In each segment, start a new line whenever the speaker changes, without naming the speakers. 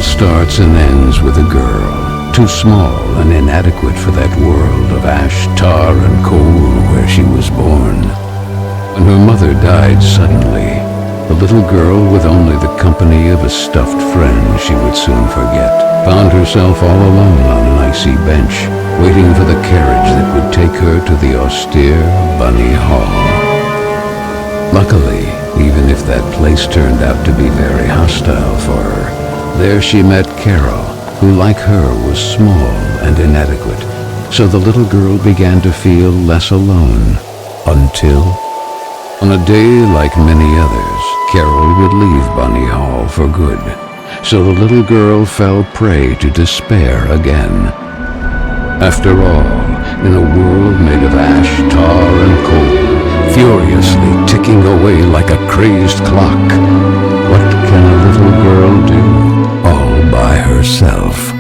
starts and ends with a girl, too small and inadequate for that world of ash, tar, and coal where she was born. When her mother died suddenly, the little girl, with only the company of a stuffed friend she would soon forget, found herself all alone on an icy bench, waiting for the carriage that would take her to the austere Bunny Hall. Luckily, even if that place turned out to be very hostile for her, there she met Carole, who like her was small and inadequate, so the little girl began to feel less alone, until, on a day like many others, Carole would leave Bunny Hall for good, so the little girl fell prey to despair again. After all, in a world made of ash, tar, and coal, furiously ticking away like a crazed clock, what can a little girl do all by herself?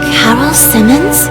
Carole Simmons?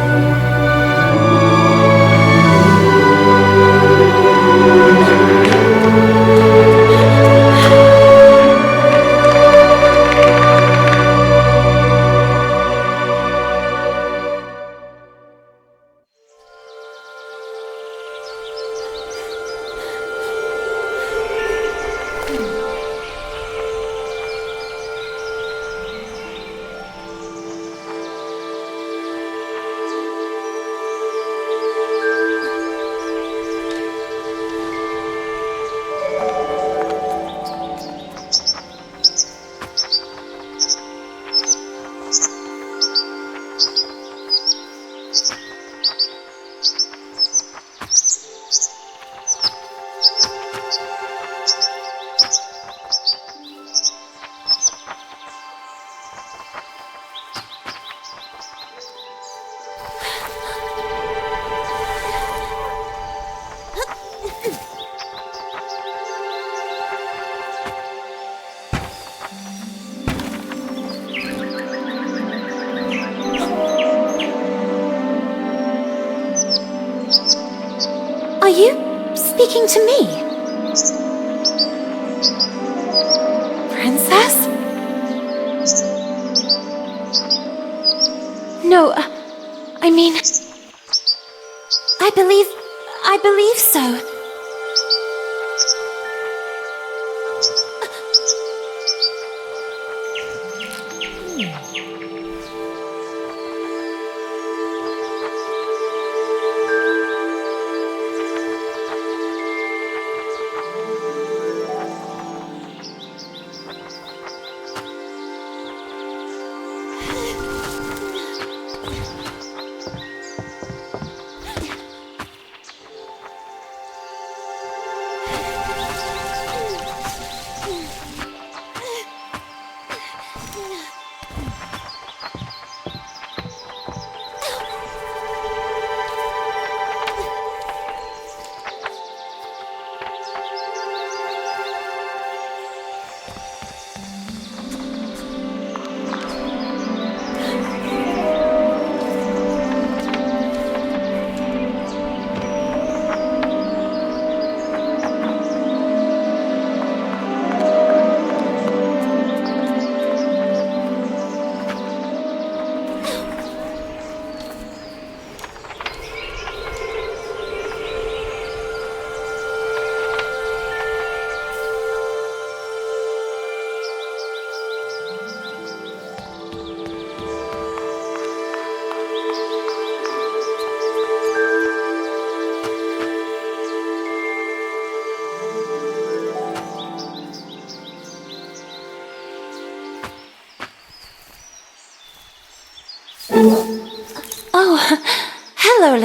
Are you speaking to me? Princess? No, I mean, I believe so.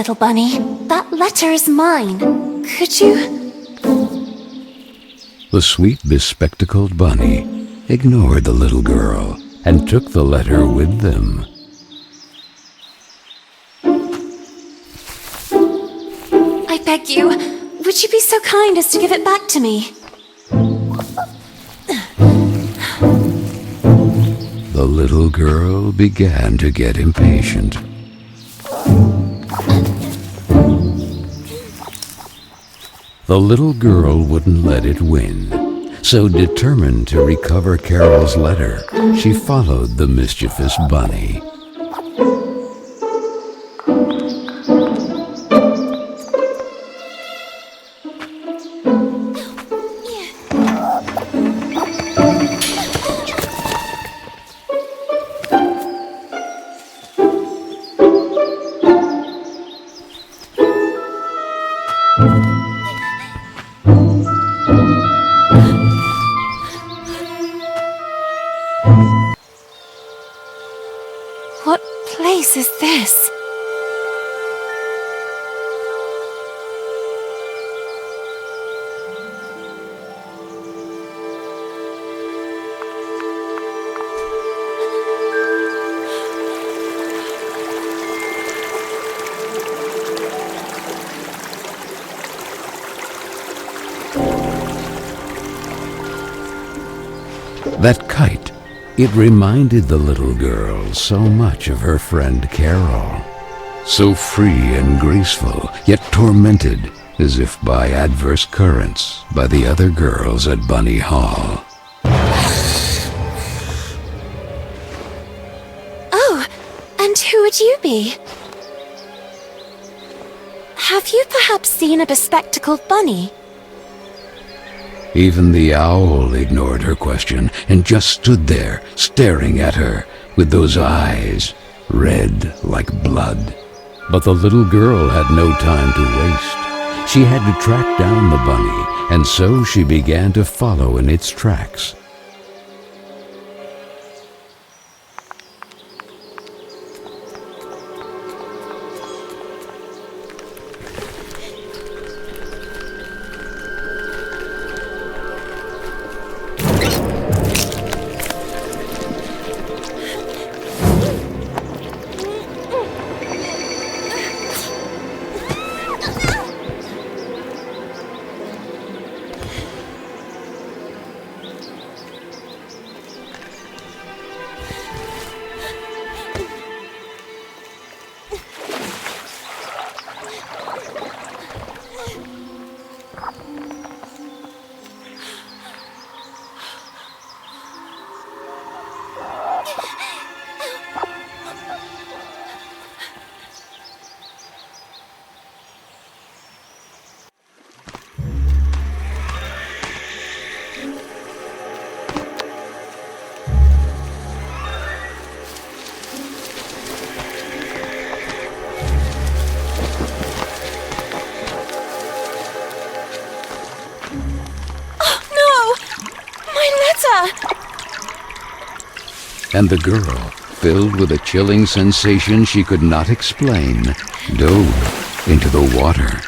little bunny. That letter is mine. Could you?
The sweet, bespectacled bunny ignored the little girl and took the letter with them.
I beg you, would you be so kind as to give it back to me?
The little girl began to get impatient. The little girl wouldn't let it win, so determined to recover Carole's letter, she followed the mischievous bunny.
What place is this?
That kite, it reminded the little girl so much of her friend Carole. So free and graceful, yet tormented, as if by adverse currents, by the other girls at Bunny Hall.
Oh, and who would you be? Have you perhaps seen a bespectacled bunny?
Even the owl ignored her question and just stood there, staring at her, with those eyes, red like blood. But the little girl had no time to waste. She had to track down the bunny, and so she began to follow in its tracks. And the girl, filled with a chilling sensation she could not explain, dove into the water.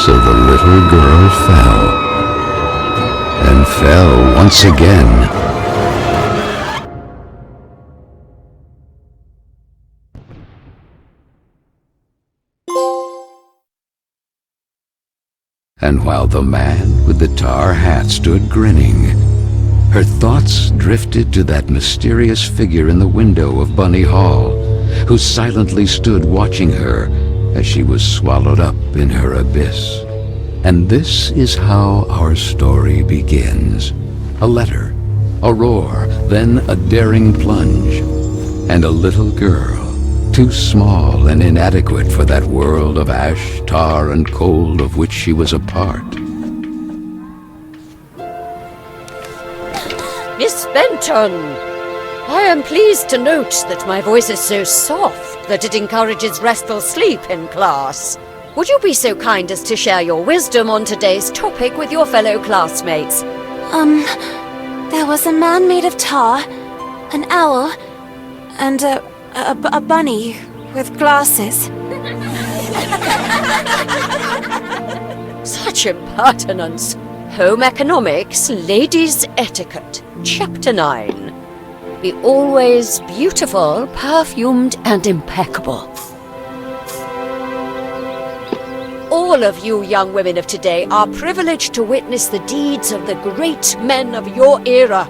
So the little girl fell, and fell once again. And while the man with the tar hat stood grinning, her thoughts drifted to that mysterious figure in the window of Bunny Hall, who silently stood watching her as she was swallowed up in her abyss. And this is how our story begins. A letter, a roar, then a daring plunge, and a little girl, too small and inadequate for that world of ash, tar, and cold of which she was a part.
Miss Benton, I am pleased to note that my voice is so soft that it encourages restful sleep in class. Would you be so kind as to share your wisdom on today's topic with your fellow classmates?
There was a man made of tar, an owl, and a bunny with glasses.
Such impertinence. Home Economics, Ladies' Etiquette, Chapter 9. Be always beautiful, perfumed, and impeccable. All of you young women of today are privileged to witness the deeds of the great men of your era,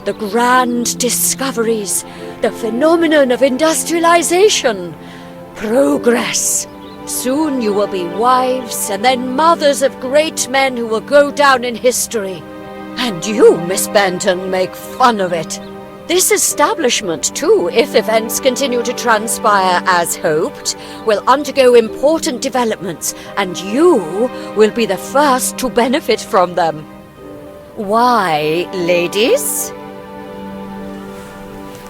the grand discoveries, the phenomenon of industrialization, progress. Soon you will be wives and then mothers of great men who will go down in history. And you, Miss Benton, make fun of it. This establishment, too, if events continue to transpire as hoped, will undergo important developments, and you will be the first to benefit from them. Why, ladies?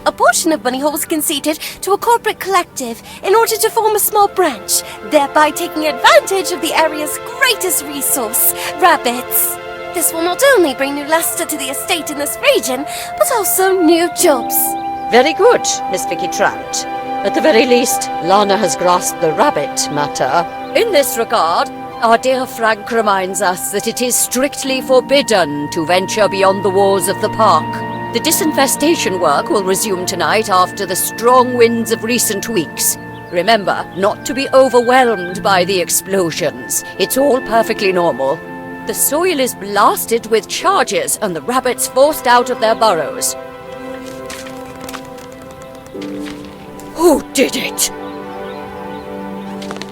A portion of Bunny Hall was conceded to a corporate collective in order to form a small branch, thereby taking advantage of the area's greatest resource, rabbits. This will not only bring new luster to the estate in this region, but also new jobs.
Very good, Miss Vicky Trout. At the very least, Lana has grasped the rabbit matter. In this regard, our dear Frank reminds us that it is strictly forbidden to venture beyond the walls of the park. The disinfestation work will resume tonight after the strong winds of recent weeks. Remember not to be overwhelmed by the explosions. It's all perfectly normal. The soil is blasted with charges and the rabbits forced out of their burrows. Who did it?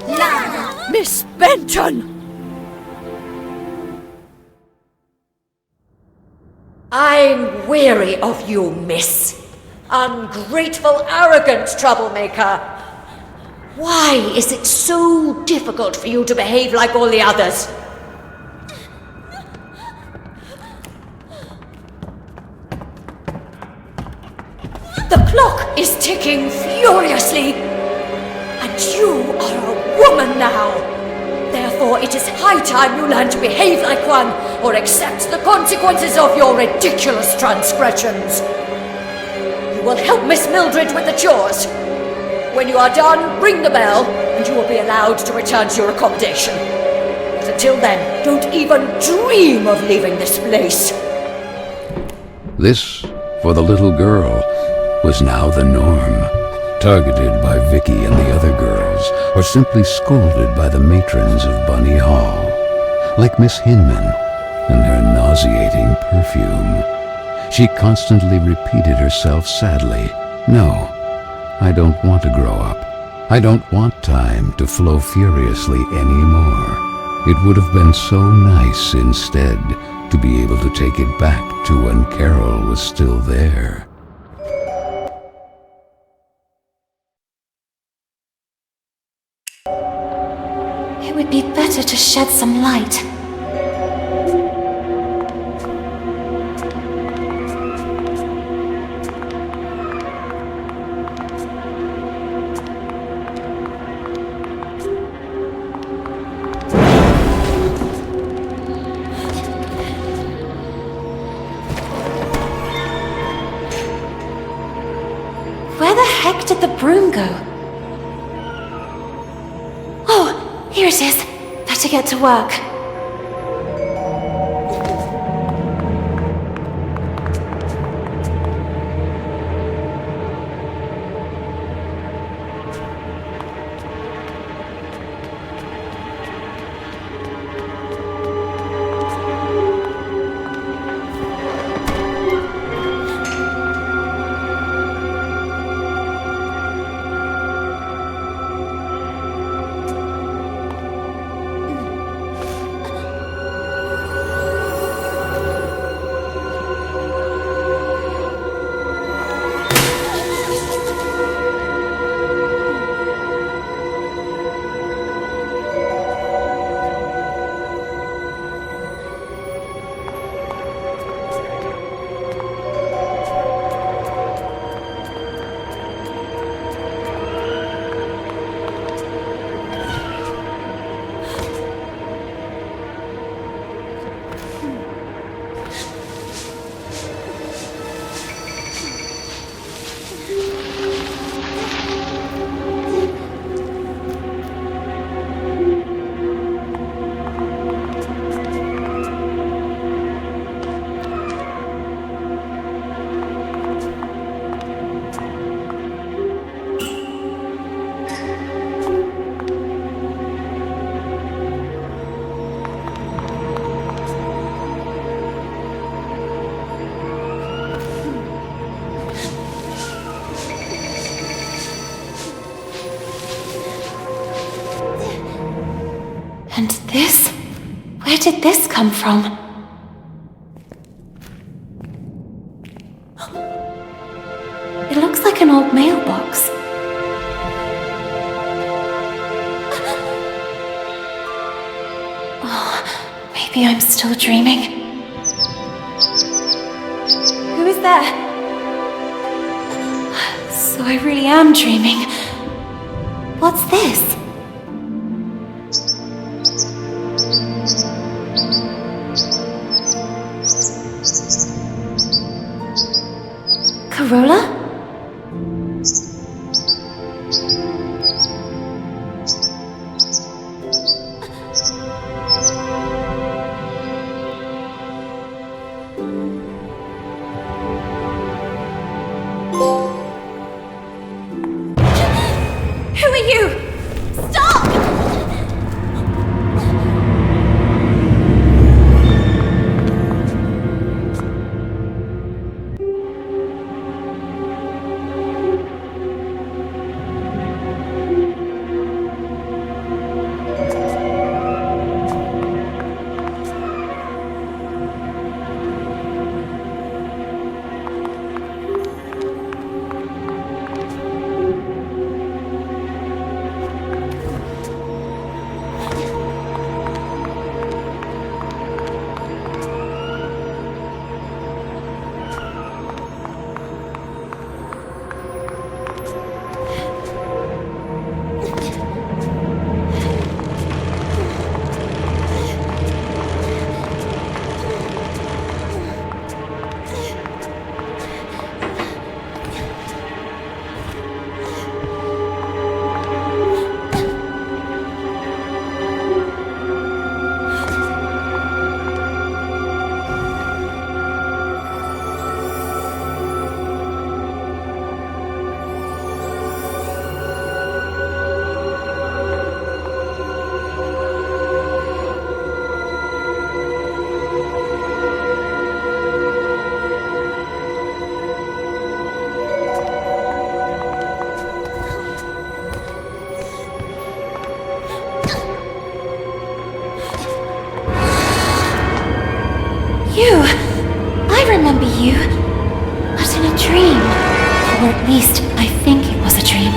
Lana!
Miss Benton! I'm weary of you, miss. Ungrateful, arrogant troublemaker. Why is it so difficult for you to behave like all the others? The clock is ticking furiously, and you are a woman now. Therefore, it is high time you learn to behave like one, or accept the consequences of your ridiculous transgressions. You will help Miss Mildred with the chores. When you are done, ring the bell, and you will be allowed to return to your accommodation. But until then, don't even dream of leaving this place.
This, for the little girl, was now the norm, targeted by Vicky and the other girls, or simply scolded by the matrons of Bunny Hall, like Miss Hinman and her nauseating perfume. She constantly repeated herself sadly, "No, I don't want to grow up. I don't want time to flow furiously anymore. It would have been so nice instead to be able to take it back to when Carole was still there."
It would be better to shed some light. did the broom go? Oh, here it is. Better get to work. And this? Where did this come from? It looks like an old mailbox. Oh, maybe I'm still dreaming. Who is there? So I really am dreaming. What's this? Carola? Who are you? Stop! You! I remember you. But in a dream. Or at least, I think it was a dream.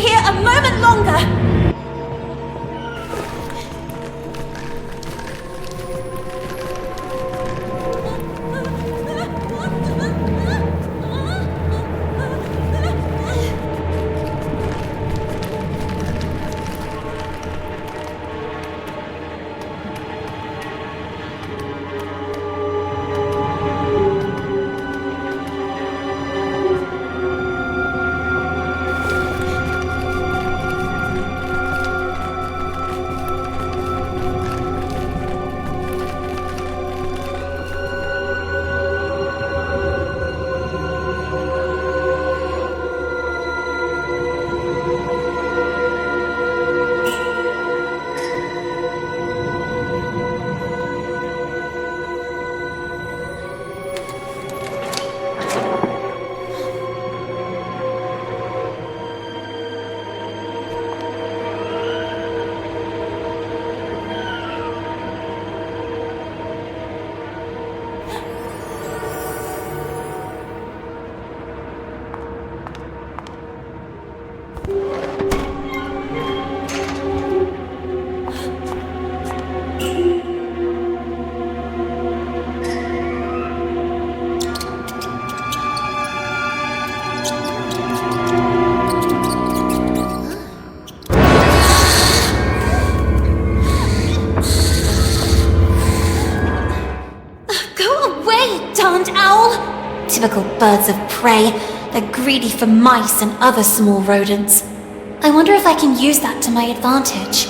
here a moment longer! Typical birds of prey. They're greedy for mice and other small rodents. I wonder if I can use that to my advantage.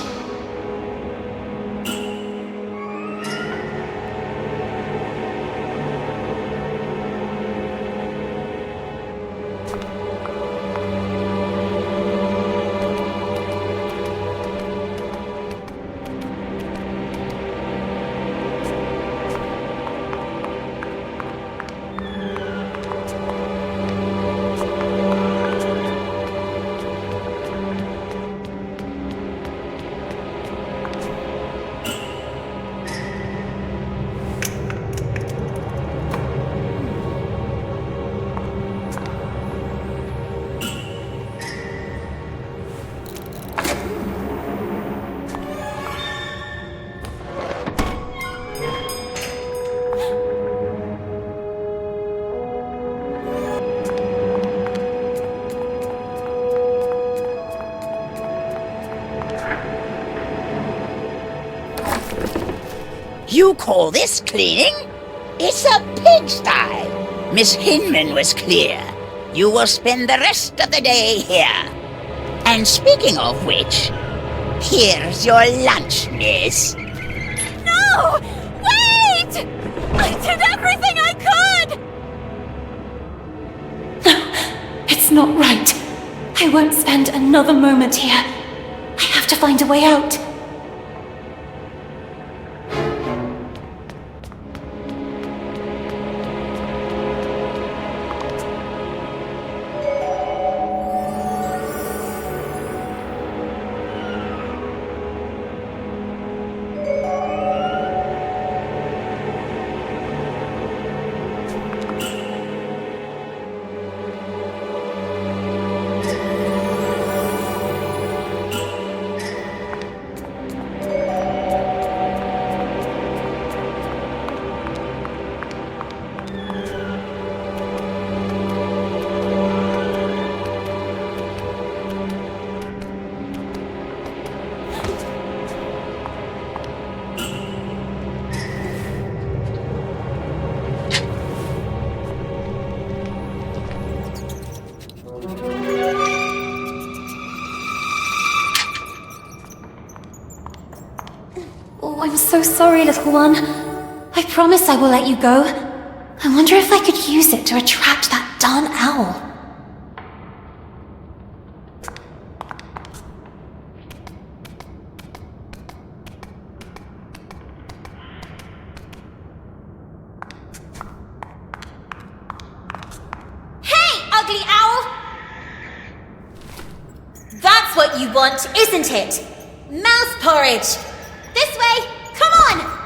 You call this cleaning? It's a pigsty. Miss Hinman was clear. You will spend the rest of the day here. And speaking of which, here's your lunch, miss.
No! Wait! I did everything I could! It's not right. I won't spend another moment here. I have to find a way out. Oh, I'm so sorry, little one. I promise I will let you go. I wonder if I could use it to attract that darn owl. Hey, ugly owl! That's what you want, isn't it? Mouse porridge! This way! Come on!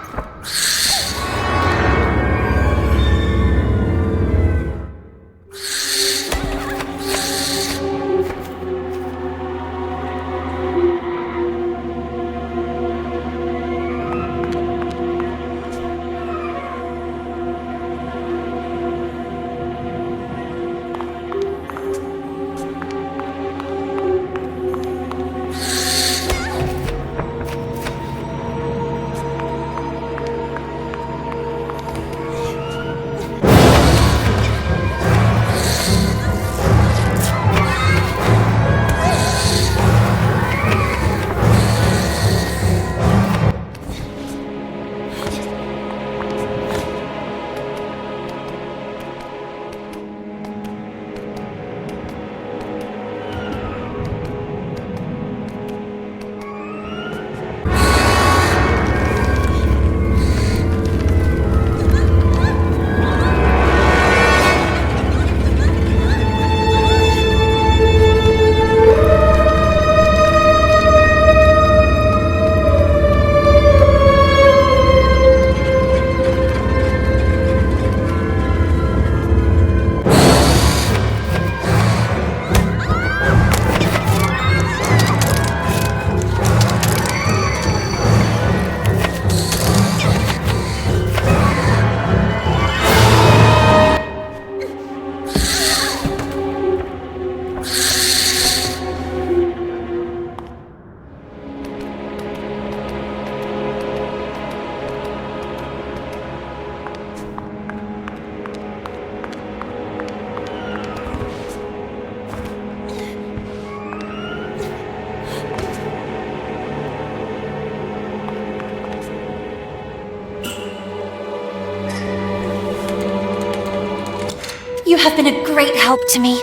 You have been a great help to me.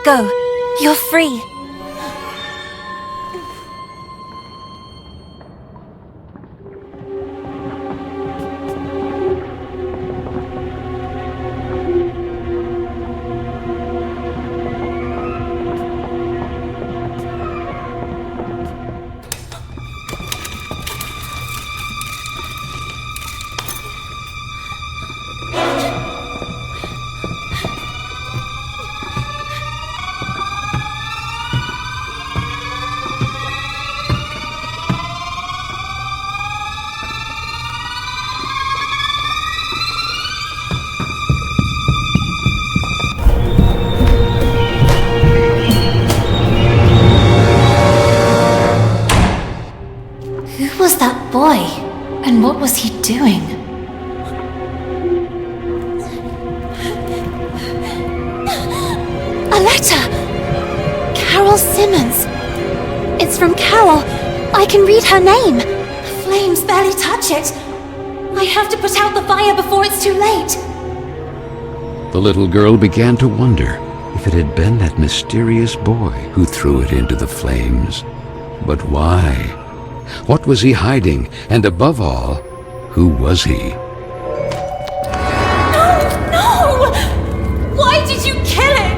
Go. You're free. Who was that boy? And what was he doing? A letter! Carole Simmons! It's from Carole. I can read her name. The flames barely touch it. I have to put out the fire before it's too late.
The little girl began to wonder if it had been that mysterious boy who threw it into the flames. But why? What was he hiding? And above all, who was he?
No! Why did you kill it?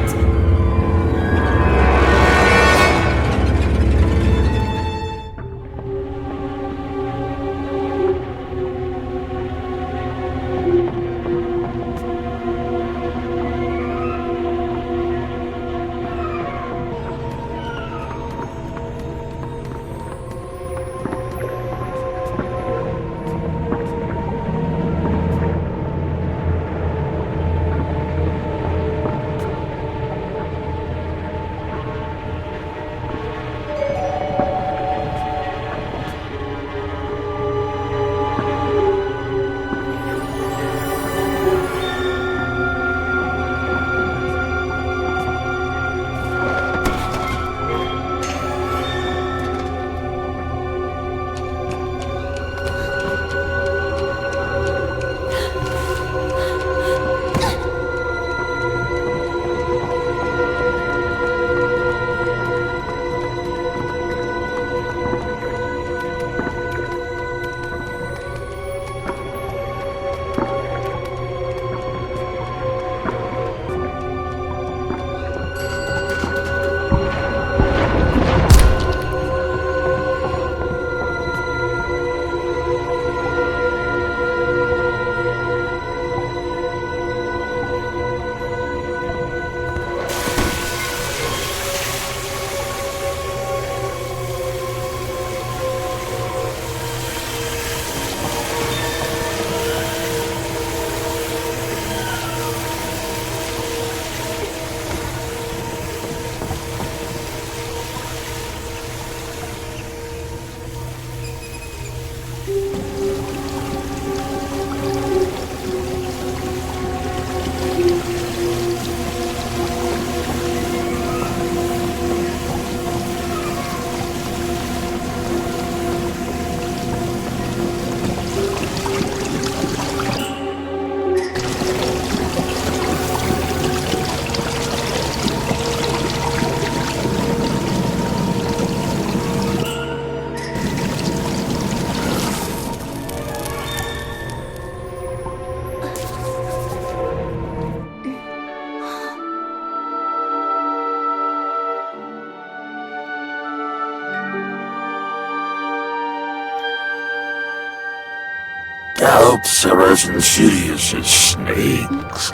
Doubts are as insidious as snakes,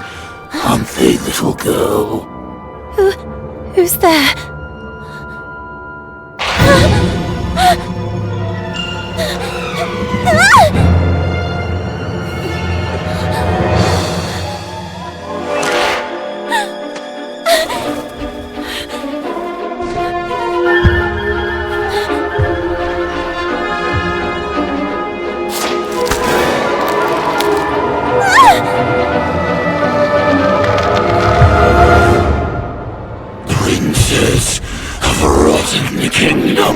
aren't they, little girl?
Who's there?
Princess of a rotten kingdom.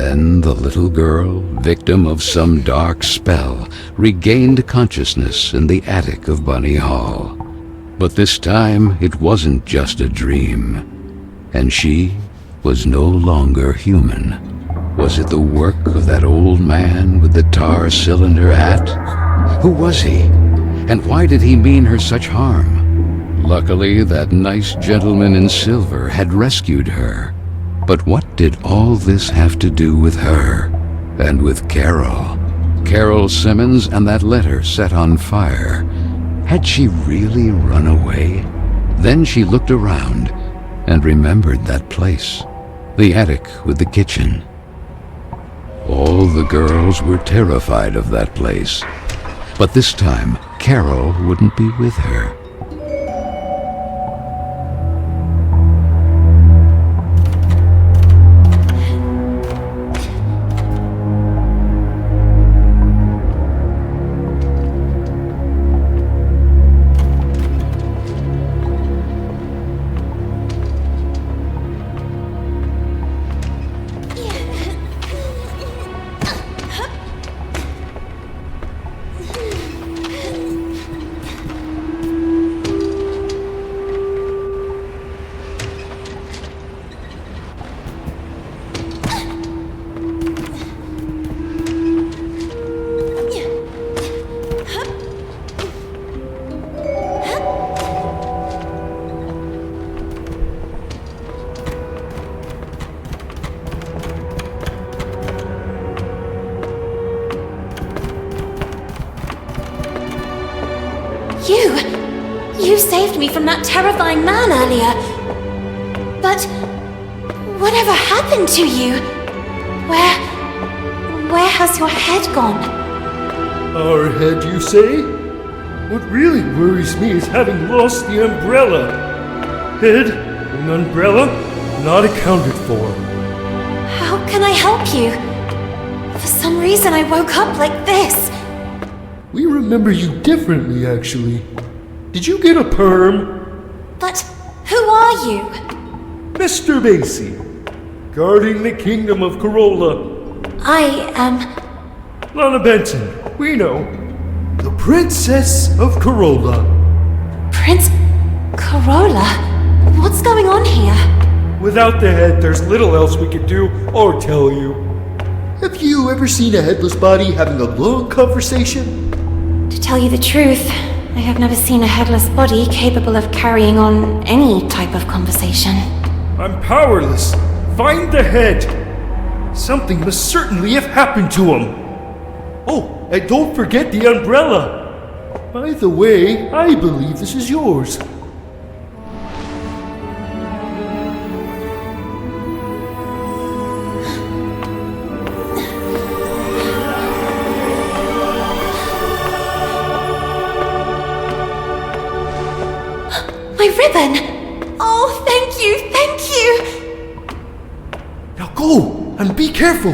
Then the little girl, victim of some dark spell, regained consciousness in the attic of Bunny Hall. But this time it wasn't just a dream, and she was no longer human. Was it the work of that old man with the tar cylinder hat? Who was he? And why did he mean her such harm? Luckily, that nice gentleman in silver had rescued her. But what did all this have to do with her? And with Carole? Carole Simmons and that letter set on fire. Had she really run away? Then she looked around and remembered that place. The attic with the kitchen. All the girls were terrified of that place. But this time, Carole wouldn't be with her.
You saved me from that terrifying man earlier. But whatever happened to you? Where has your head gone?
Our head, you say? What really worries me is having lost the umbrella. Head and umbrella not accounted for.
How can I help you? For some reason I woke up like this.
We remember you differently, actually. Did you get a perm?
But who are you?
Mr. Macy, guarding the kingdom of Carole.
I am...
Lana Benton, we know. The Princess of Carole.
Prince Carole? What's going on here?
Without the head, there's little else we could do or tell you.
Have you ever seen a headless body having a long conversation?
To tell you the truth, I have never seen a headless body capable of carrying on any type of conversation.
I'm powerless. Find the head. Something must certainly have happened to him. Oh, and don't forget the umbrella. By the way, I believe this is yours.
My ribbon! Oh, thank you!
Now go, and be careful.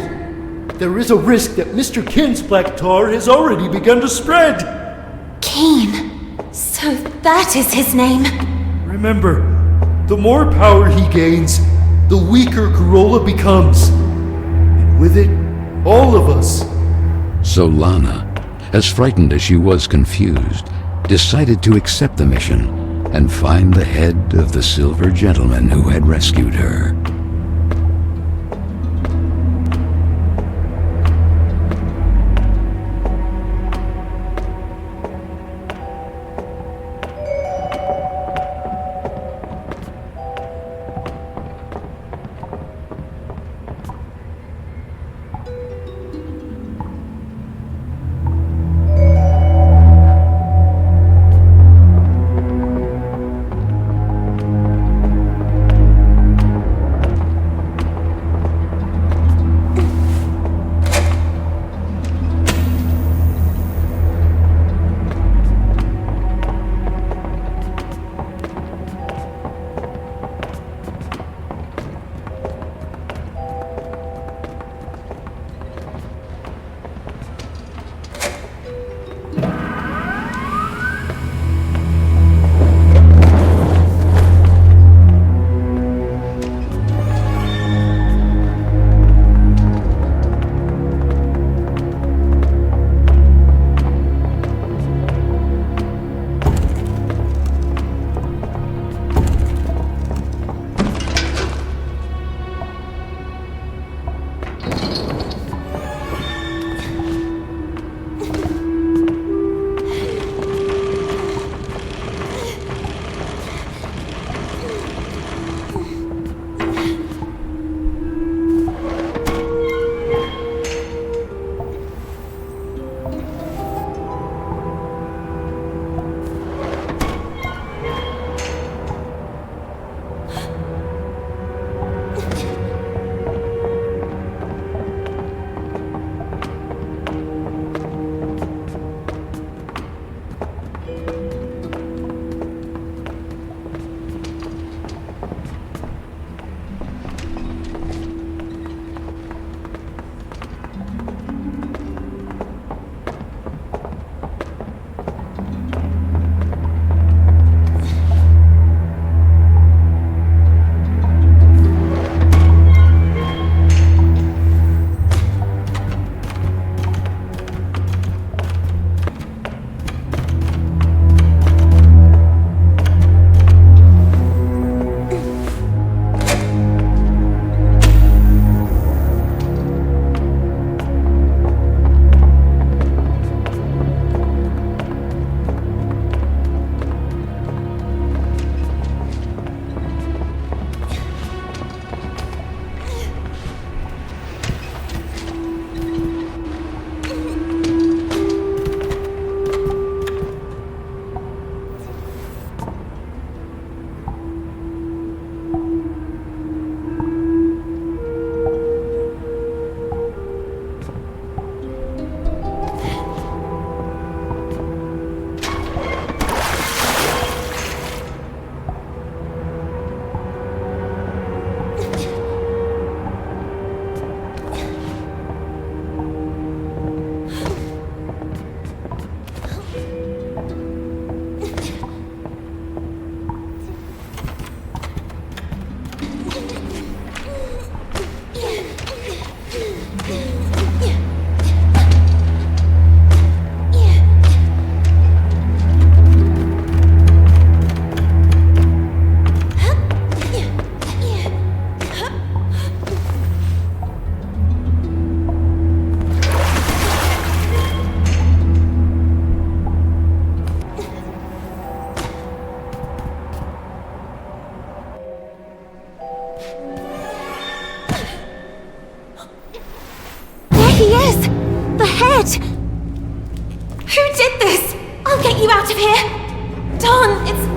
There is a risk that Mr. Kin's black tar has already begun to spread.
Keen. So that is his name.
Remember, the more power he gains, the weaker Carole becomes. And with it, all of us.
So Lana, as frightened as she was confused, decided to accept the mission and find the head of the silver gentleman who had rescued her.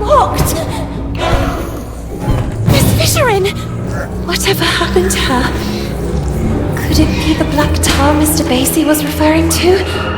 locked! Miss Fisherin! Whatever happened to her? Could it be the black tar Mr. Basie was referring to?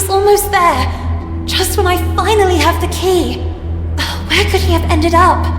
Almost there. Just when I finally have the key. Where could he have ended up?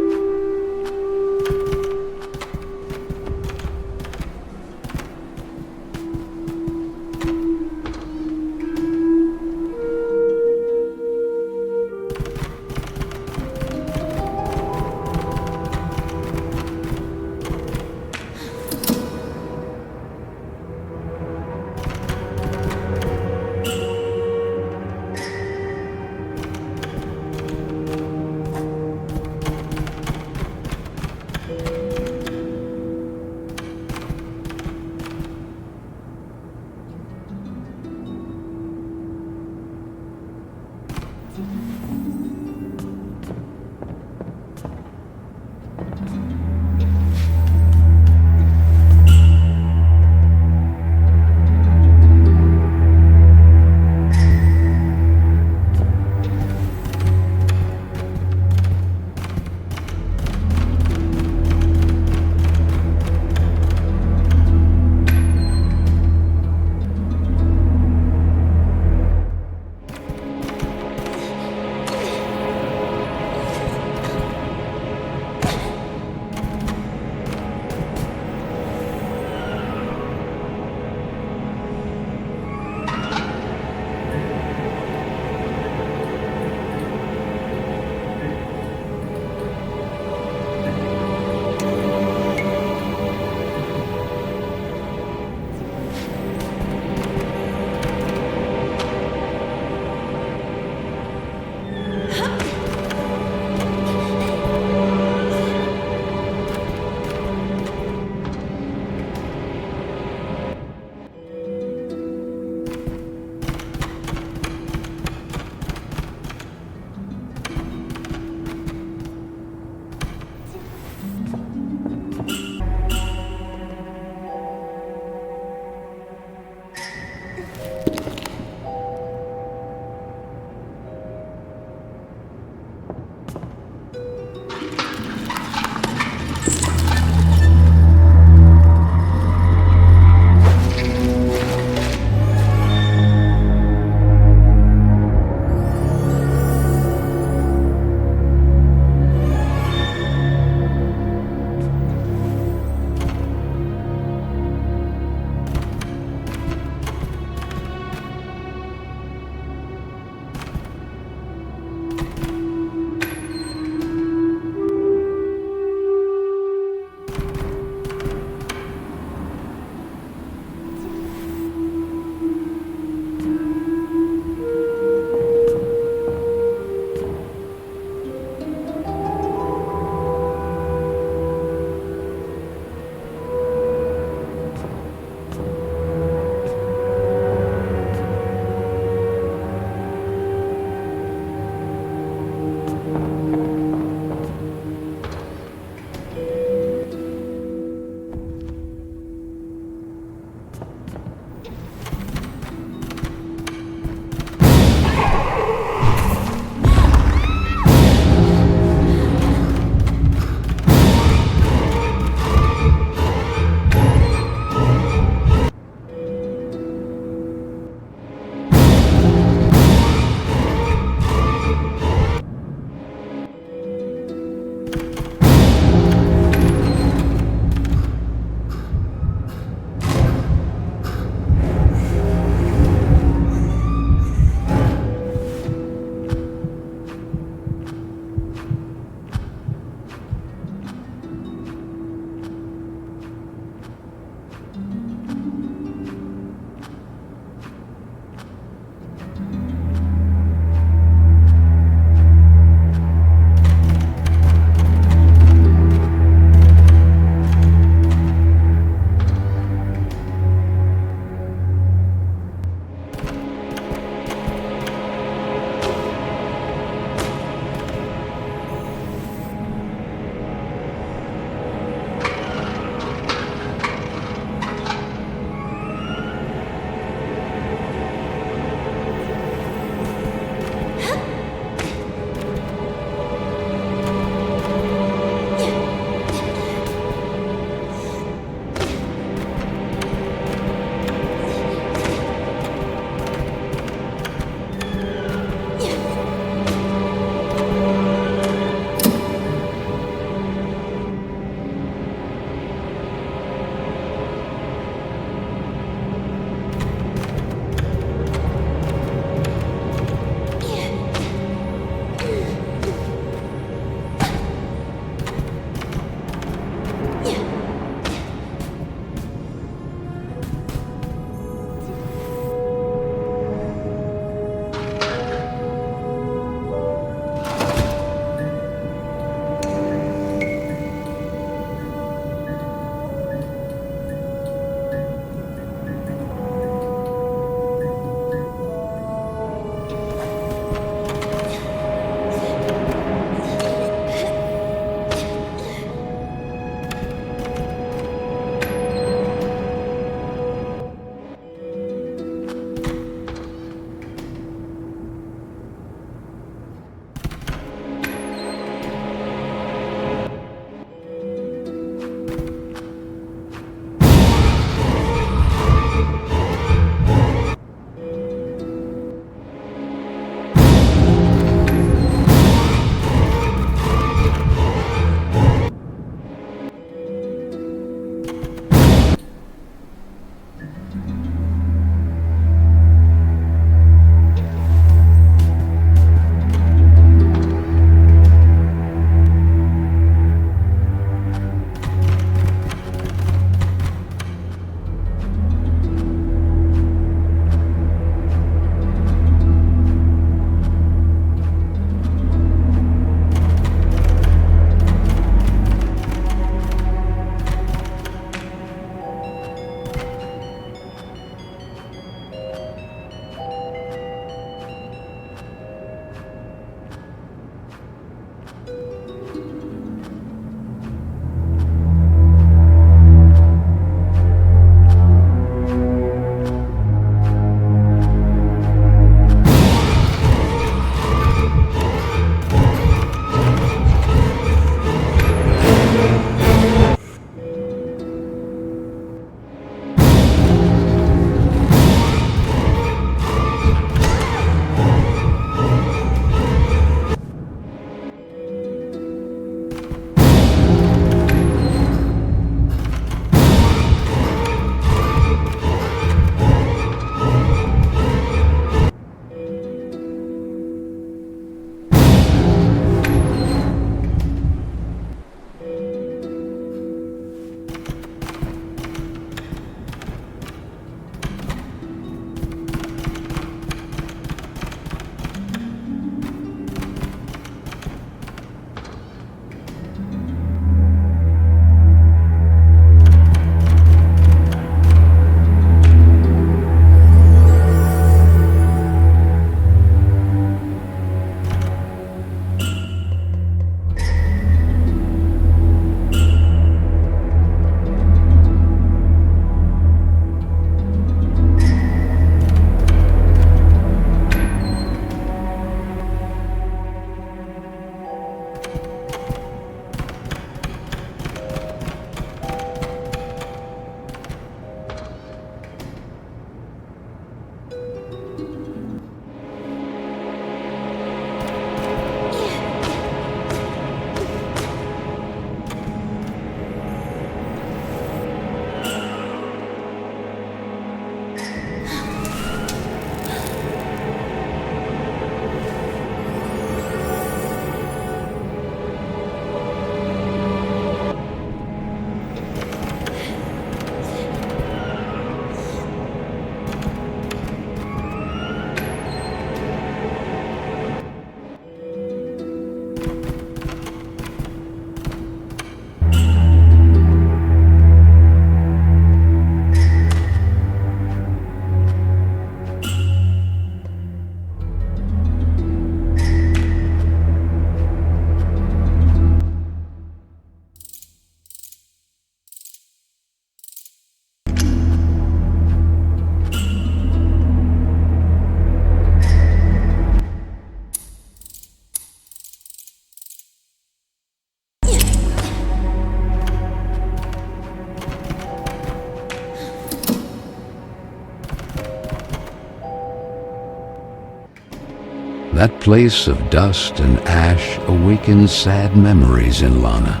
That place of dust and ash awakened sad memories in Lana.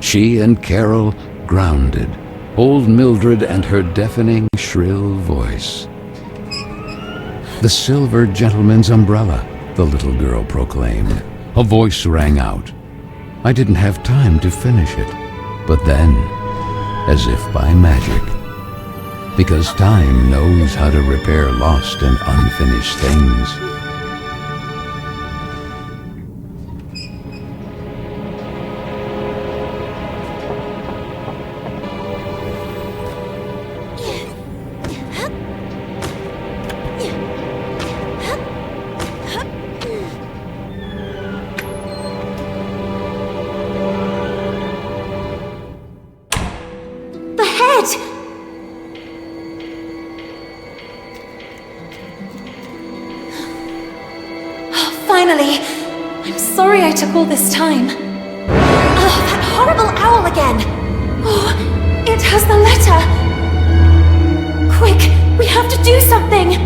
She and Carole grounded, old Mildred and her deafening, shrill voice. "The silver gentleman's umbrella," the little girl proclaimed. A voice rang out. I didn't have time to finish it, but then, as if by magic, because time knows how to repair lost and unfinished things.
The head! Finally! I'm sorry I took all this time. Oh, that horrible owl again! Oh, it has the letter! Quick, we have to do something!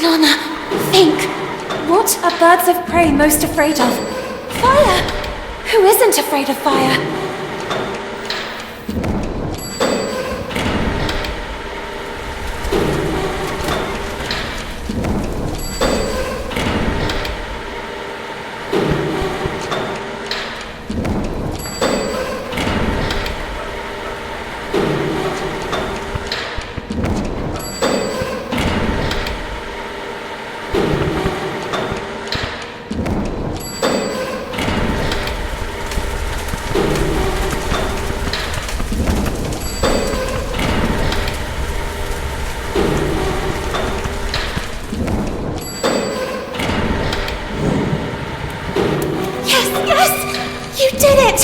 Lana, think! What are birds of prey most afraid of? Fire! Who isn't afraid of fire? You did it!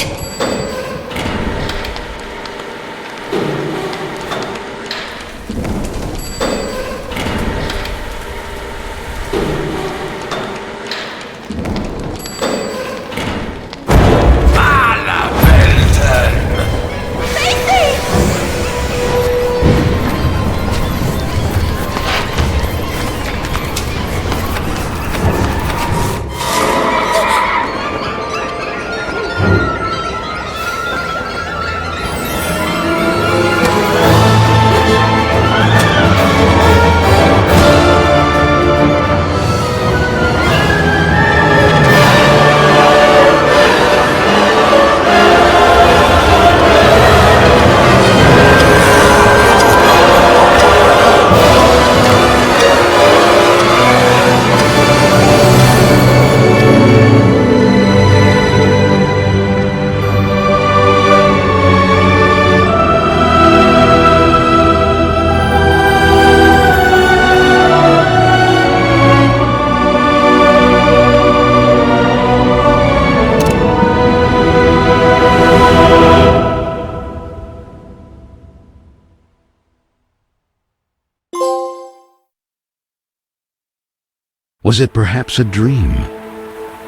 Was it perhaps a dream?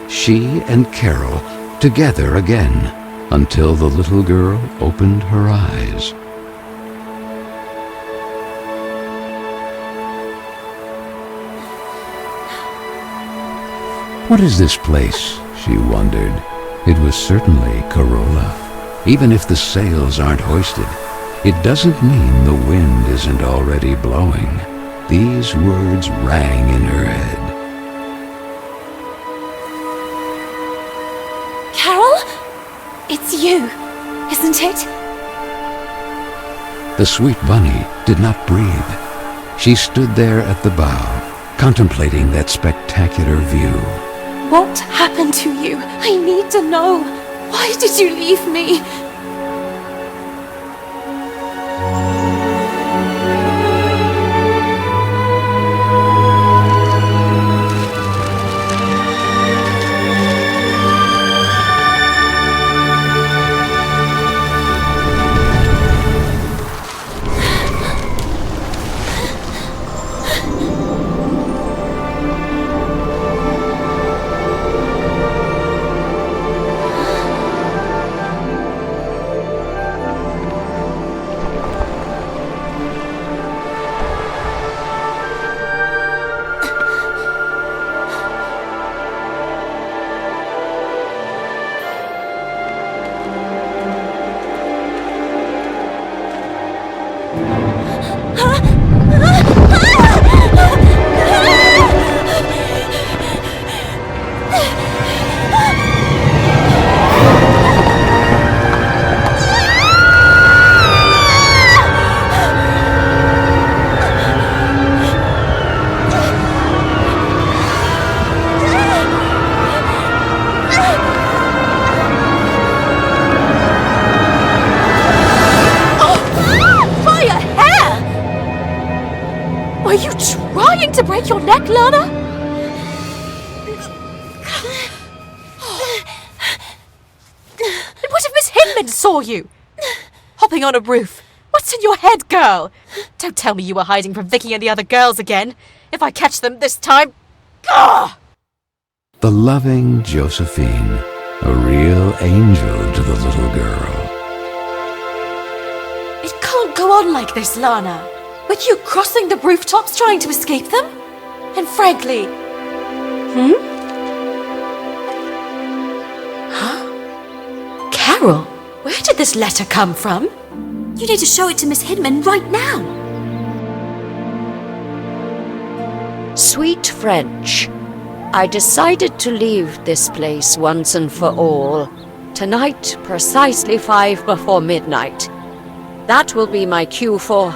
She and Carole together again, until the little girl opened her eyes. What is this place? She wondered. It was certainly Carola. Even if the sails aren't hoisted, it doesn't mean the wind isn't already blowing. These words rang in her head.
Carole? It's you, isn't it?
The sweet bunny did not breathe. She stood there at the bow, contemplating that spectacular view.
What happened to you? I need to know. Why did you leave me?
Were you trying to break your neck, Lana? And what if Miss Hinman saw you? Hopping on a roof. What's in your head, girl? Don't tell me you were hiding from Vicky and the other girls again. If I catch them this time... Gah!
The loving Josephine, a real angel to the little girl.
It can't go on like this, Lana. With you crossing the rooftops trying to escape them? And frankly... Huh? Carole, where did this letter come from?
You need to show it to Miss Hinman right now.
Sweet French, I decided to leave this place once and for all. Tonight, precisely 5 before midnight. That will be my cue for...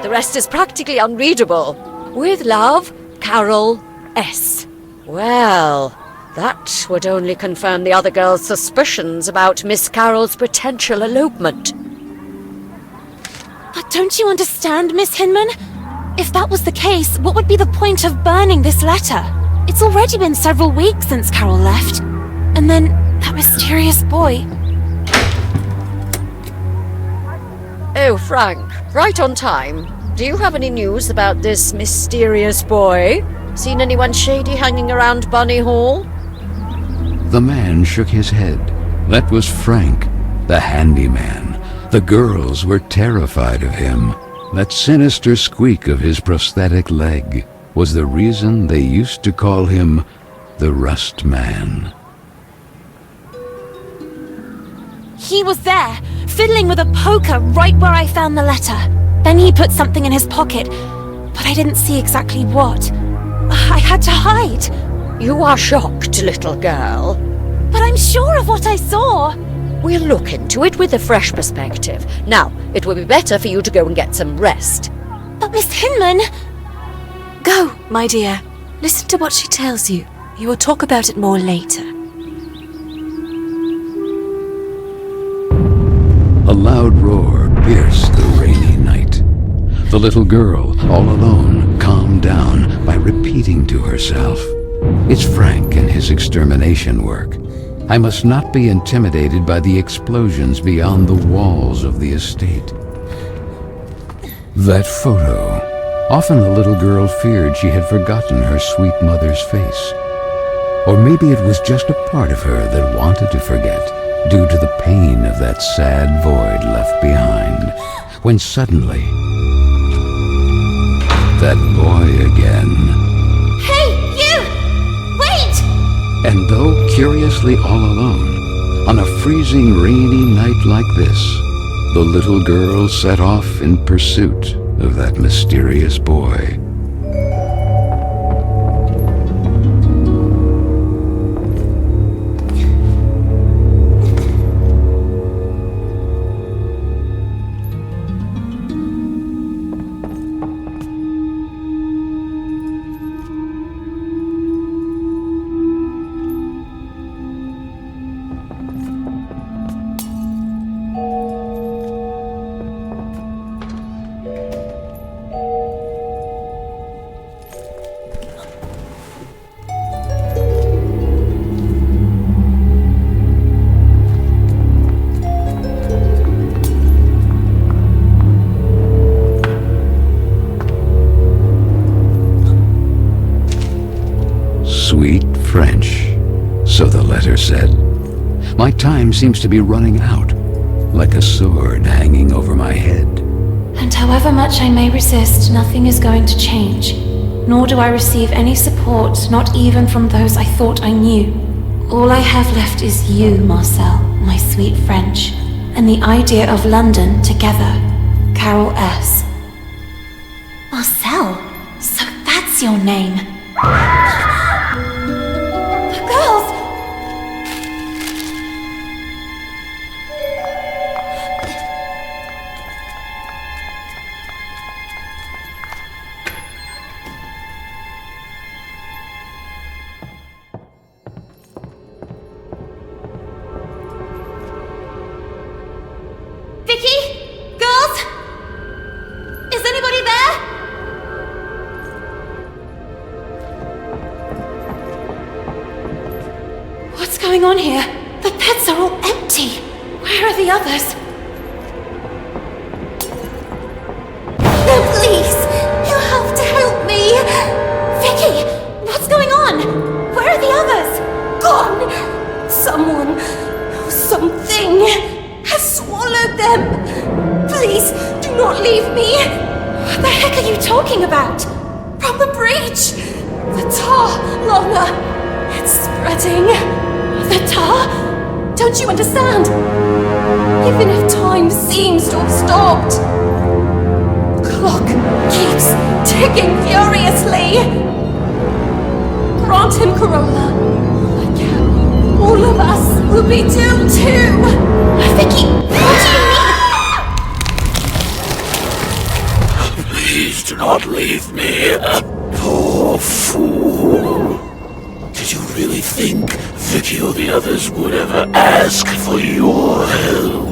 The rest is practically unreadable. With love, Carole S. Well, that would only confirm the other girls' suspicions about Miss Carole's potential elopement.
But don't you understand, Miss Hinman? If that was the case, what would be the point of burning this letter? It's already been several weeks since Carole left. And then, that mysterious boy.
Oh, Frank, right on time. Do you have any news about this mysterious boy? Seen anyone shady hanging around Bunny Hall?
The man shook his head. That was Frank, the handyman. The girls were terrified of him. That sinister squeak of his prosthetic leg was the reason they used to call him the Rust Man.
He was there, fiddling with a poker right where I found the letter. Then he put something in his pocket, but I didn't see exactly what. I had to hide.
You are shocked, little girl.
But I'm sure of what I saw.
We'll look into it with a fresh perspective. Now, it would be better for you to go and get some rest.
But Miss Hinman...
Go, my dear. Listen to what she tells you. You will talk about it more later.
A loud roar pierced the rainy night. The little girl, all alone, calmed down by repeating to herself, "It's Frank and his extermination work. I must not be intimidated by the explosions beyond the walls of the estate." That photo. Often the little girl feared she had forgotten her sweet mother's face. Or maybe it was just a part of her that wanted to forget, due to the pain of that sad void left behind, when suddenly, that boy again.
Hey, you! Wait!
And though curiously all alone, on a freezing rainy night like this, the little girl set off in pursuit of that mysterious boy. Sweet French, so the letter said. My time seems to be running out, like a sword hanging over my head.
And however much I may resist, nothing is going to change. Nor do I receive any support, not even from those I thought I knew. All I have left is you, Marcel, my sweet French, and the idea of London together. Carole S. Marcel? So that's your name. The girls! Vicky? Girls? Is anybody there? What's going on here? The beds are all empty. Where are the others? No, please! You have to help me! Vicky! What's going on? Where are the others? Gone! Someone... something... has swallowed them! Please, do not leave me! What the heck are you talking about? From the bridge! The tar, Lana! It's spreading! The tar? Don't you understand? Even if time seems to have stopped, the clock keeps ticking furiously! Grant him, Carola. I can. All of us will be doomed too! Vicky, what do you mean?
Please do not leave me. Poor fool. Did you really think Vicky or the others would ever ask for your help?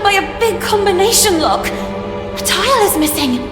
surrounded by a big combination lock. A tile is missing.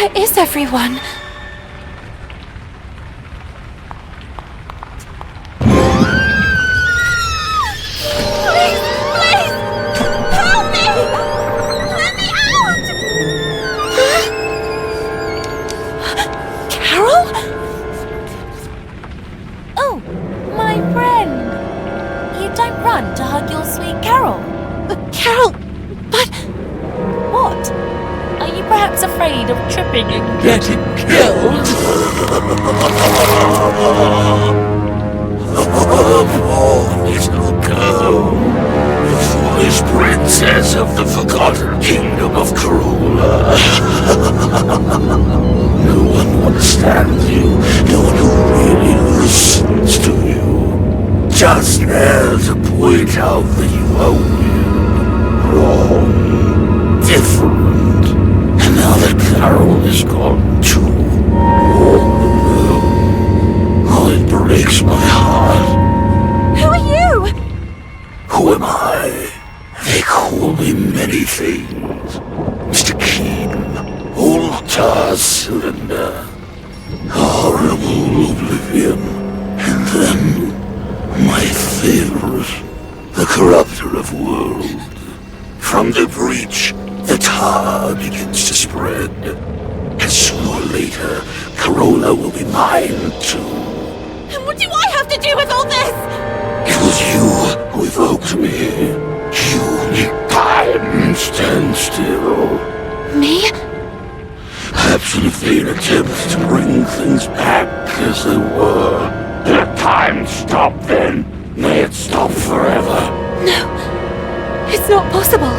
Where is everyone?
To hug your sweet Carole.
Carole, but...
What? Are you perhaps afraid of tripping and getting killed?
Poor little girl, the foolish princess of the forgotten kingdom of Carole. No one understands you, no one who really listens to you. Just there to point out that you are weird, wrong, different. And now that Carole is gone too, all alone, oh, it breaks my heart.
Who are you?
Who am I? They call me many things. Mr. Keen, Altar Cylinder, Horrible Oblivion, and then my favorite, the corrupter of worlds. From the breach, the tar begins to spread. And sooner or later, Carole will be mine too.
And what do I have to do with all this?
It was you who evoked me. You make time stand still.
Me?
Perhaps in a vain attempt to bring things back as they were. Let time stop then. May it stop forever.
No, it's not possible.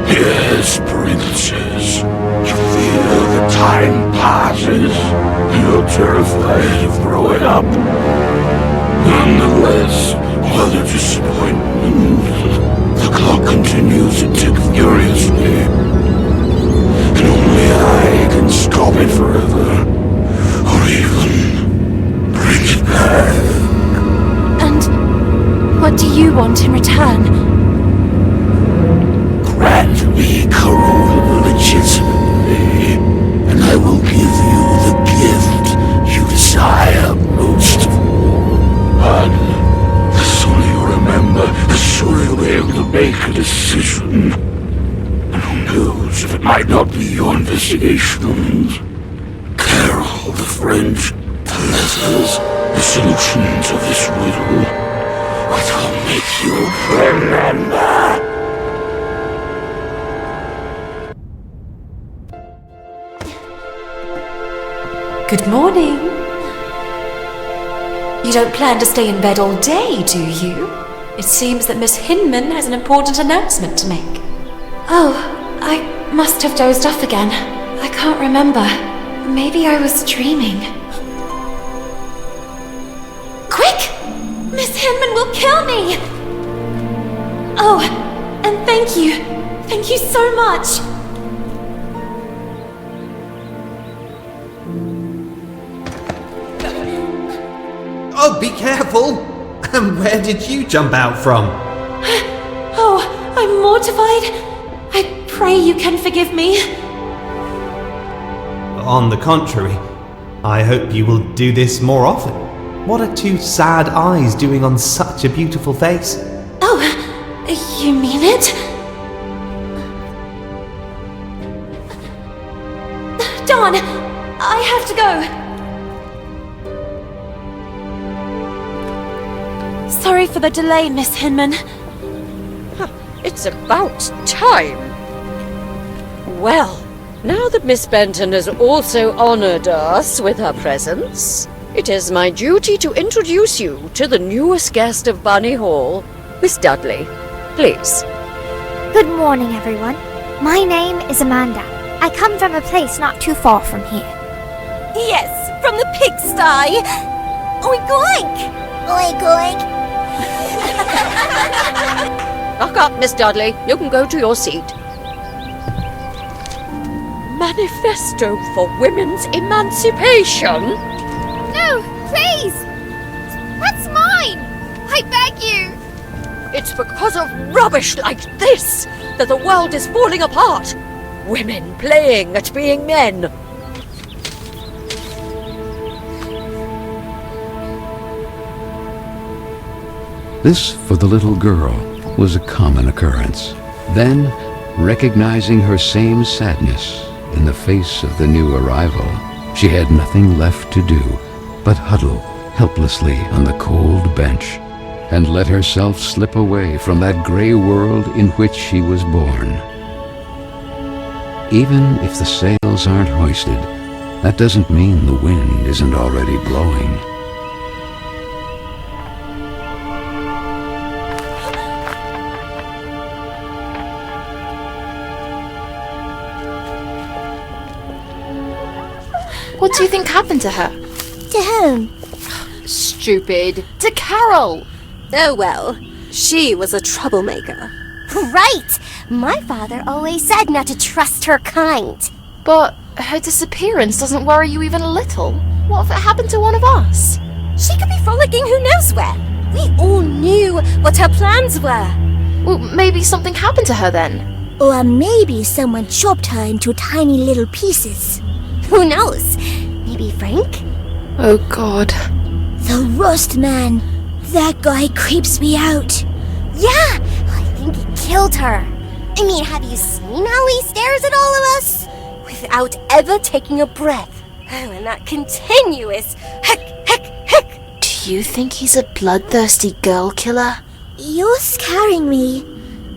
Yes, princess. You fear that time passes. You're terrified of growing up. Nonetheless, while the disappointment, the clock continues to tick furiously. And only I can stop it forever. Or even bring it back.
And what do you want in return?
Grant me Carole legitimately, and I will give you the gift you desire most of all. But the sooner you remember, the sooner you'll be able to make a decision. And who knows if it might not be your investigations. Carole, the French, the letters, the solutions of this riddle. What will make you remember?
Good morning. You don't plan to stay in bed all day, do you? It seems that Miss Hinman has an important announcement to make.
Oh, I must have dozed off again. I can't remember. Maybe I was dreaming. Quick! Miss Hinman will kill me! Oh, and thank you. Thank you so much.
Oh, be careful! And where did you jump out from?
Oh, I'm mortified. I pray you can forgive me.
On the contrary, I hope you will do this more often. What are two sad eyes doing on such a beautiful face?
Oh, you mean it? Dawn, I have to go. Sorry for the delay, Miss Hinman.
It's about time. Well, now that Miss Benton has also honored us with her presence, it is my duty to introduce you to the newest guest of Bunny Hall, Miss Dudley. Please.
Good morning, everyone. My name is Amanda. I come from a place not too far from here.
Yes, from the pigsty. Oink oink!
Oink oink!
Knock up, Miss Dudley. You can go to your seat. Manifesto for Women's Emancipation?
No, please! That's mine! I beg you!
It's because of rubbish like this that the world is falling apart. Women playing at being men.
This, for the little girl, was a common occurrence. Then, recognizing her same sadness in the face of the new arrival, she had nothing left to do but huddle helplessly on the cold bench and let herself slip away from that gray world in which she was born. Even if the sails aren't hoisted, that doesn't mean the wind isn't already blowing.
What do you think happened to her?
To whom?
Stupid. To Carole.
Oh well, she was a troublemaker.
Right! My father always said not to trust her kind.
But her disappearance doesn't worry you even a little. What if it happened to one of us?
She could be frolicking who knows where. We all knew what her plans were.
Well, maybe something happened to her then.
Or maybe someone chopped her into tiny little pieces.
Who knows?
Maybe Frank?
Oh God.
The Rust Man. That guy creeps me out. Yeah, I think he killed her. I mean, have you seen how he stares at all of us?
Without ever taking a breath. Oh, and that continuous heck, heck, heck.
Do you think he's a bloodthirsty girl killer?
You're scaring me.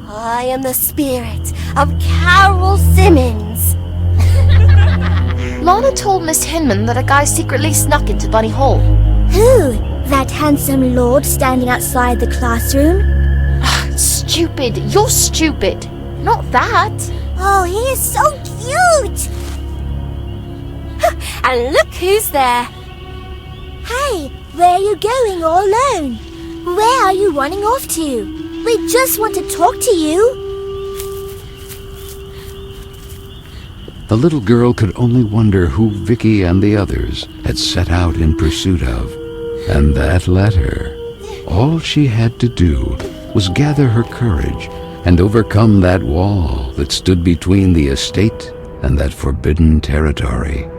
I am the spirit of Carole Simmons.
Lana told Miss Hinman that a guy secretly snuck into Bunny Hall.
Who? That handsome lord standing outside the classroom?
Stupid. You're stupid. Not that.
Oh, he is so cute!
And look who's there.
Hey, where are you going all alone? Where are you running off to? We just want to talk to you.
The little girl could only wonder who Vicky and the others had set out in pursuit of. And that letter. All she had to do was gather her courage and overcome that wall that stood between the estate and that forbidden territory.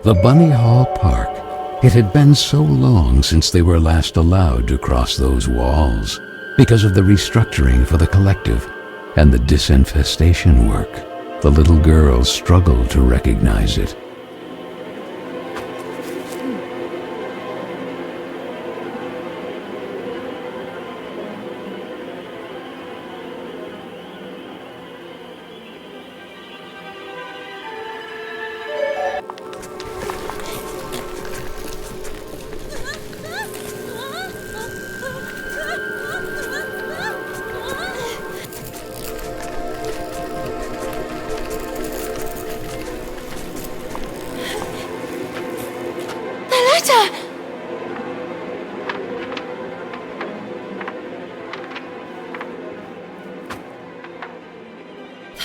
The Bunny Hall Park. It had been so long since they were last allowed to cross those walls because of the restructuring for the collective and the disinfestation work. The little girl struggled to recognize it.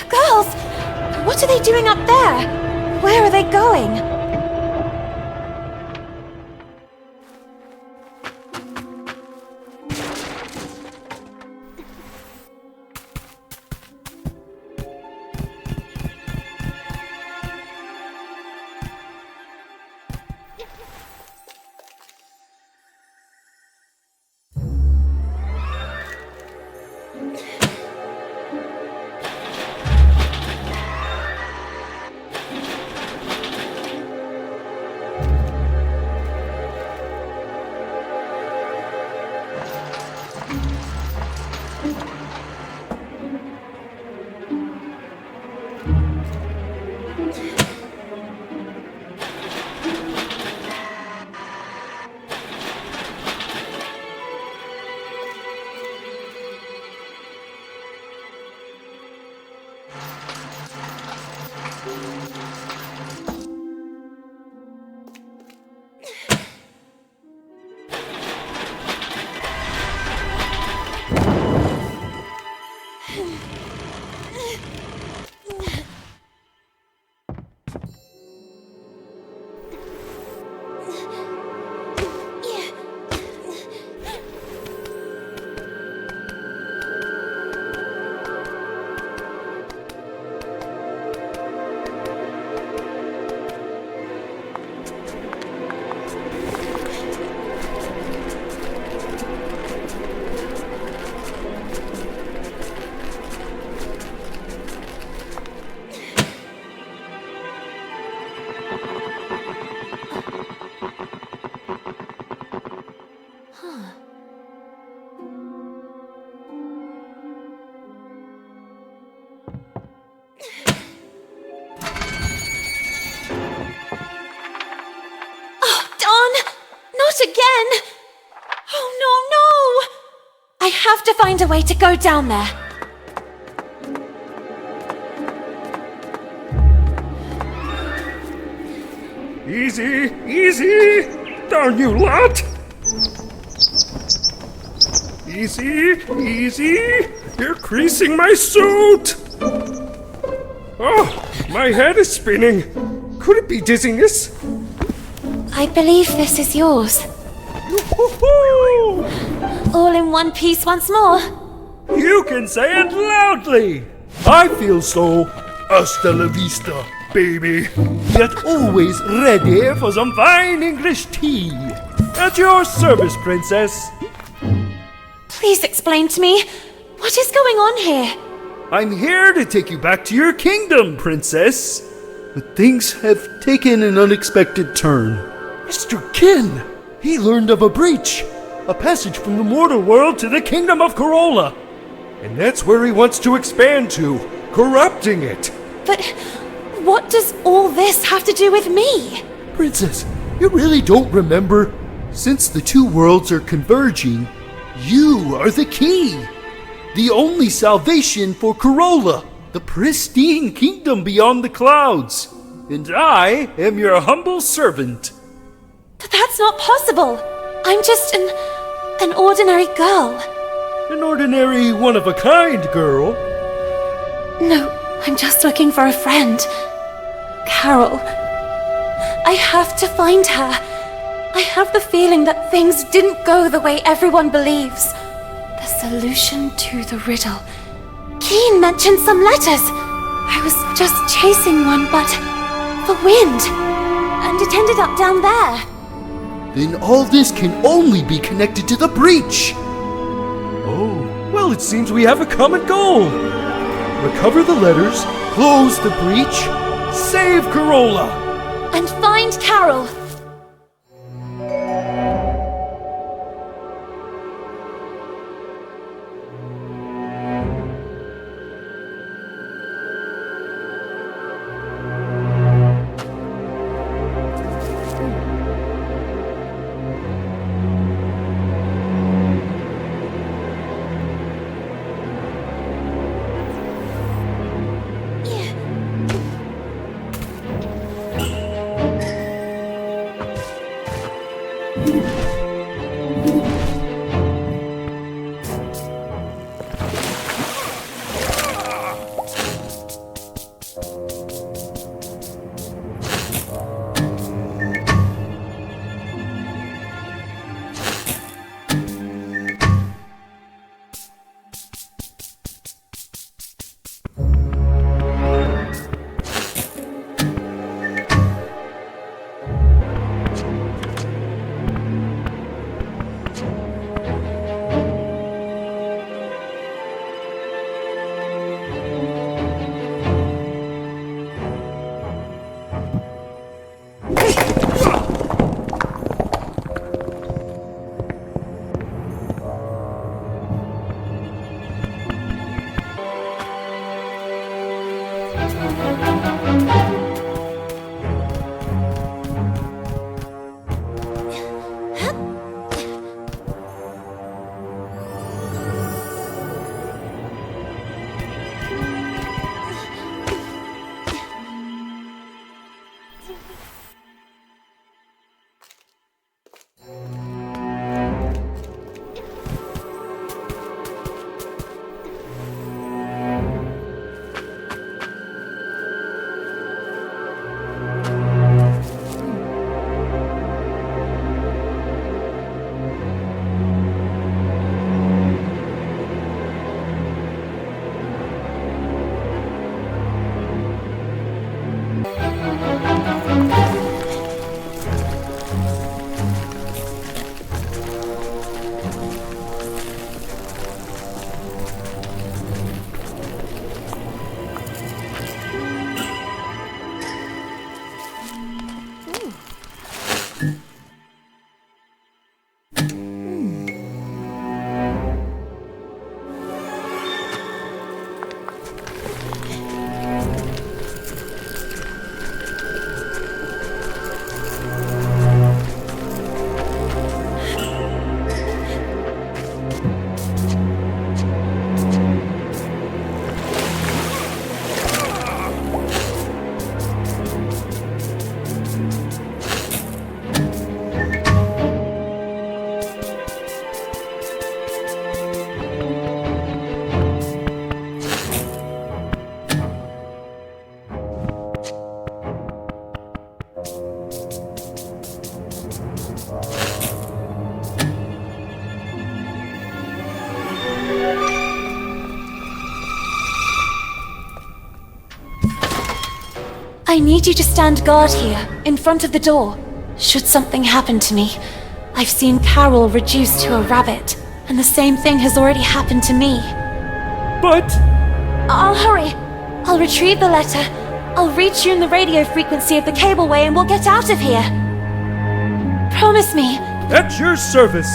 Girls! What are they doing up there? Where are they going?
to find a way to go down there.
Easy, easy! Down, you lot! Easy, easy! You're creasing my suit! Oh, my head is spinning. Could it be dizziness?
I believe this is yours.
Yoo-hoo-hoo!
All in one piece once more.
You can say it loudly! I feel so. Hasta la vista, baby. Yet always ready for some fine English tea. At your service, princess.
Please explain to me, what is going on here?
I'm here to take you back to your kingdom, princess.
But things have taken an unexpected turn.
Mr. Kin!
He learned of a breach, a passage from the
Mortal world to the kingdom of Carole. And that's where he wants to expand to, corrupting it.
But what does all this have to do with me?
Princess, you really don't remember? Since the two worlds are converging, you are the key. The only salvation for Carole, the pristine kingdom beyond the clouds.
And I am your humble servant.
But that's not possible. I'm just an ordinary girl.
An ordinary one-of-a-kind girl.
No, I'm just looking for a friend. Carole. I have to find her. I have the feeling that things didn't go the way everyone believes. The solution to the riddle. Keen mentioned some letters. I was just chasing one, but the wind. And it ended up down there.
Then all this can only be connected to the breach.
Oh, well, it seems we have a common goal. Recover the letters, close the breach, save Carole.
And find Carole. I need you to stand guard here, in front of the door. Should something happen to me, I've seen Carole reduced to a rabbit, and the same thing has already happened to me.
But...
I'll hurry. I'll retrieve the letter. I'll retune the radio frequency of the cableway and we'll get out of here. Promise me.
At your service.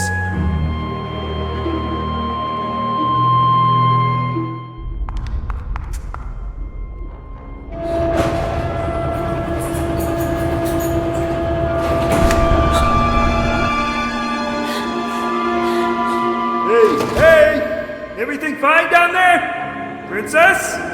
Hey! Everything fine down there? Princess?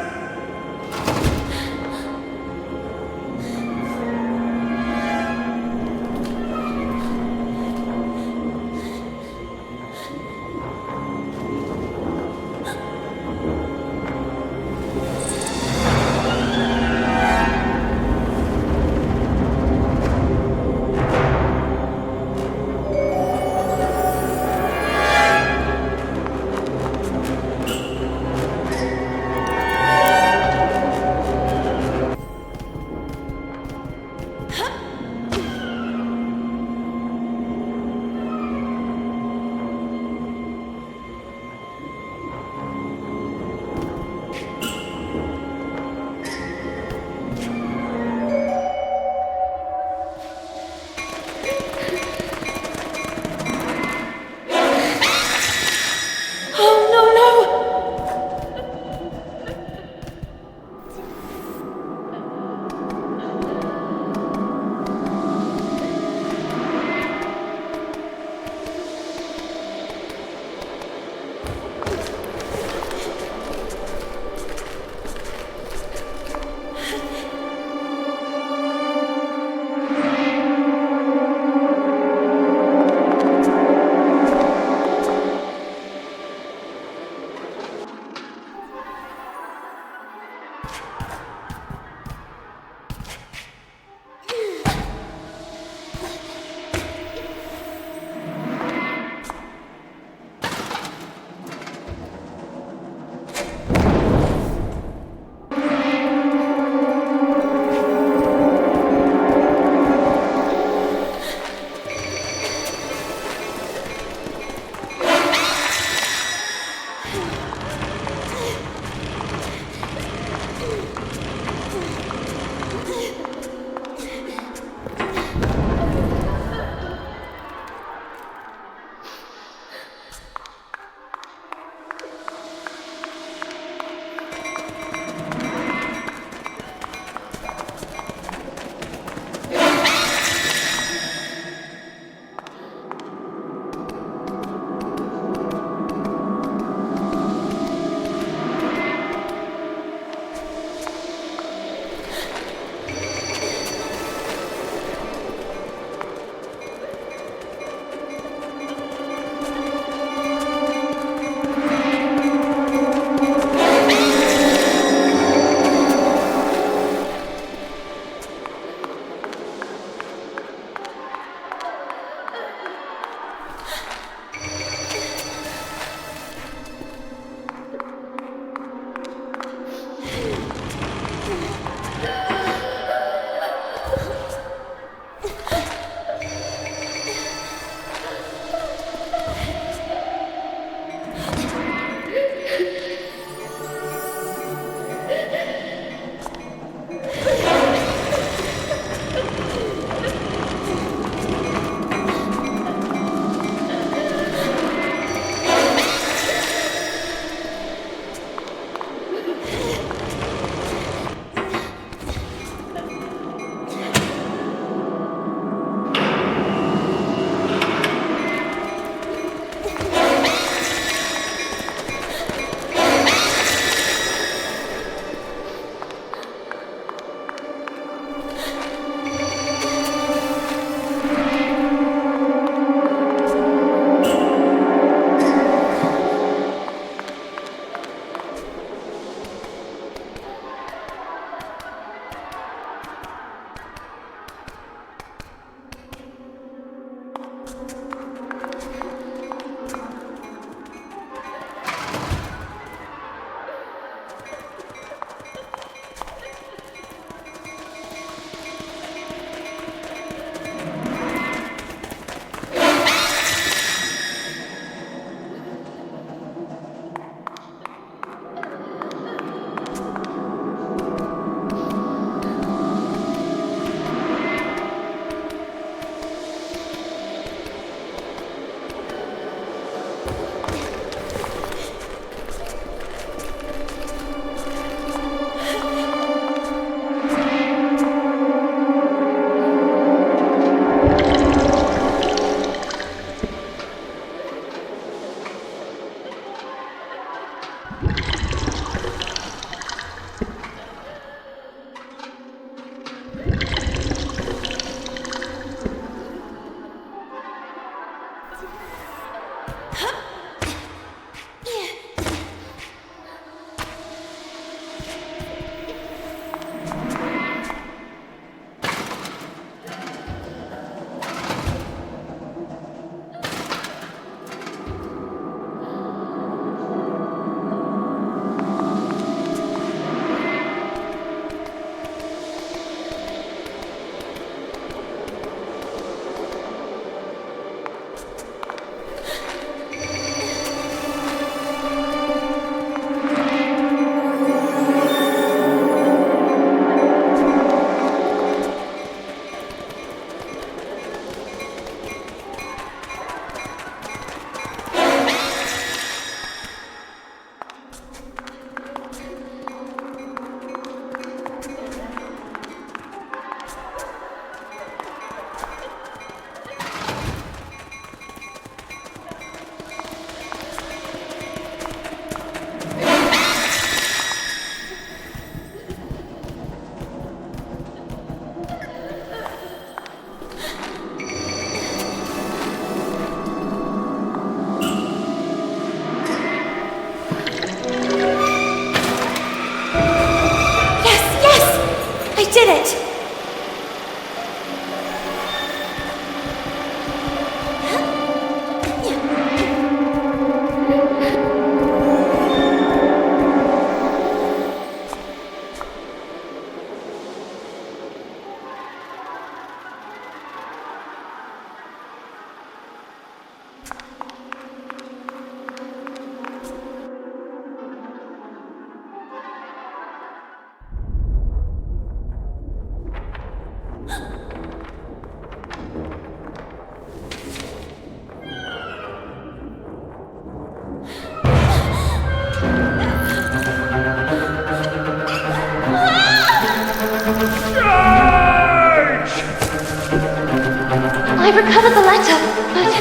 I recovered the letter, but...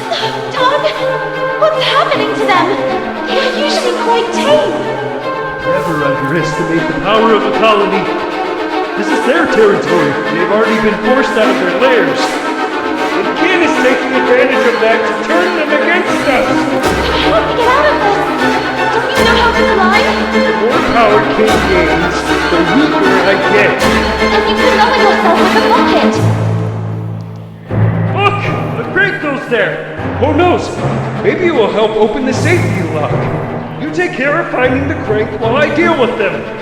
Don! What's happening to them? They are usually quite tame.
Never underestimate the power of a colony. This is their territory. They've already been forced out of their lairs. And Kin is taking advantage of that to turn them against us.
How do we get out of this? Don't you know how to fly?
The more power Kin gains, the weaker I get.
And you can lower yourself with a bucket.
Look! The crate goes there! Who knows? Maybe it will help open the safety lock. You take care of finding the crate while I deal with them.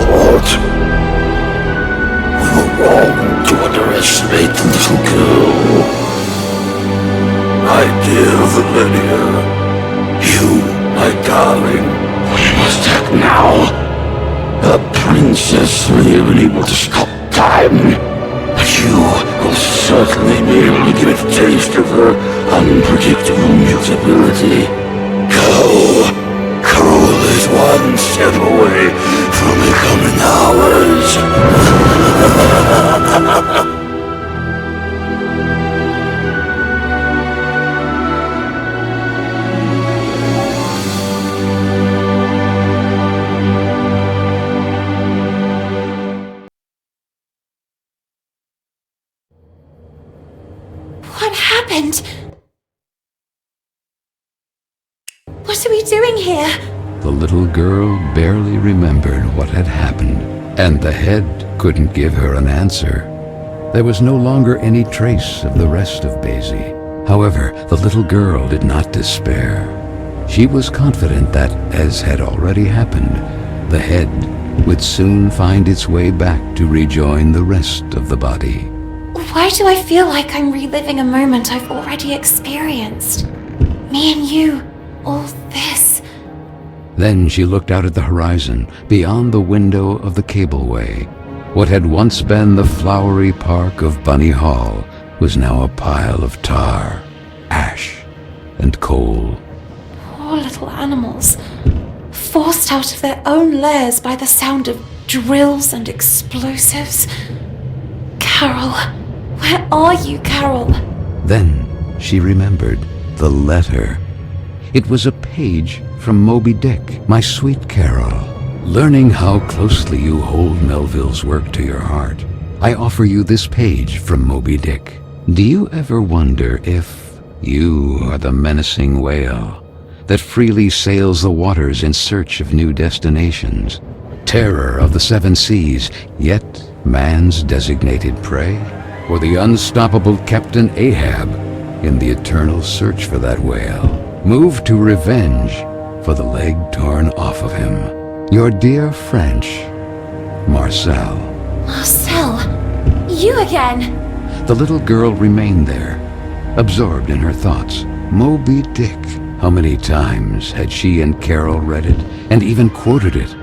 thought. We were wrong to underestimate the little girl. My dear Valenia, you, my darling, we must act now. The princess may have been able to stop time, but you will certainly be able to give a taste of her unpredictable mutability. Go! Carole is one step away from becoming ours.
What happened? What are we doing here?
The little girl barely remembered what had happened, and the head couldn't give her an answer. There was no longer any trace of the rest of Basie. However, the little girl did not despair. She was confident that, as had already happened, the head would soon find its way back to rejoin the rest of the body.
Why do I feel like I'm reliving a moment I've already experienced? Me and you, all this.
Then she looked out at the horizon, beyond the window of the cableway. What had once been the flowery park of Bunny Hall was now a pile of tar, ash, and coal.
Poor little animals, forced out of their own lairs by the sound of drills and explosives. Carole, where are you, Carole?
Then she remembered the letter. It was a page from Moby Dick, my sweet Carole. Learning how closely you hold Melville's work to your heart, I offer you this page from Moby Dick. Do you ever wonder if you are the menacing whale that freely sails the waters in search of new destinations, terror of the seven seas, yet man's designated prey? Or the unstoppable Captain Ahab in the eternal search for that whale, moved to revenge for the leg torn off of him? Your dear French, Marcel.
Marcel, you again.
The little girl remained there, absorbed in her thoughts. Moby Dick. How many times had she and Carole read it, and even quoted it?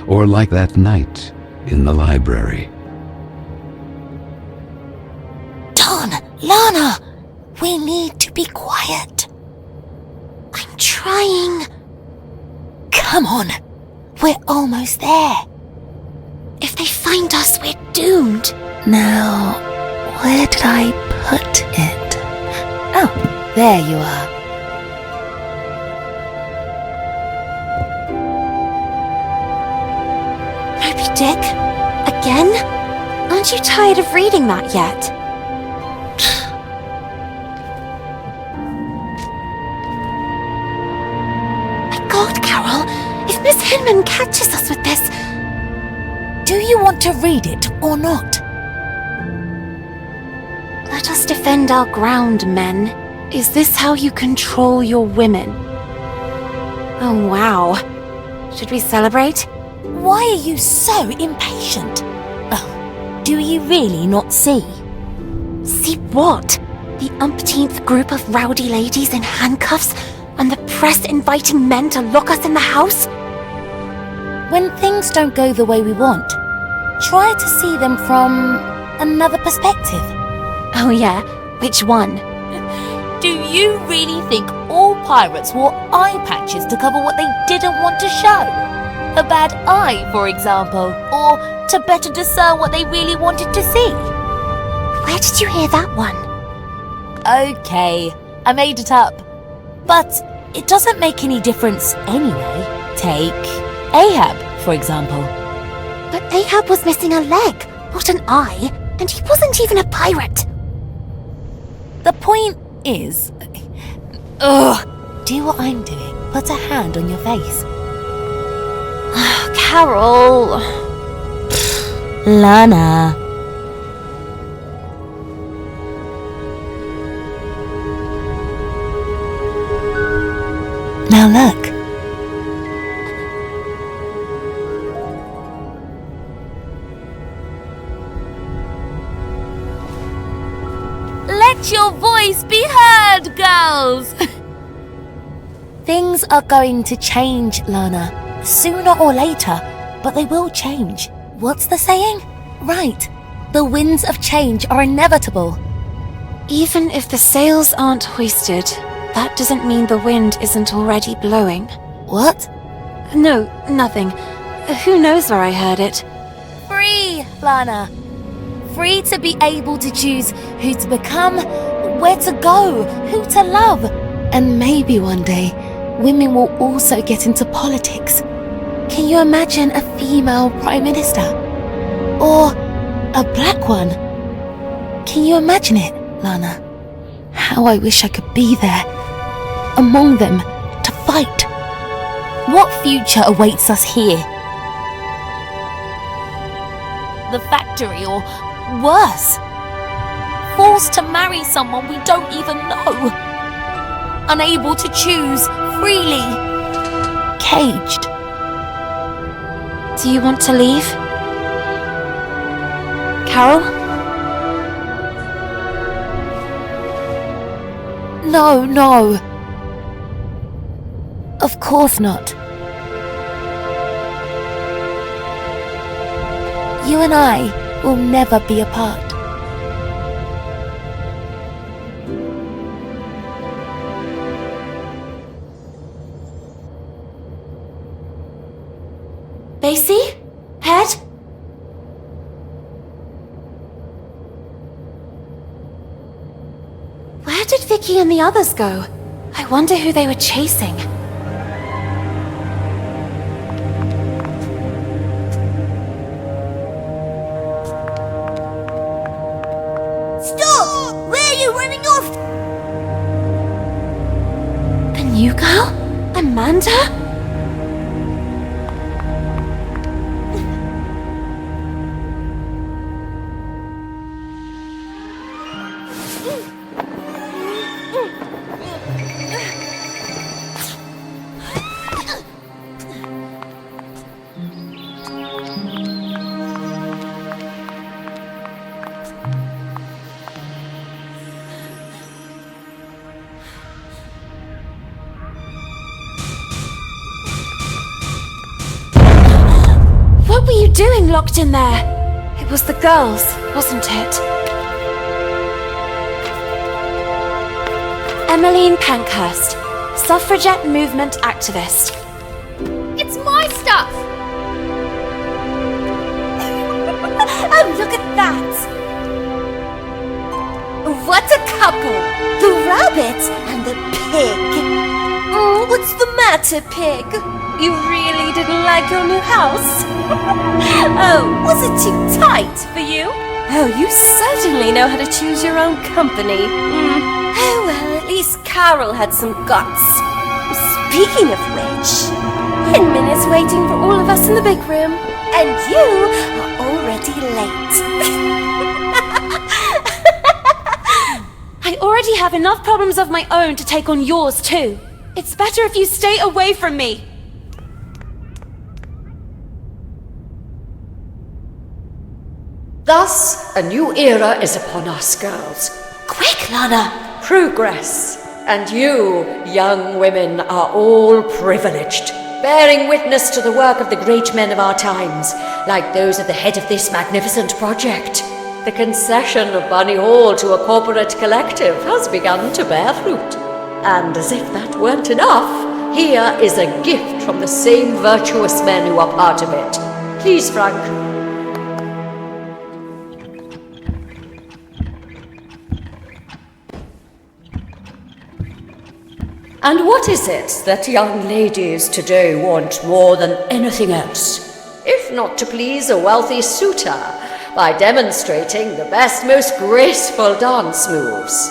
Or like that night in the library.
Don, Lana, we need to be quiet.
I'm trying.
Come on, we're almost there.
If they find us, we're doomed.
Now, where did I put it? Oh, there you are.
Moby Dick? Again? Aren't you tired of reading that yet? My God, Carole, if Miss Hinman catches us with this...
Do you want to read it or not?
Let us defend our ground, men. Is this how you control your women? Oh, wow. Should we celebrate?
Why are you so impatient? Oh, do you really not see?
See what? The umpteenth group of rowdy ladies in handcuffs, and the press inviting men to lock us in the house?
When things don't go the way we want, try to see them from another perspective.
Oh yeah? Which one?
Do you really think all pirates wore eye patches to cover what they didn't want to show? A bad eye, for example, or to better discern what they really wanted to see?
Where did you hear that one?
Okay, I made it up. But it doesn't make any difference anyway. Take Ahab, for example.
But Ahab was missing a leg, not an eye, and he wasn't even a pirate.
The point is... do what I'm doing. Put a hand on your face.
Carole...
Lana. Now look. girls. Things are going to change, Lana. Sooner or later, but they will change. What's the saying? Right. The winds of change are inevitable.
Even if the sails aren't hoisted, that doesn't mean the wind isn't already blowing.
What?
No, nothing. Who knows where I heard it?
Free, Lana. Free to be able to choose who to become, where to go, who to love. And maybe one day, women will also get into politics. Can you imagine a female prime minister? Or a black one? Can you imagine it, Lana? How I wish I could be there, among them, to fight. What future awaits us here? The factory, or worse. Forced to marry someone we don't even know. Unable to choose freely. Caged.
Do you want to leave? Carole?
No. Of course not. You and I will never be apart.
Basie? Head? Where did Vicky and the others go? I wonder who they were chasing.
Stop! Where are you running off?
The new girl? Amanda? What were you doing locked in there? It was the girls, wasn't it? Emmeline Pankhurst, suffragette movement activist.
It's my stuff! Oh, look at that! What a couple! The rabbit and the pig! Oh, what's the matter, pig? You really didn't like your new house? Oh, was it too tight for you? Oh, you certainly know how to choose your own company. Oh, well, at least Carole had some guts. Speaking of which, Hinman is waiting for all of us in the big room, and you are already late.
I already have enough problems of my own to take on yours too. It's better if you stay away from me.
Thus, a new era is upon us, girls.
Quick, Lana!
Progress. And you, young women, are all privileged, bearing witness to the work of the great men of our times, like those at the head of this magnificent project. The concession of Bunny Hall to a corporate collective has begun to bear fruit. And as if that weren't enough, here is a gift from the same virtuous men who are part of it. Please, Frank. And what is it that young ladies today want more than anything else, if not to please a wealthy suitor by demonstrating the best, most graceful dance moves?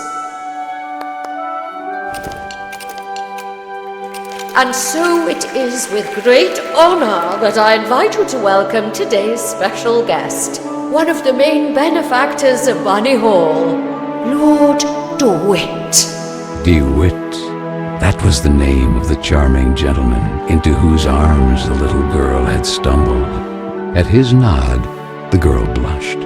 And so it is with great honor that I invite you to welcome today's special guest, one of the main benefactors of Bunny Hall, Lord DeWitt.
DeWitt. That was the name of the charming gentleman into whose arms the little girl had stumbled. At his nod, the girl blushed.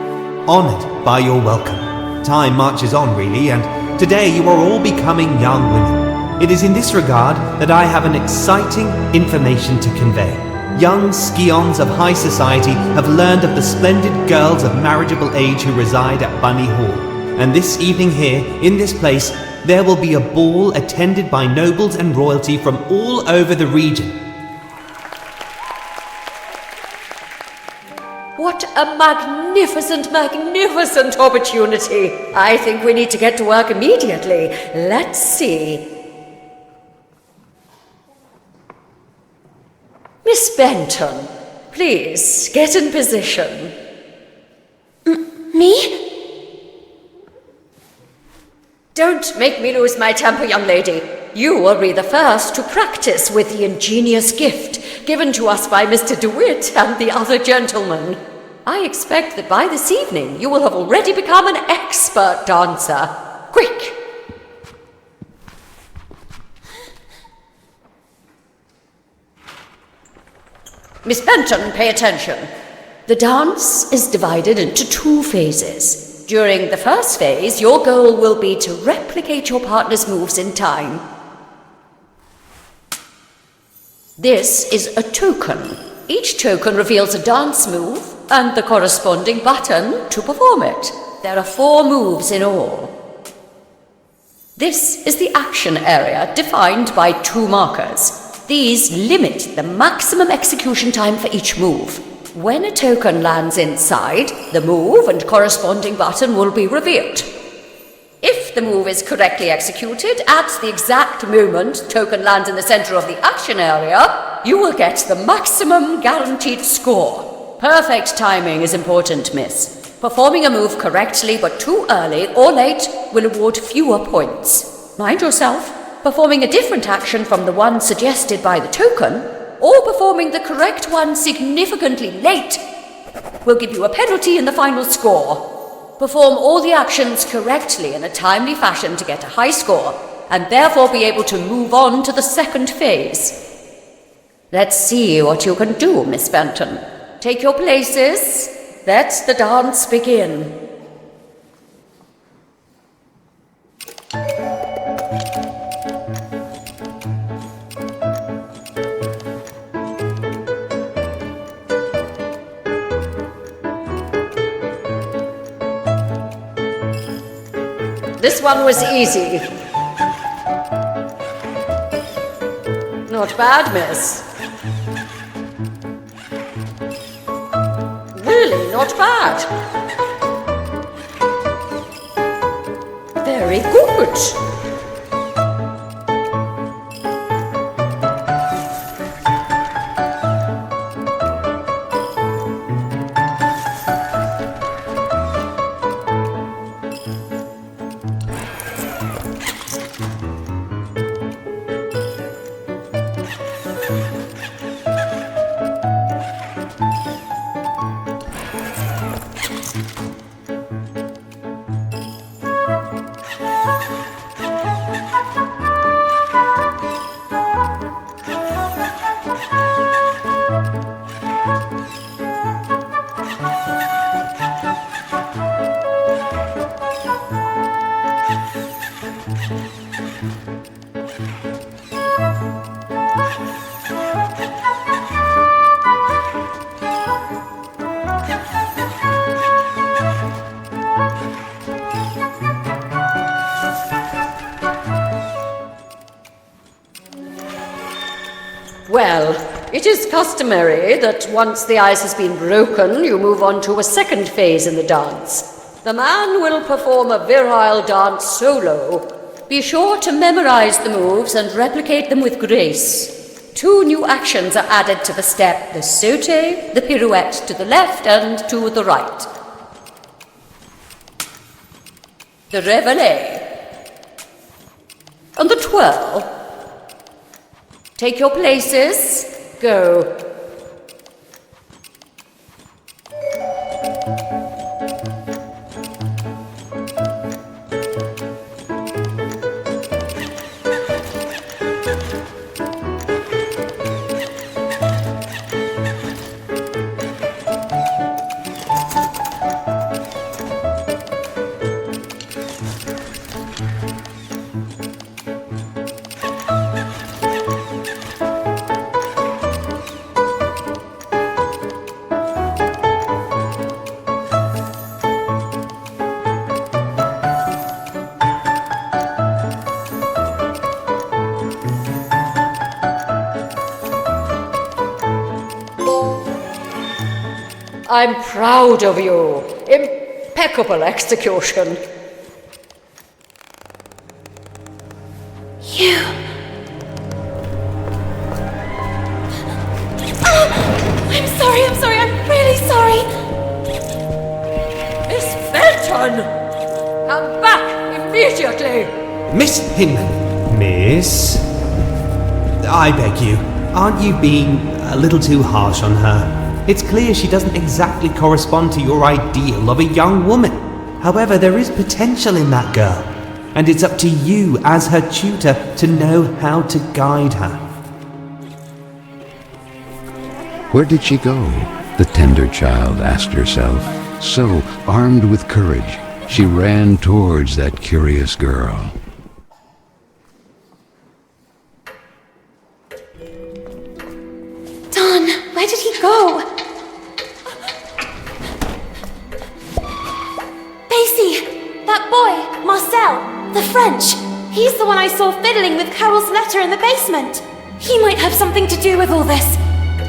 Honoured by your welcome. Time marches on, really, and Today you are all becoming young women. It is in this regard that I have an exciting information to convey. Young scions of high society have learned of the splendid girls of marriageable age who reside at Bunny Hall. And this evening here, in this place, there will be a ball attended by nobles and royalty from all over the region.
What a magnificent, magnificent opportunity! I think we need to get to work immediately. Let's see. Miss Benton, please get in position.
Me?
Don't make me lose my temper, young lady. You will be the first to practice with the ingenious gift given to us by Mr. DeWitt and the other gentlemen. I expect that by this evening you will have already become an expert dancer. Quick! Miss Benton, pay attention. The dance is divided into 2 phases. During the first phase, your goal will be to replicate your partner's moves in time. This is a token. Each token reveals a dance move and the corresponding button to perform it. There are 4 moves in all. This is the action area defined by 2 markers. These limit the maximum execution time for each move. When a token lands inside, the move and corresponding button will be revealed. If the move is correctly executed at the exact moment token lands in the center of the action area, you will get the maximum guaranteed score. Perfect timing is important, miss. Performing a move correctly but too early or late will award fewer points. Mind yourself, performing a different action from the one suggested by the token, or performing the correct one significantly late, will give you a penalty in the final score. Perform all the actions correctly in a timely fashion to get a high score, and therefore be able to move on to the second phase. Let's see what you can do, Miss Benton. Take your places. Let the dance begin. This one was easy. Not bad, miss. Really not bad. Very good. Well, it is customary that once the ice has been broken, you move on to a second phase in the dance. The man will perform a virile dance solo. Be sure to memorize the moves and replicate them with grace. 2 new actions are added to the step: the saute, the pirouette to the left and to the right. The reveille. And the twirl. Take your places. Go. I'm proud of you. Impeccable execution.
You... I'm sorry, I'm really sorry.
Miss Benton! Come back immediately!
Miss Hinman. Miss? I beg you, aren't you being a little too harsh on her? It's clear she doesn't exactly correspond to your ideal of a young woman. However, there is potential in that girl, and it's up to you as her tutor to know how to guide her.
Where did she go? The tender child asked herself. So, armed with courage, she ran towards that curious girl.
Don, where did he go? Basie! That boy, Marcel, the French. He's the one I saw fiddling with Carole's letter in the basement. He might have something to do with all this.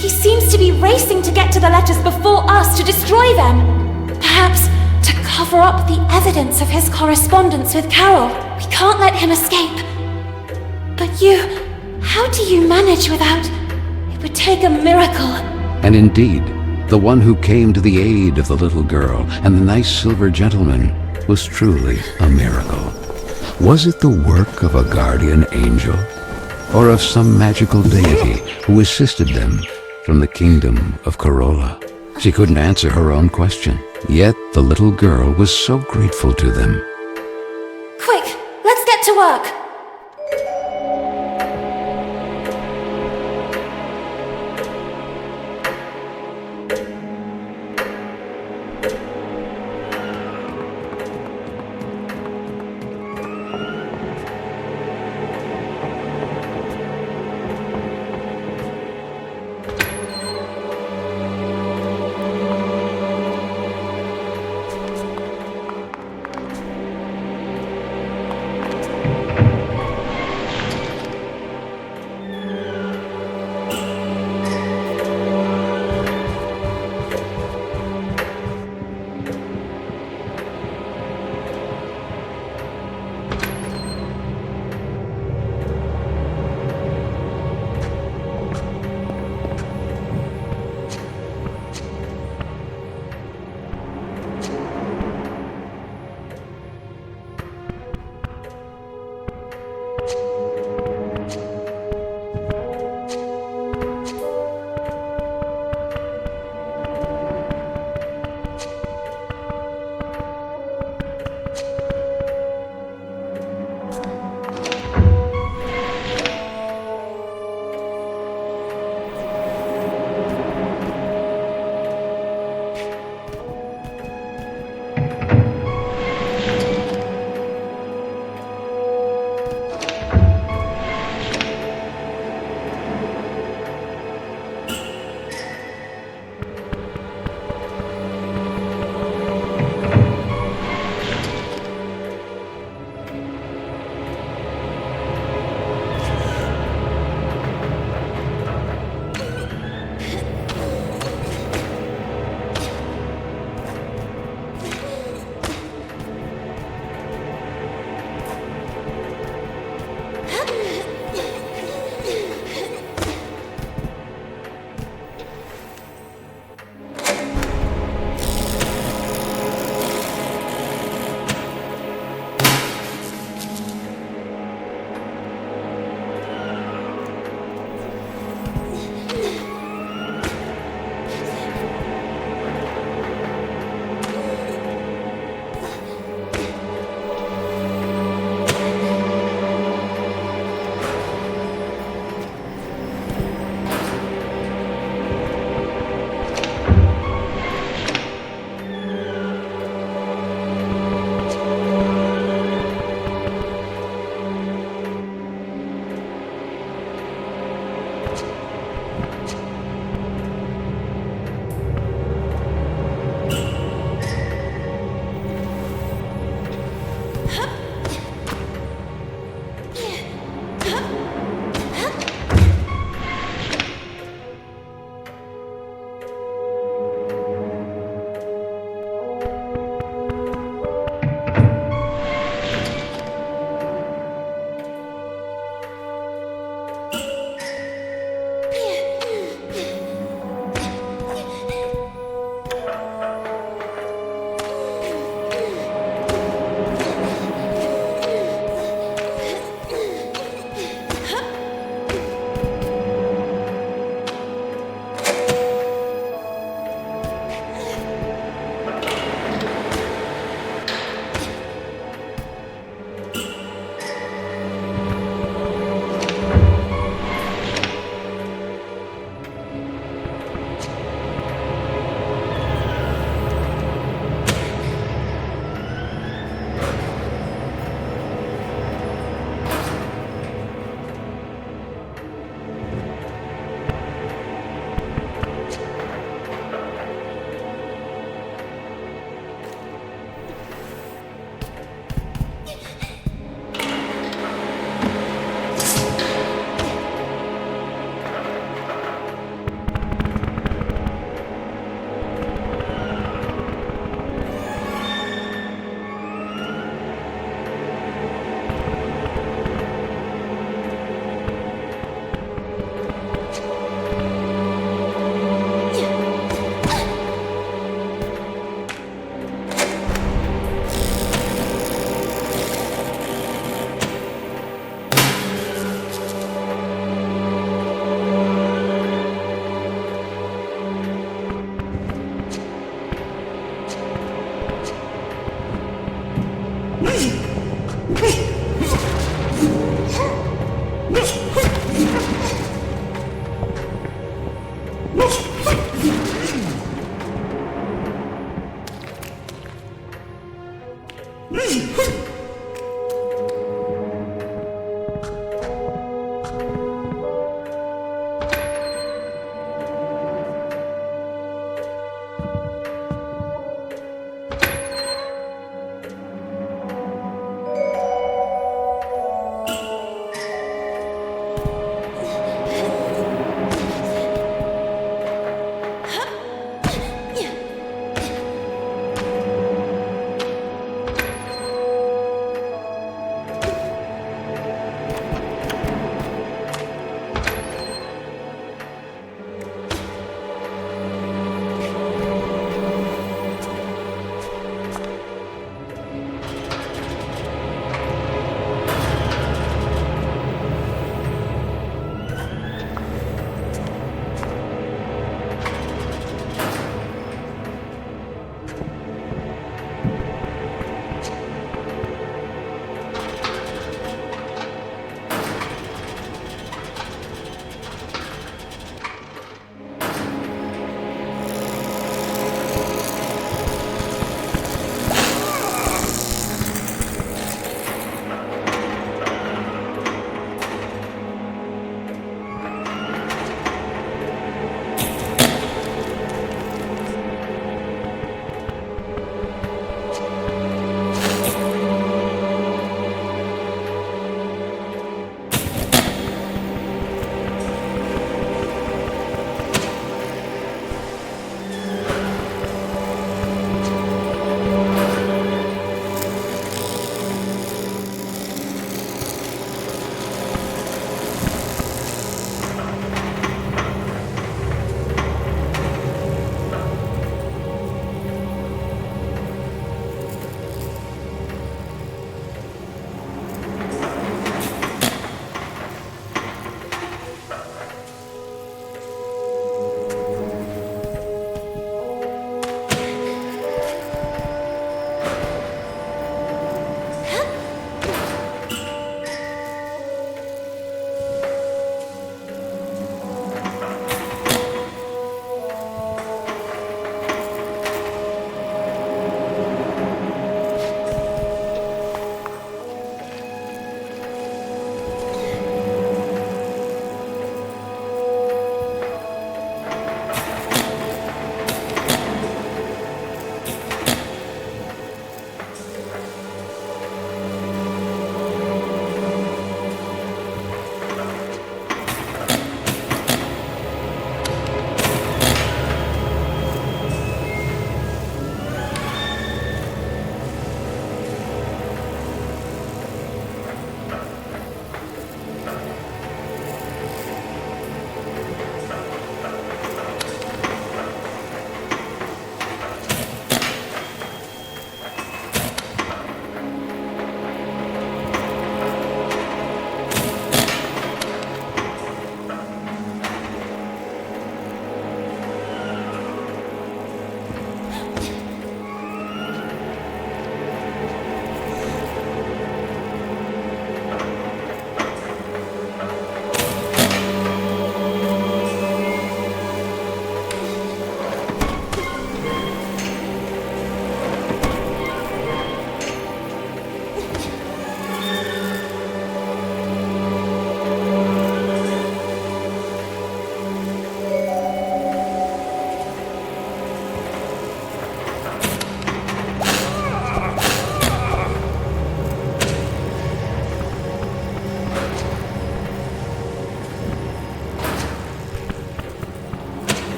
He seems to be racing to get to the letters before us to destroy them. Perhaps to cover up the evidence of his correspondence with Carole. We can't let him escape. But how do you manage without... It would take a miracle.
And indeed, the one who came to the aid of the little girl and the nice silver gentleman was truly a miracle. Was it the work of a guardian angel, or of some magical deity who assisted them from the kingdom of Carole? She couldn't answer her own question, yet the little girl was so grateful to them.
Quick, let's get to work.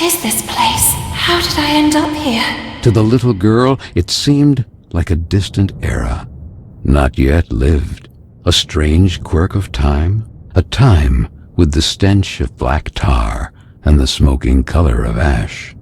is this place? How did I end up here?
To the little girl, it seemed like a distant era, not yet lived, a strange quirk of time, a time with the stench of black tar and the smoking color of ash.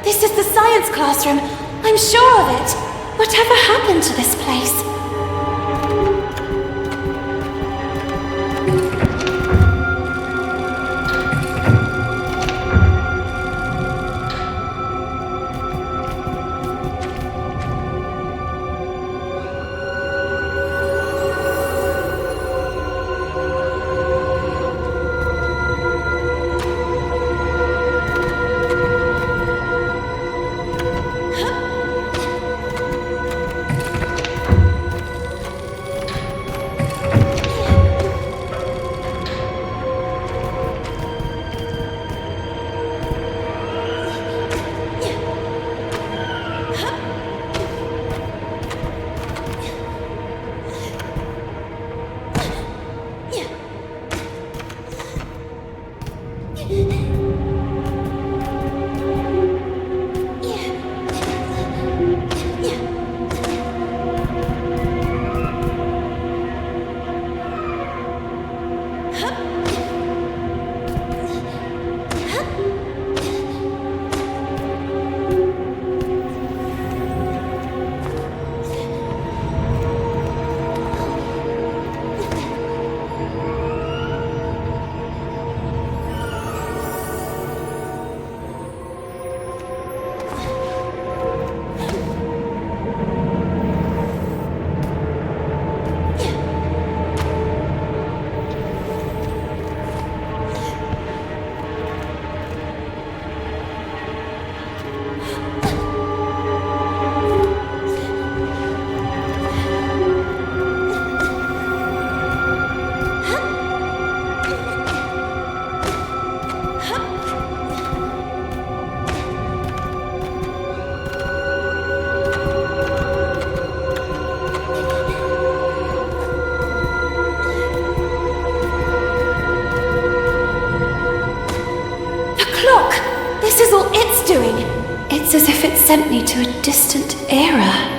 This is the science classroom. I'm sure of it. Whatever happened to this place? This is all it's doing. It's as if it sent me to a distant era.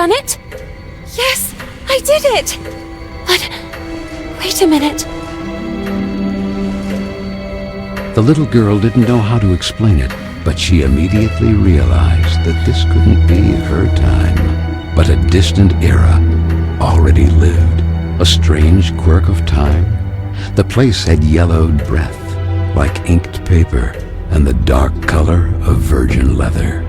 done it? Yes, I did it! But wait a minute.
The little girl didn't know how to explain it, but she immediately realized that this couldn't be her time, but a distant era already lived, a strange quirk of time. The place had yellowed breath, like inked paper, and the dark color of virgin leather.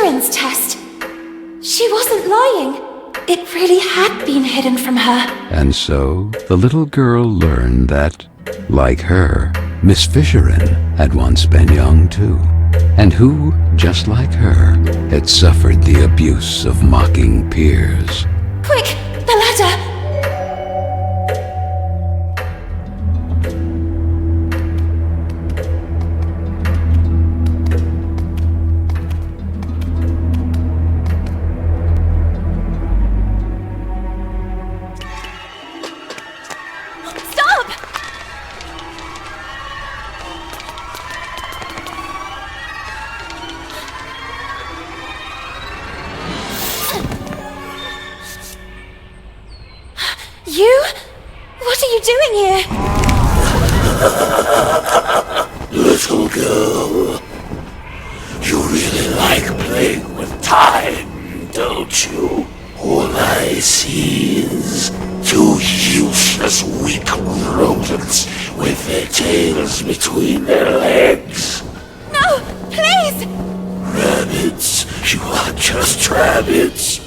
Fisherin's test. She wasn't lying. It really had been hidden from her.
And so the little girl learned that, like her, Miss Fisherin had once been young too, and who, just like her, had suffered the abuse of mocking peers.
Quick, the ladder!
Stop!
You? What are you doing here?
Little girl, you really like playing with time, don't you? All I see is two useless, weak rodents with their tails between their legs.
No, please!
Rabbits, you are just rabbits.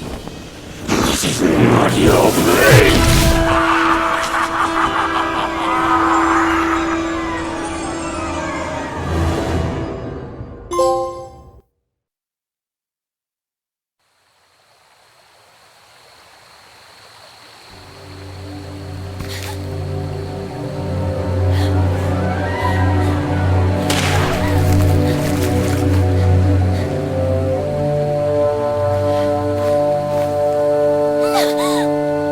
This is not your place.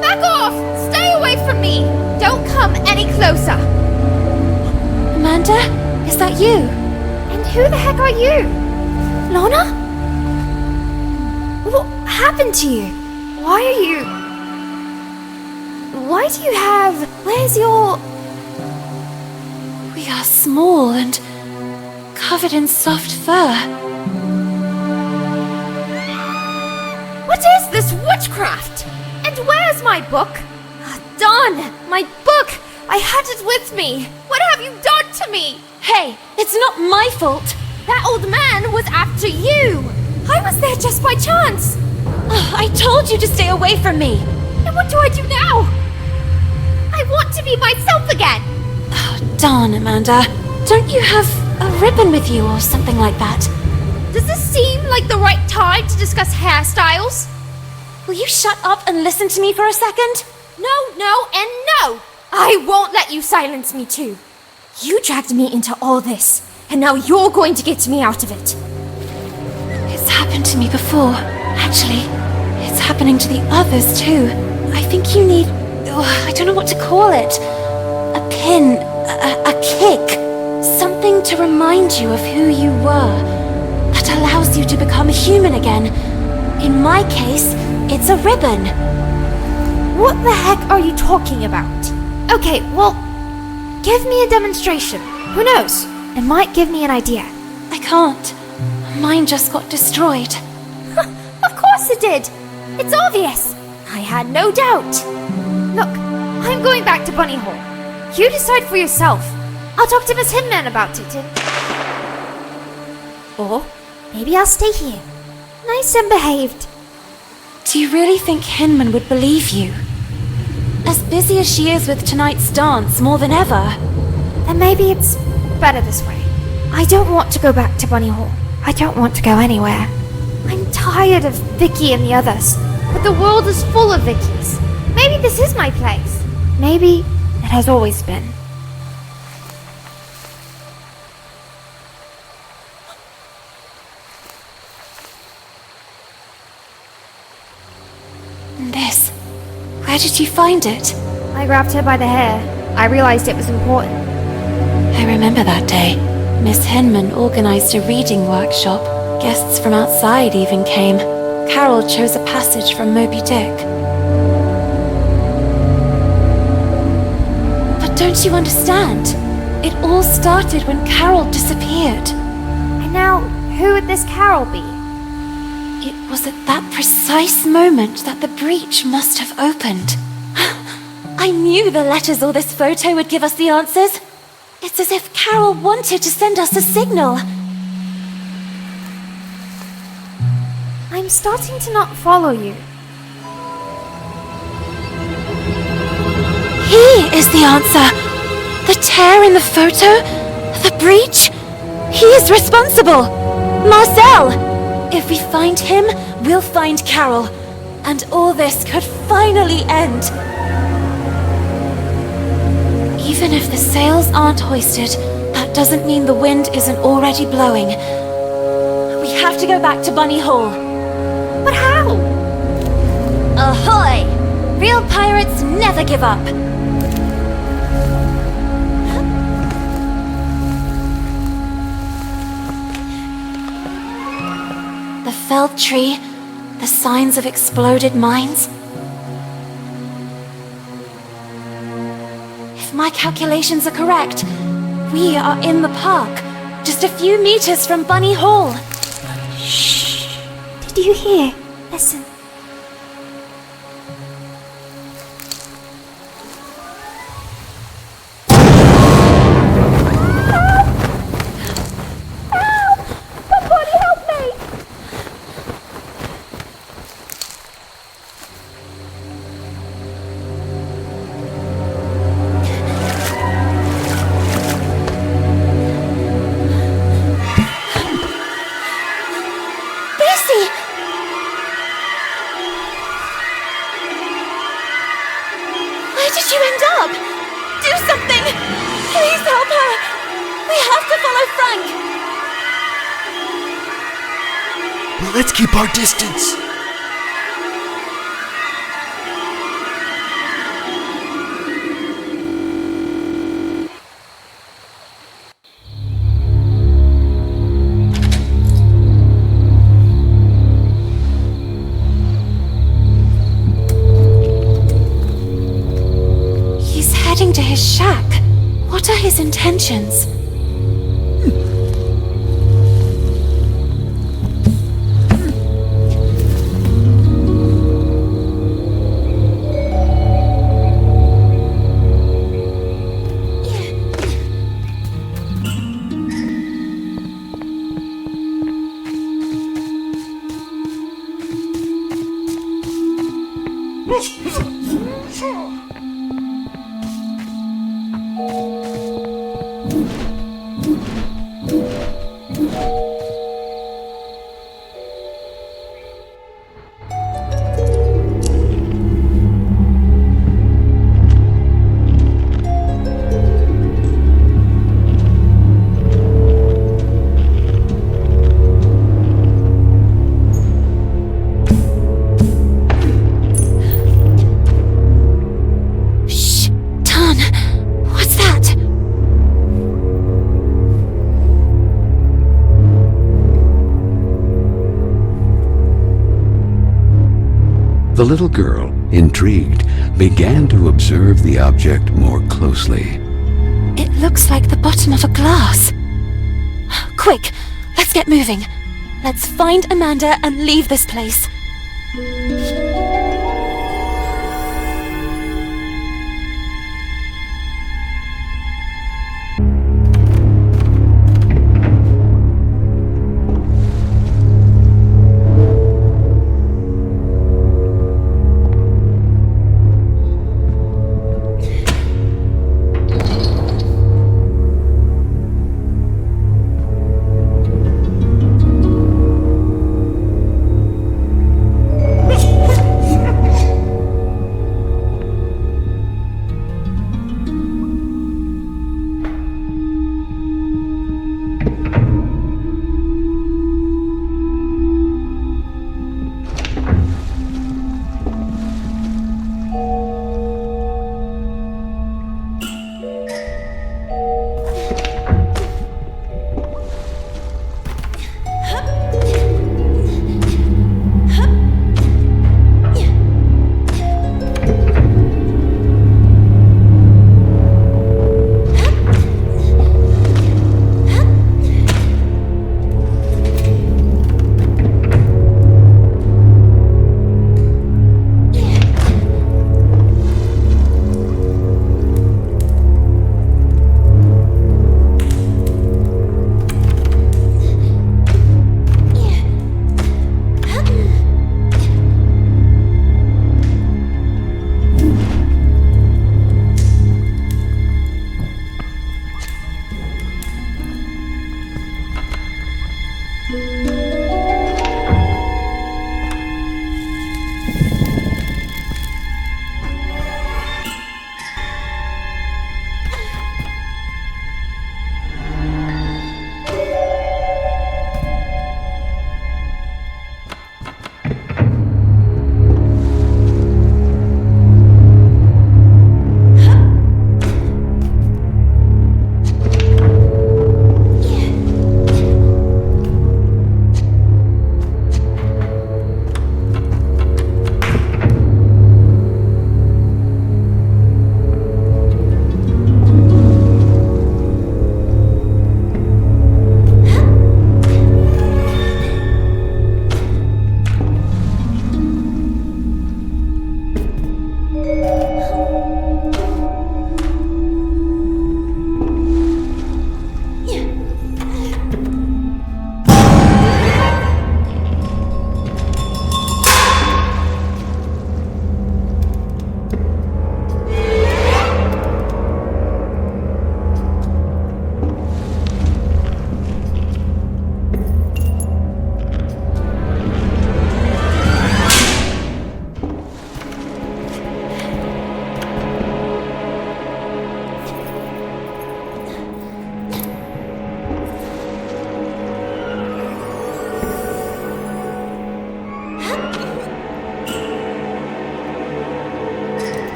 Back off! Stay away from me! Don't come any closer!
Amanda, is that you?
And who the heck are you? Lana? What happened to you? Why are you... Why do you have... Where's your...
We are small and covered in soft fur.
What is this witchcraft? And where's my book? Darn! My book! I had it with me! What have you done to me?
Hey, it's not my fault.
That old man was after you! I was there just by chance!
Oh, I told you to stay away from me.
And what do I do now? I want to be myself again!
Oh, darn, Amanda. Don't you have a ribbon with you or something like that?
Does this seem like the right time to discuss hairstyles?
Will you shut up and listen to me for a second?
No, and no! I won't let you silence me too. You dragged me into all this, and now you're going to get me out of it.
It's happened to me before. Actually, it's happening to the others too. I think you need... I don't know what to call it. A pin, a kick. Something to remind you of who you were. That allows you to become human again. In my case, it's a ribbon.
What the heck are you talking about? Okay, well, give me a demonstration. Who knows? It might give me an idea.
I can't. Mine just got destroyed.
Of course it did. It's obvious. I had no doubt. Look, I'm going back to Bunny Hall. You decide for yourself. I'll talk to Miss Hinman about it Or maybe I'll stay here. Nice and behaved.
Do you really think Hinman would believe you? As busy as she is with tonight's dance more than ever.
Then maybe it's better this way. I don't want to go back to Bunny Hall. I don't want to go anywhere. I'm tired of Vicky and the others. But the world is full of Vickies. Maybe this is my place. Maybe it has always been.
This. Where did you find it?
I grabbed her by the hair. I realized it was important.
I remember that day. Miss Hinman organized a reading workshop. Guests from outside even came. Carole chose a passage from Moby Dick. But don't you understand? It all started when Carole disappeared.
And now, who would this Carole be?
It was at that precise moment that the breach must have opened. I knew the letters or this photo would give us the answers. It's as if Carole wanted to send us a signal.
I'm starting to not follow you.
He is the answer. The tear in the photo? The breach? He is responsible. Marcel! If we find him, we'll find Carole. And all this could finally end. Even if the sails aren't hoisted, that doesn't mean the wind isn't already blowing. We have to go back to Bunny Hall.
But how?
Ahoy! Real pirates never give up. The felled tree, the signs of exploded mines. If my calculations are correct, we are in the park, just a few meters from Bunny Hall.
Shh. Did you hear? Listen.
Where did you end up? Do something! Please help her! We have to follow Frank!
Well, let's keep our distance.
Heading to his shack. What are his intentions?
The little girl, intrigued, began to observe the object more closely.
It looks like the bottom of a glass. Quick, let's get moving. Let's find Amanda and leave this place.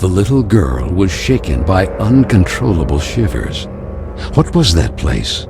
The little girl was shaken by uncontrollable shivers. What was that place?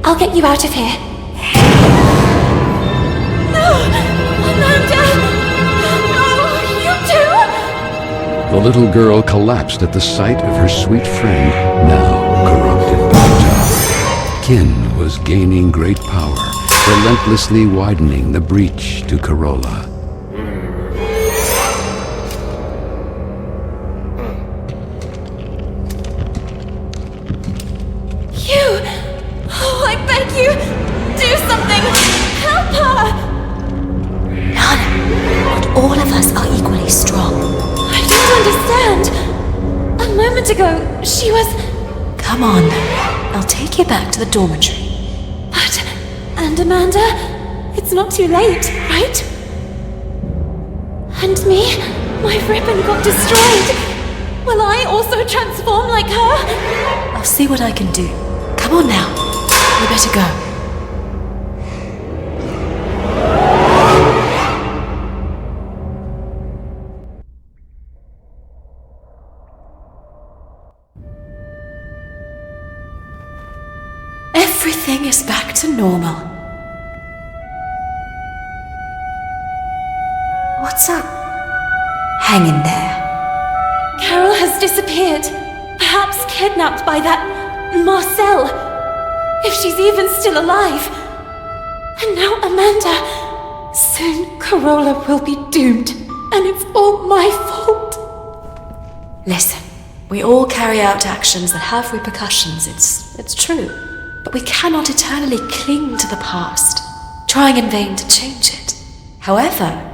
I'll get you out of here. No! Amanda! No, you too!
The little girl collapsed at the sight of her sweet friend, now corrupted by time. Kin was gaining great power, relentlessly widening the breach to Carole.
Ago, she was...
Come on, I'll take you back to the dormitory.
But... And Amanda? It's not too late, right? And me? My ribbon got destroyed. Will I also transform like her?
I'll see what I can do. Come on now, we better go. Everything is back to normal. What's up? Hang in there.
Carole has disappeared. Perhaps kidnapped by that Marcel. If she's even still alive. And now Amanda. Soon Carola will be doomed. And it's all my fault.
Listen, we all carry out actions that have repercussions, it's true. But we cannot eternally cling to the past, trying in vain to change it. However,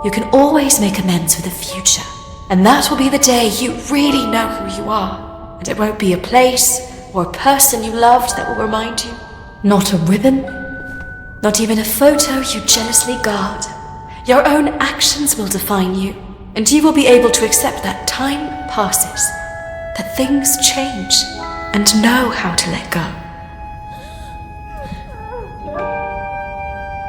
you can always make amends for the future. And that will be the day you really know who you are. And it won't be a place or a person you loved that will remind you. Not a ribbon, not even a photo you jealously guard. Your own actions will define you, and you will be able to accept that time passes, that things change, and know how to let go.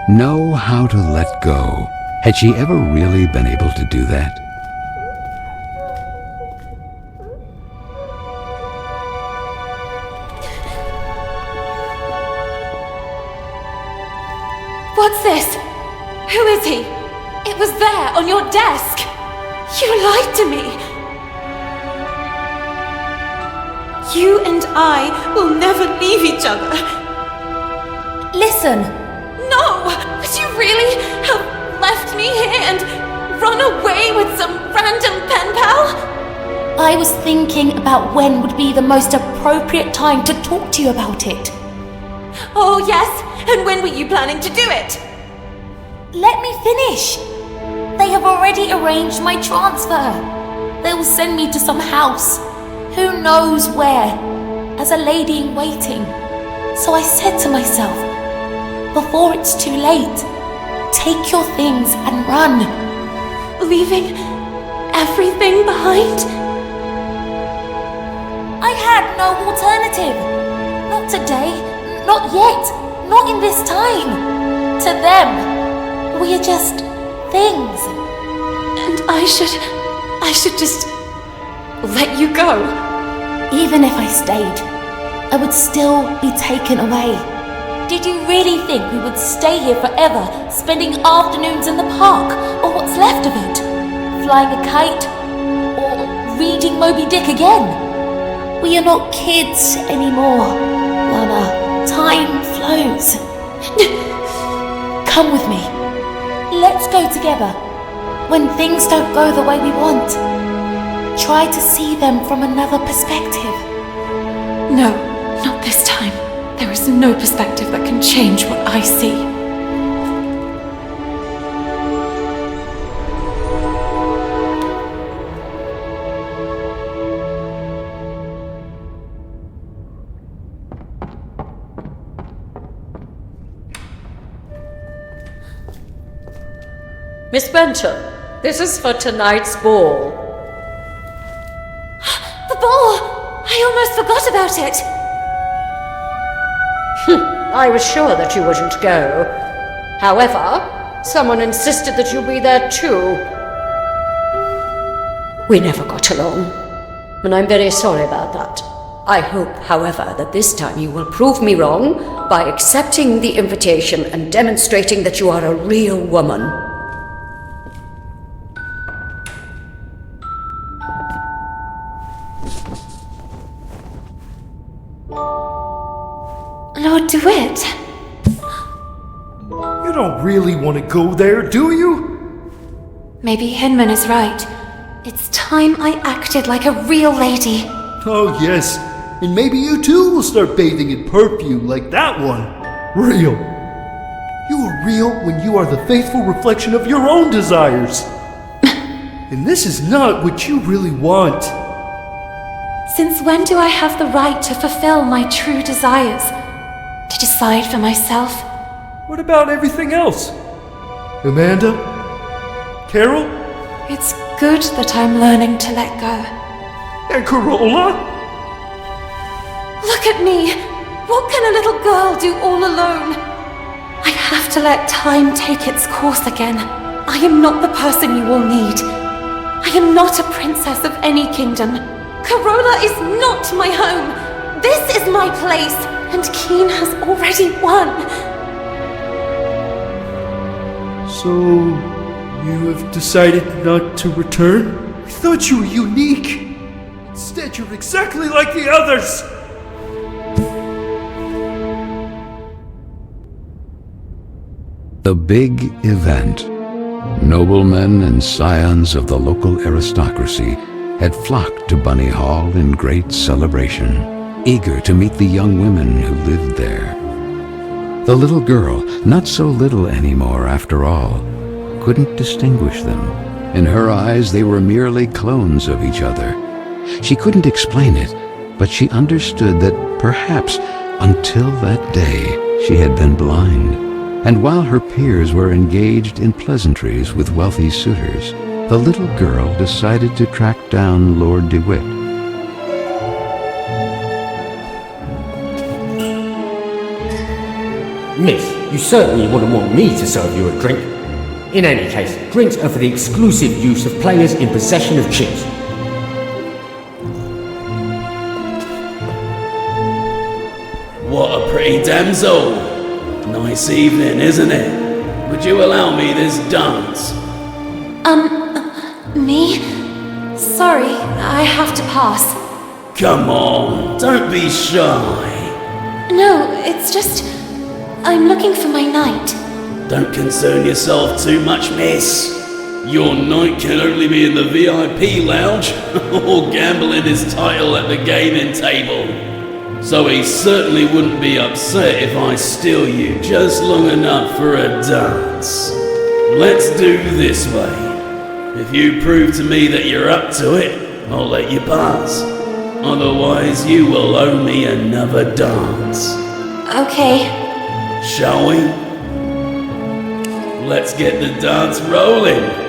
Know how to let go. Had she ever really been able to do that?
What's this? Who is he? It was there, on your desk. You lied to me. You and I will never leave each other.
Listen,
No! Would you really have left me here and run away with some random pen pal?
I was thinking about when would be the most appropriate time to talk to you about it.
Oh, yes? And when were you planning to do it?
Let me finish. They have already arranged my transfer. They will send me to some house, who knows where, as a lady in waiting. So I said to myself, before it's too late, take your things and run.
Leaving everything behind?
I had no alternative. Not today, not yet, not in this time. To them, we are just things.
And I should just let you go.
Even if I stayed, I would still be taken away. Did you really think we would stay here forever, spending afternoons in the park, or what's left of it? Flying a kite, or reading Moby Dick again? We are not kids anymore, Lana. Time flows. Come with me. Let's go together. When things don't go the way we want, try to see them from another perspective.
No, not this time. There is no perspective that can change what I see.
Miss Benton, this is for tonight's ball.
The ball! I almost forgot about it!
I was sure that you wouldn't go. However, someone insisted that you be there too. We never got along, and I'm very sorry about that. I hope, however, that this time you will prove me wrong by accepting the invitation and demonstrating that you are a real woman.
Lord DeWitt.
You don't really want to go there, do you?
Maybe Hinman is right. It's time I acted like a real lady.
Oh, yes. And maybe you too will start bathing in perfume like that one. Real. You are real when you are the faithful reflection of your own desires. And this is not what you really want.
Since when do I have the right to fulfill my true desires? To decide for myself?
What about everything else? Amanda? Carole?
It's good that I'm learning to let go.
And Carola?
Look at me! What can a little girl do all alone? I have to let time take its course again. I am not the person you will need. I am not a princess of any kingdom. Carola is not my home. This is my place, and Keen has already won.
So, You have decided not to return? I thought you were unique. Instead, you're exactly like the others.
The big event. Noblemen and scions of the local aristocracy had flocked to Bunny Hall in great celebration, eager to meet the young women who lived there. The little girl, not so little anymore after all, couldn't distinguish them. In her eyes, they were merely clones of each other. She couldn't explain it, but she understood that perhaps until that day she had been blind. And while her peers were engaged in pleasantries with wealthy suitors, the little girl decided to track down Lord DeWitt.
Miss, you certainly wouldn't want me to serve you a drink. In any case, drinks are for the exclusive use of players in possession of chips.
What a pretty damsel! Nice evening, isn't it? Would you allow me this dance?
Me? Sorry, I have to pass.
Come on, don't be shy.
No, it's just... I'm looking for my knight.
Don't concern yourself too much, miss. Your knight can only be in the VIP lounge or gambling his title at the gaming table. So he certainly wouldn't be upset if I steal you just long enough for a dance. Let's do this way. If you prove to me that you're up to it, I'll let you pass. Otherwise, you will owe me another dance.
Okay.
Shall we? Let's get the dance rolling.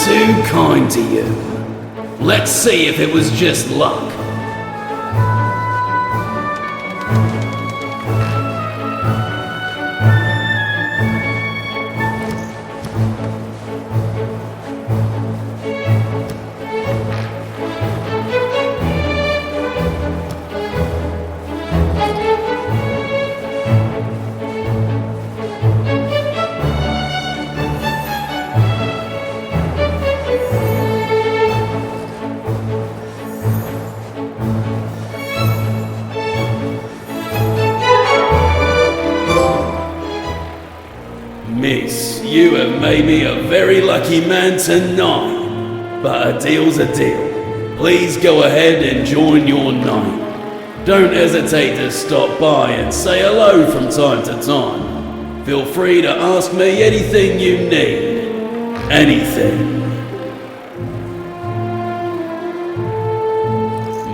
Too kind to you. Let's see if it was just luck. Miss, you have made me a very lucky man tonight. But a deal's a deal. Please go ahead and join your knight. Don't hesitate to stop by and say hello from time to time. Feel free to ask me anything you need. Anything.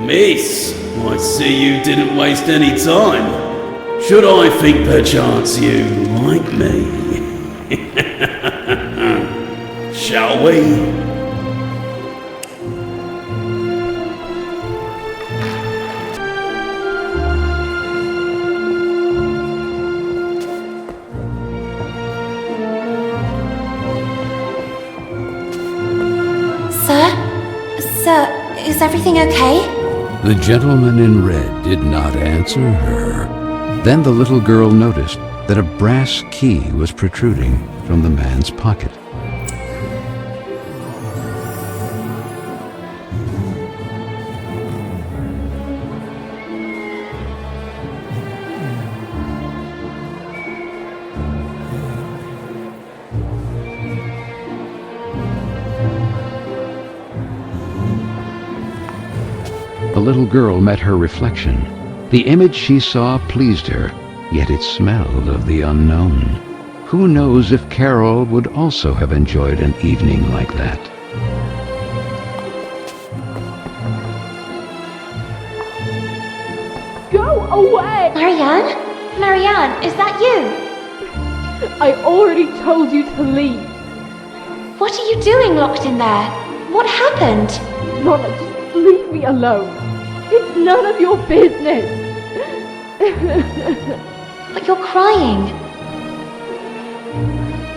Miss, I see you didn't waste any time. Should I think perchance you like me? Shall we?
everything okay?
The gentleman in red did not answer her. Then the little girl noticed that a brass key was protruding from the man's pocket. The little girl met her reflection. The image she saw pleased her, yet it smelled of the unknown. Who knows if Carole would also have enjoyed an evening like that?
Go away!
Marianne? Marianne, is that you?
I already told you to leave.
What are you doing locked in there? What happened?
Lana, just leave me alone. It's none of your business.
But you're crying.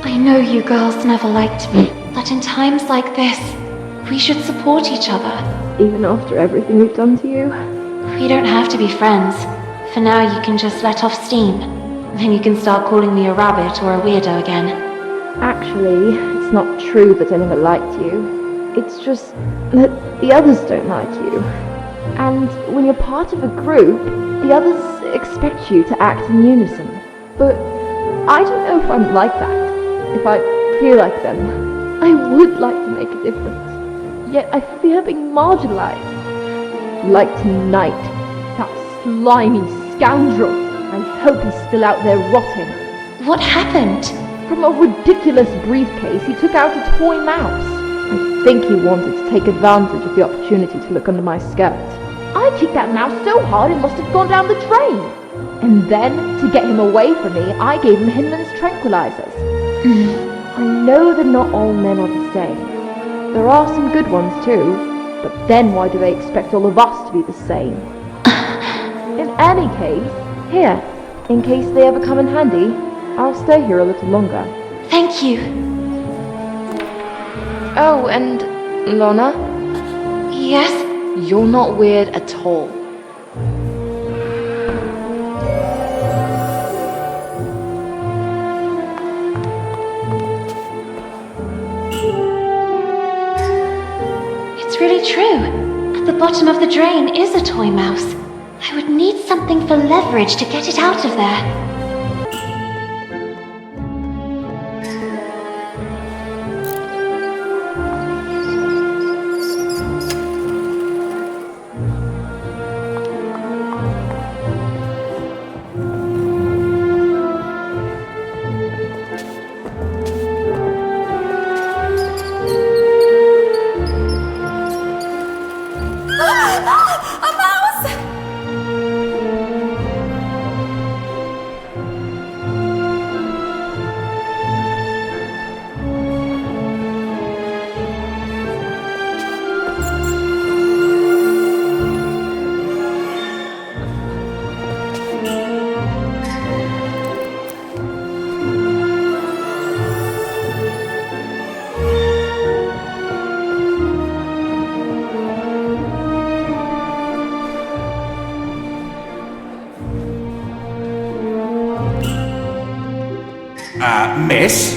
I know you girls never liked me, but in times like this, we should support each other.
Even after everything we've done to you?
We don't have to be friends. For now, you can just let off steam. Then you can start calling me a rabbit or a weirdo again.
Actually, it's not true that I never liked you. It's just that the others don't like you. And when you're part of a group, the others expect you to act in unison. But I don't know if I'm like that. If I feel like them, I would like to make a difference. Yet I fear being marginalized. Like tonight, that slimy scoundrel. I hope he's still out there rotting.
What happened?
From a ridiculous briefcase, he took out a toy mouse. I think he wanted to take advantage of the opportunity to look under my skirt. I kicked that mouse so hard it must have gone down the drain. And then, to get him away from me, I gave him Hinman's tranquilizers. I know that not all men are the same. There are some good ones too, but then why do they expect all of us to be the same? In any case, here, in case they ever come in handy, I'll stay here a little longer.
Thank you.
Oh, and Lana?
Yes?
You're not weird at all.
It's really true. At the bottom of the drain is a toy mouse. I would need something for leverage to get it out of there.
Miss,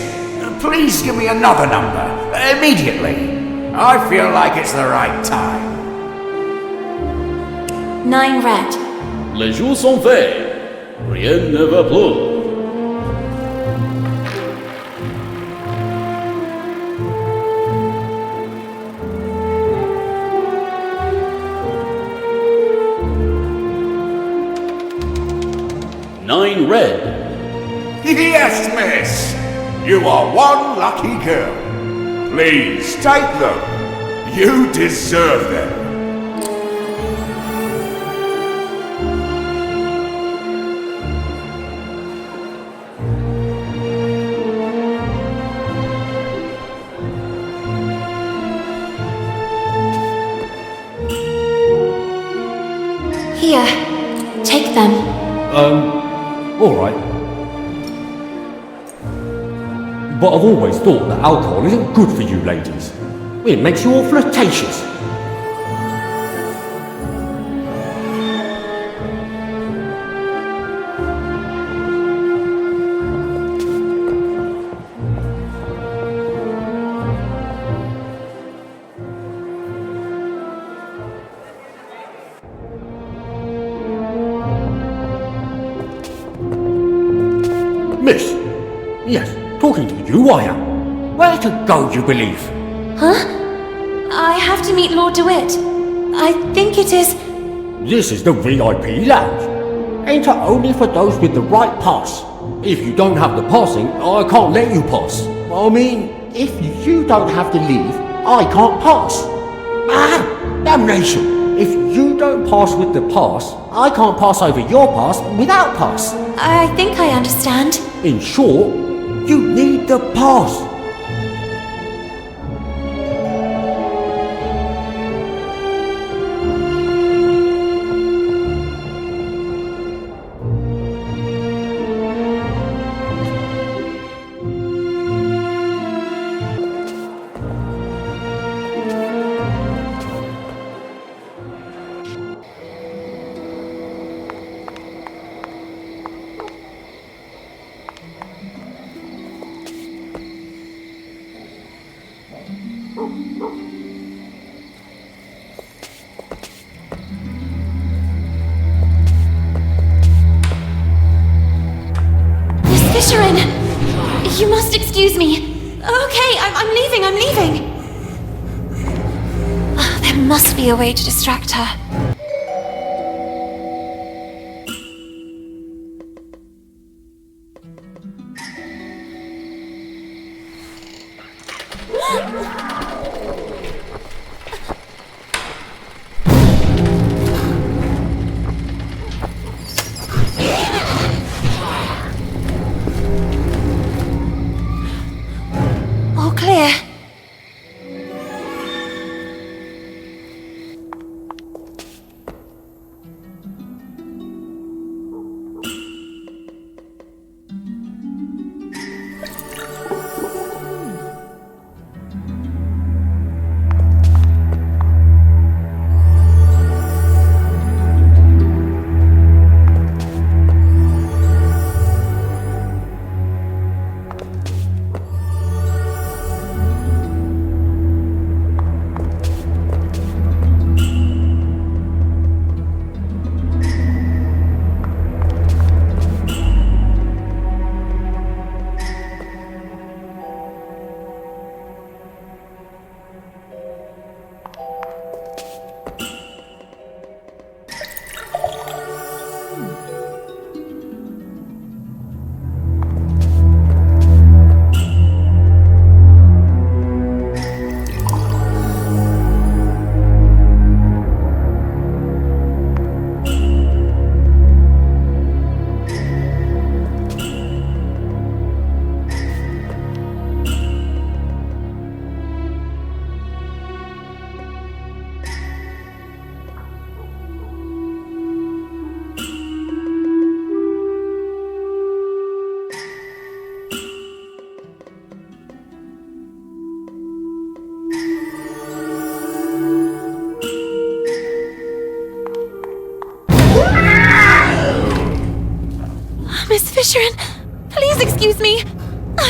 please give me another number, immediately. I feel like it's the right time.
9 red.
Les jours sont faits. Rien ne va plus. Nine red.
Yes, miss. You are one lucky girl. Please take them. You deserve them.
Here, take them.
Alright. But I've always thought that alcohol isn't good for you ladies. It makes you all flirtatious. Miss! Yes, talking to you I am. Where to go, you believe?
Huh? I have to meet Lord DeWitt. I think it is...
This is the VIP lounge. Enter only for those with the right pass. If you don't have the passing, I can't let you pass. I mean, if you don't have to leave, I can't pass. Ah, damnation! If you don't pass with the pass, I can't pass over your pass without pass.
I think I understand.
In short, you need the pass.
Fisherin! You must excuse me. Okay, I'm leaving. There must be a way to distract her. All clear. Miss Fisherin, please excuse me.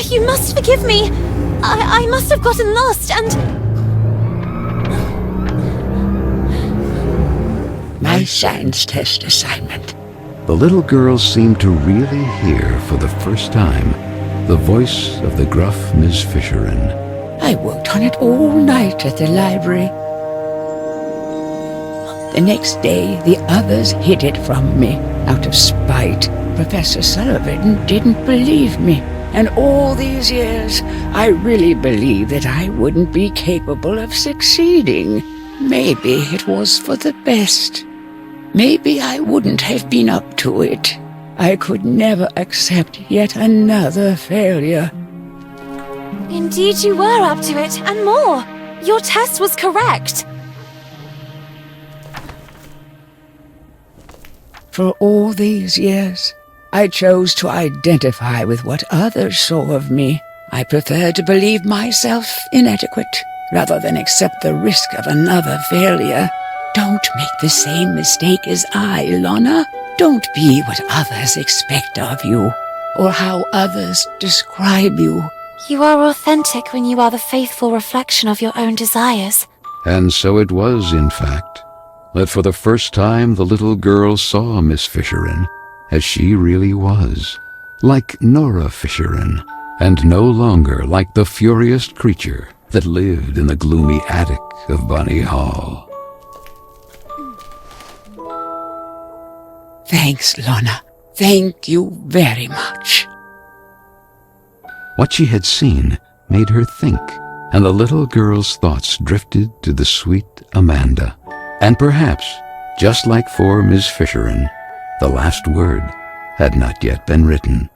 You must forgive me. I must have gotten lost and...
My science test assignment.
The little girl seemed to really hear for the first time the voice of the gruff Miss Fisherin.
I worked on it all night at the library. The next day, the others hid it from me out of spite. Professor Sullivan didn't believe me. And all these years, I really believed that I wouldn't be capable of succeeding. Maybe it was for the best. Maybe I wouldn't have been up to it. I could never accept yet another failure.
Indeed you were up to it, and more. Your test was correct.
For all these years, I chose to identify with what others saw of me. I preferred to believe myself inadequate, rather than accept the risk of another failure. Don't make the same mistake as I, Lana. Don't be what others expect of you, or how others describe you.
You are authentic when you are the faithful reflection of your own desires.
And so it was, in fact, that for the first time the little girl saw Miss Fisherin as she really was. like Nora Fisherin, and no longer like the furious creature that lived in the gloomy attic of Bunny Hall.
Thanks, Lana. Thank you very much.
What she had seen made her think, and the little girl's thoughts drifted to the sweet Amanda. And perhaps, just like for Miss Fisherin, the last word had not yet been written.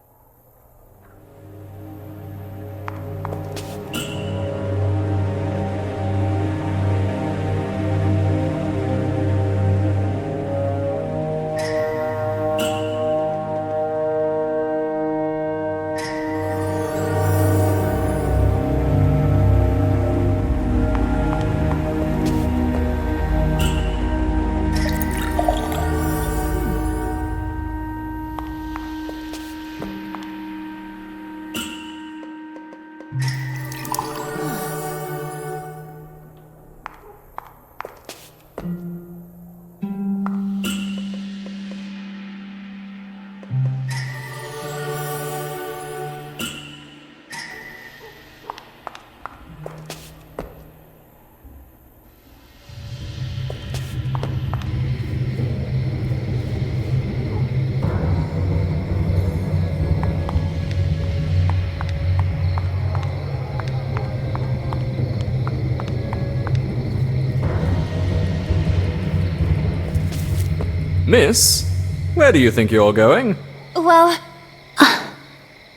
Miss, where do you think you're going?
Well,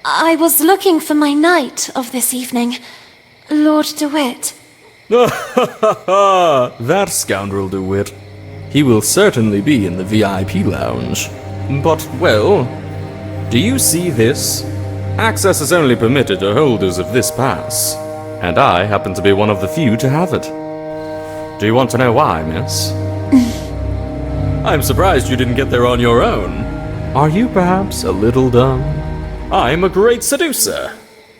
I was looking for my knight of this evening, Lord DeWitt.
That scoundrel DeWitt. He will certainly be in the VIP lounge. But, well, do you see this? Access is only permitted to holders of this pass, and I happen to be one of the few to have it. Do you want to know why, miss? I'm surprised you didn't get there on your own. Are you perhaps a little dumb? I'm a great seducer,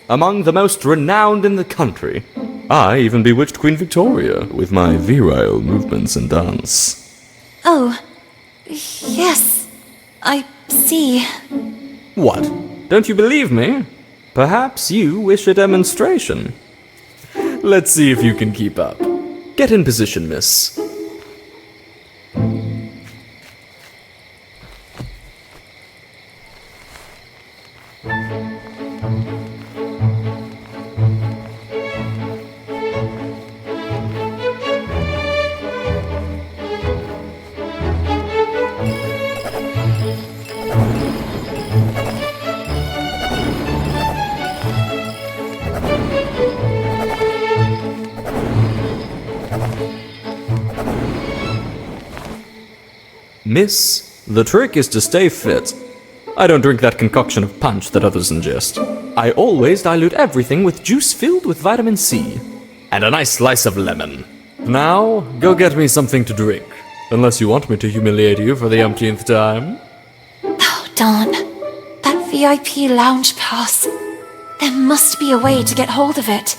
among the most renowned in the country. I even bewitched Queen Victoria with my virile movements and dance.
Oh, yes, I see.
What? Don't you believe me? Perhaps you wish a demonstration. Let's see if you can keep up. Get in position, miss. Miss, the trick is to stay fit. I don't drink that concoction of punch that others ingest. I always dilute everything with juice filled with vitamin C. And a nice slice of lemon. Now, go get me something to drink. Unless you want me to humiliate you for the umpteenth time.
Oh, darn. That VIP lounge pass. There must be a way to get hold of it.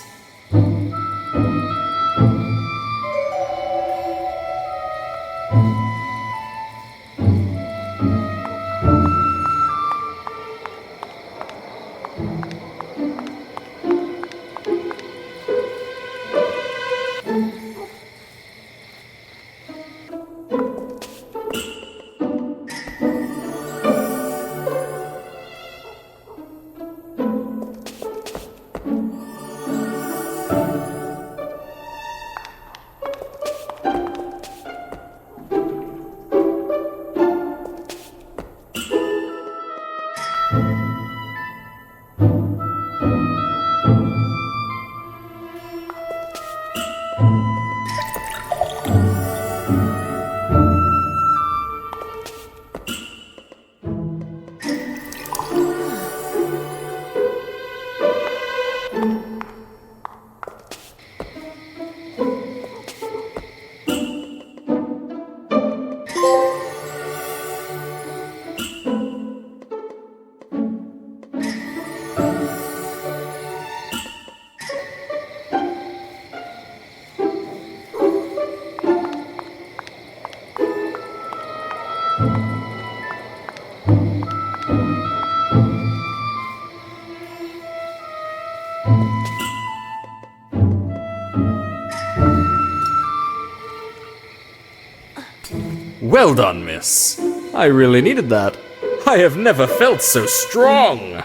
Well done, miss. I really needed that. I have never felt so strong.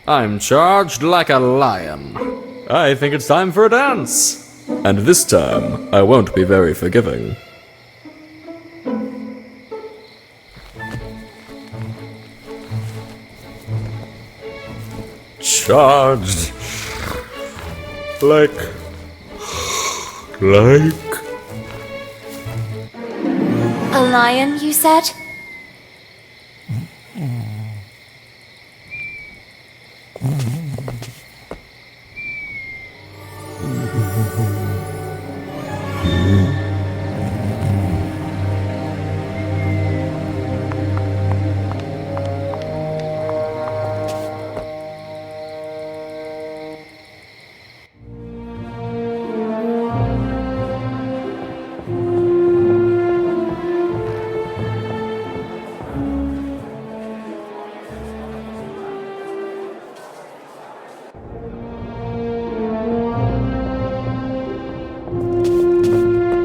I'm charged like a lion. I think it's time for a dance. And this time, I won't be very forgiving. Charged. Like...
A lion, you said?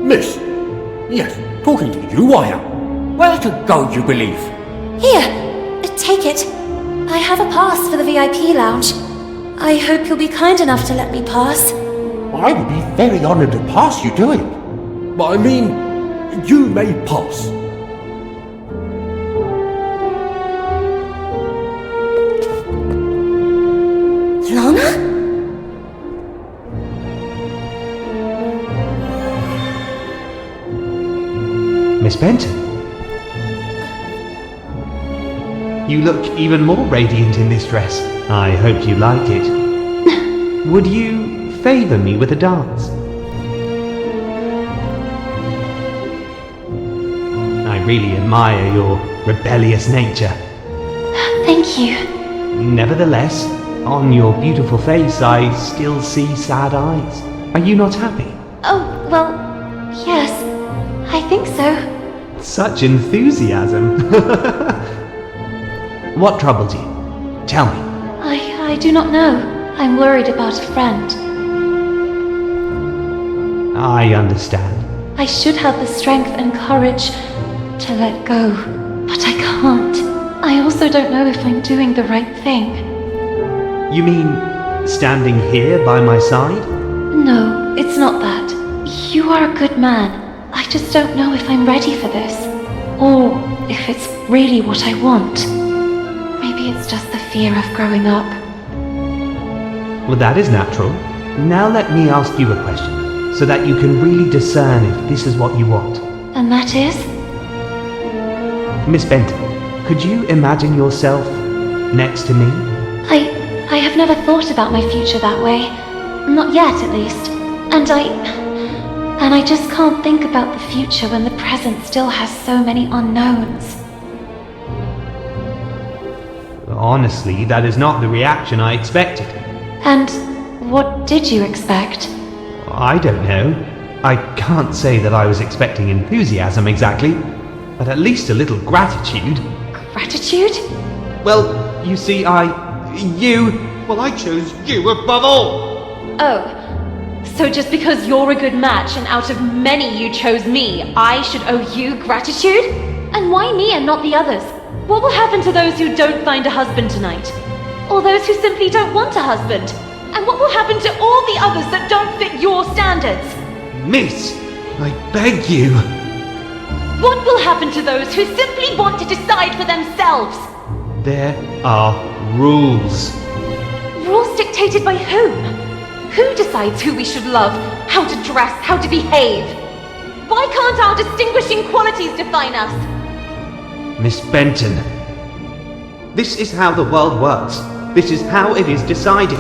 Miss! Yes, talking to you I am. Where to go, you believe?
Here, take it. I have a pass for the VIP lounge. I hope you'll be kind enough to let me pass.
I would be very honoured to pass you to him. But I mean, you may pass.
Lana?
Miss Benton. You look even more radiant in this dress. I hope you like it. Would you favour me with a dance? I really admire your rebellious nature.
Thank you.
Nevertheless, on your beautiful face I still see sad eyes. Are you not happy?
Oh, well, yes. I think so.
Such enthusiasm. What troubles you? Tell me.
I do not know. I'm worried about a friend.
I understand.
I should have the strength and courage to let go, but I can't. I also don't know if I'm doing the right thing.
You mean standing here by my side?
No, it's not that. You are a good man. I just don't know if I'm ready for this, or if it's really what I want. Maybe it's just the fear of growing up.
Well, that is natural. Now let me ask you a question, so that you can really discern if this is what you want.
And that is?
Miss Benton, could you imagine yourself next to me?
I have never thought about my future that way. Not yet, at least. And I just can't think about the future when the present still has so many unknowns.
Honestly, that is not the reaction I expected.
And what did you expect?
I don't know. I can't say that I was expecting enthusiasm exactly, but at least a little gratitude.
Gratitude?
Well, you see, I chose you above all!
Oh, so just because you're a good match and out of many you chose me, I should owe you gratitude? And why me and not the others? What will happen to those who don't find a husband tonight? Or those who simply don't want a husband? And what will happen to all the others that don't fit your standards?
Miss, I beg you.
What will happen to those who simply want to decide for themselves?
There are rules.
Rules dictated by whom? Who decides who we should love, how to dress, how to behave? Why can't our distinguishing qualities define us?
Miss Benton, this is how the world works. This is how it is decided.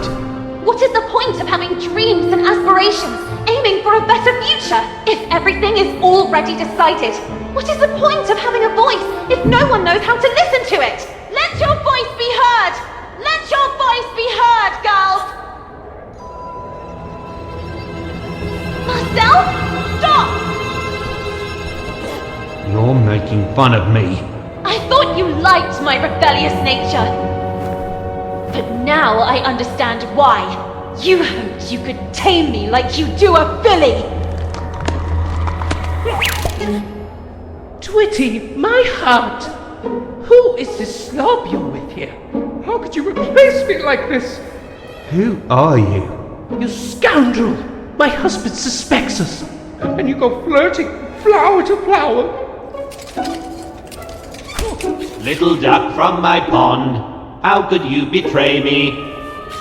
What is the point of having dreams and aspirations, aiming for a better future, if everything is already decided? What is the point of having a voice if no one knows how to listen to it? Let your voice be heard! Let your voice be heard, girls! Marcel, stop!
You're making fun of me.
I thought you liked my rebellious nature. But now I understand why. You hoped you could tame me like you do a filly.
Twitty, my heart! Who is this slob you're with here? How could you replace me like this?
Who are you?
You scoundrel! My husband suspects us, and you go flirting flower to flower.
Little duck from my pond, how could you betray me?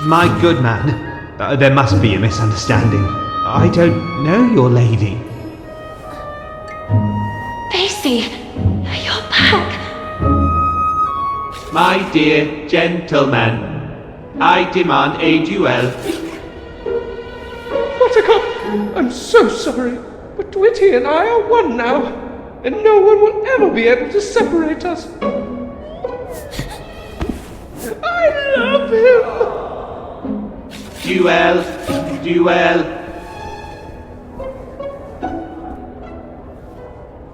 My good man, there must be a misunderstanding. I don't know your lady.
Pacey, you're back.
My dear gentleman, I demand a duel.
Buttercup, I'm so sorry, but Twitty and I are one now, and no one will ever be able to separate us. I love him!
Duel, duel.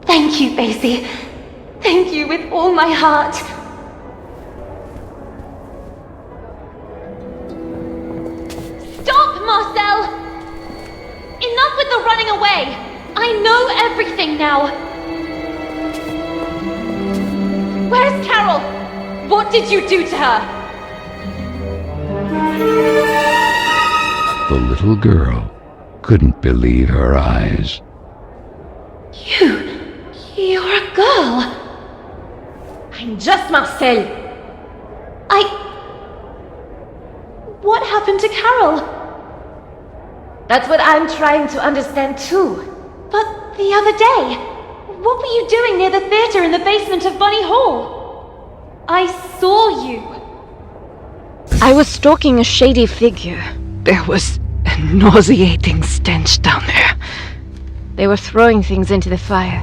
Thank you, Pacey. Thank you with all my heart.
Stop, Marcel! Enough with the running away! I know everything now! Where's Carole? What did you do to her?
The little girl couldn't believe her eyes.
You're a girl! I'm just Marcel. What happened to Carole?
That's what I'm trying to understand too.
But the other day, what were you doing near the theatre in the basement of Bunny Hall? I saw you.
I was stalking a shady figure. There was a nauseating stench down there. They were throwing things into the fire.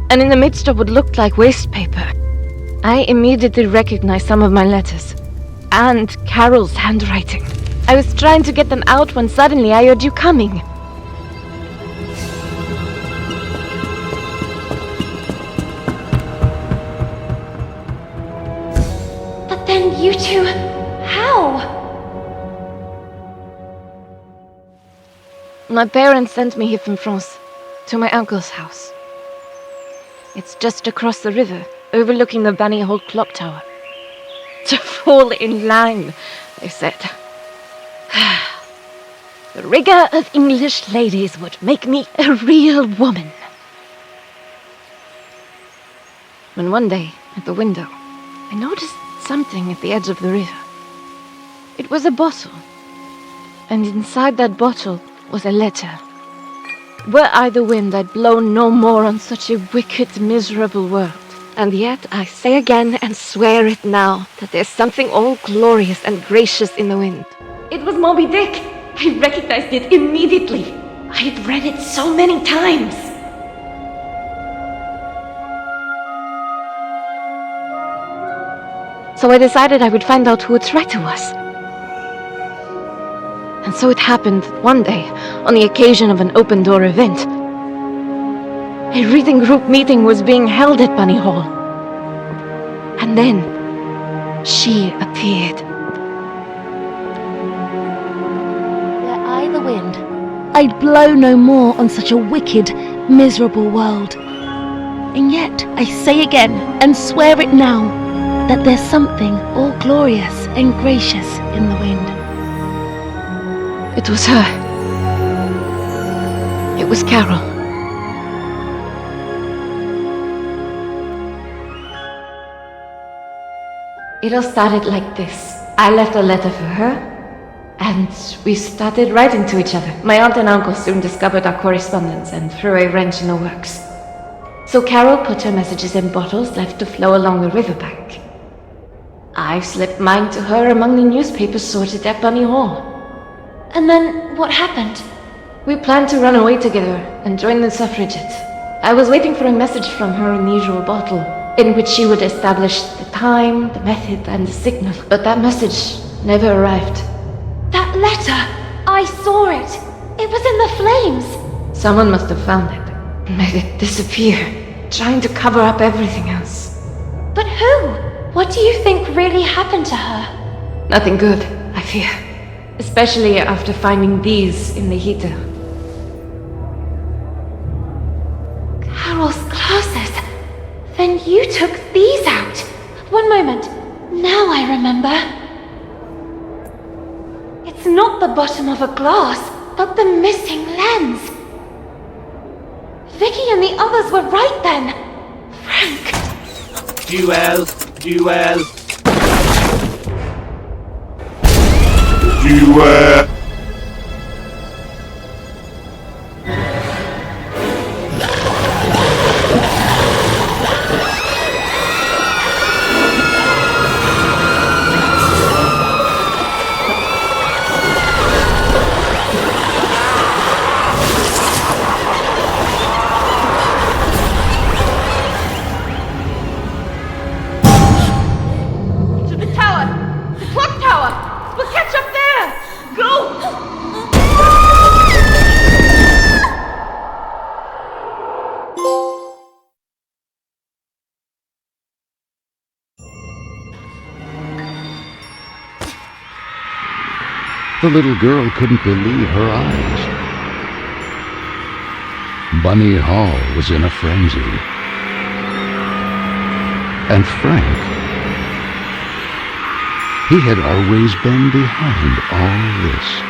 And in the midst of what looked like waste paper, I immediately recognized some of my letters. And Carole's handwriting. I was trying to get them out when suddenly I heard you coming.
But then you two... how?
My parents sent me here from France, to my uncle's house. It's just across the river, overlooking the Bunny Hole clock tower. To fall in line, they said. The rigor of English ladies would make me a real woman. When one day, at the window, I noticed something at the edge of the river. It was a bottle, and inside that bottle was a letter. Were I the wind, I'd blow no more on such a wicked, miserable world. And yet I say again and swear it now that there's something all glorious and gracious in the wind. It was Moby Dick. I recognized it immediately. I had read it so many times. So I decided I would find out who would write to us. And so it happened that one day, on the occasion of an open door event, a reading group meeting was being held at Bunny Hall. And then, she appeared.
Were I the wind, I'd blow no more on such a wicked, miserable world. And yet, I say again, and swear it now, that there's something all glorious and gracious in the wind.
It was her. It was Carole. It all started like this. I left a letter for her, and we started writing to each other. My aunt and uncle soon discovered our correspondence and threw a wrench in the works. So Carole put her messages in bottles left to flow along the riverbank. I slipped mine to her among the newspapers sorted at Bunny Hall.
And then, what happened?
We planned to run away together and join the suffragettes. I was waiting for a message from her in the usual bottle, in which she would establish the time, the method, and the signal. But that message never arrived.
That letter! I saw it! It was in the flames!
Someone must have found it and made it disappear, trying to cover up everything else.
But who? What do you think really happened to her?
Nothing good, I fear. Especially after finding these in the heater.
glasses. Then you took these out. One moment. Now I remember. It's not the bottom of a glass, but the missing lens. Vicky and the others were right then. Frank.
Duel.
Duel.
To the tower! The clock tower! We'll catch up there! Go!
The little girl couldn't believe her eyes. Bunny Hall was in a frenzy. And Frank, he had always been behind all this.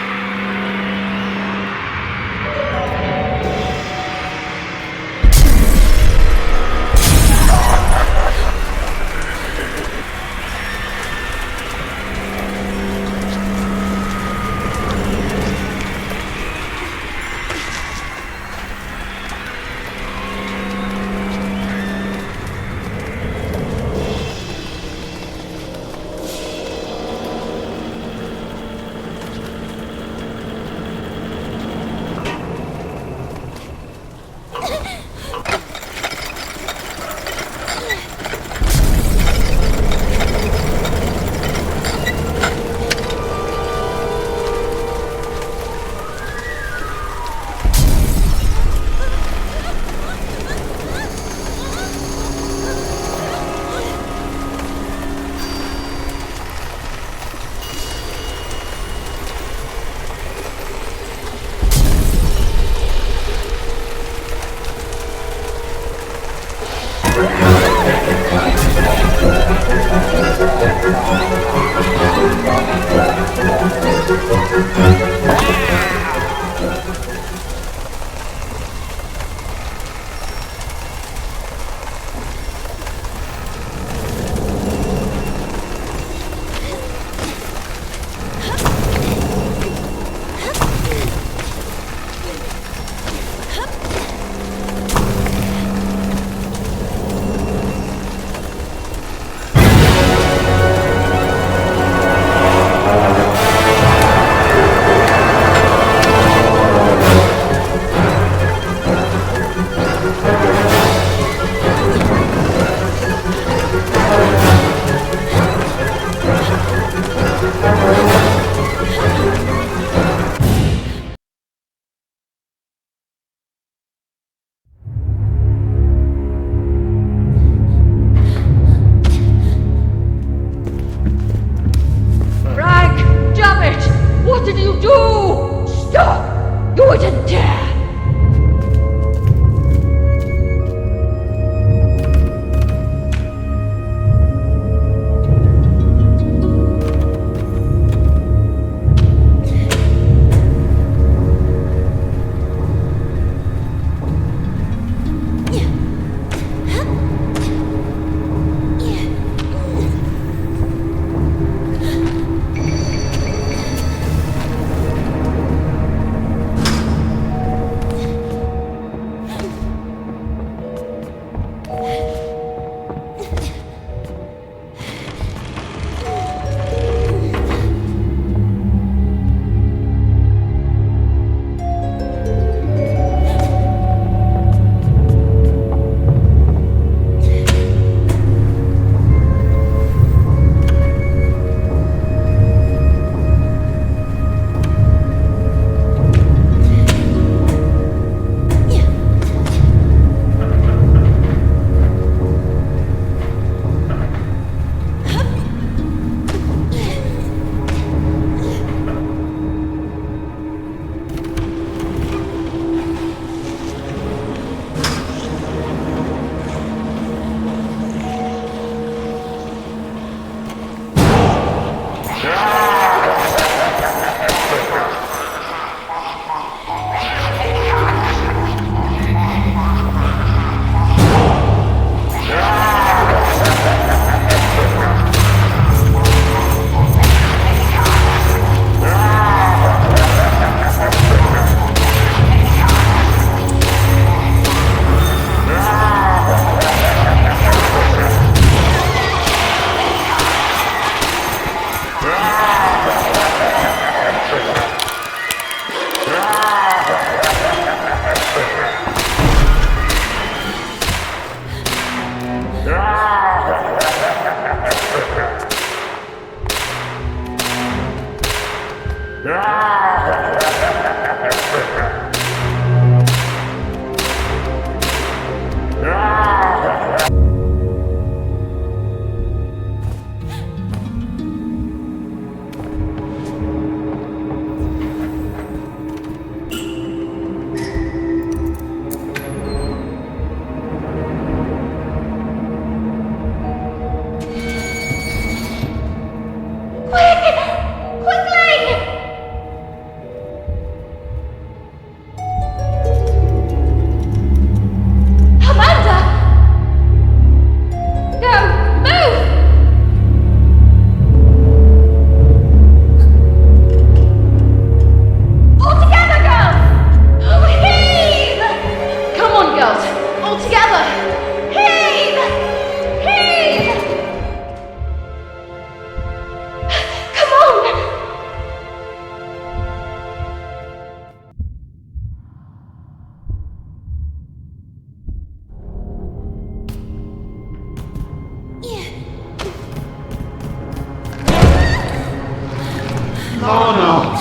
Lana!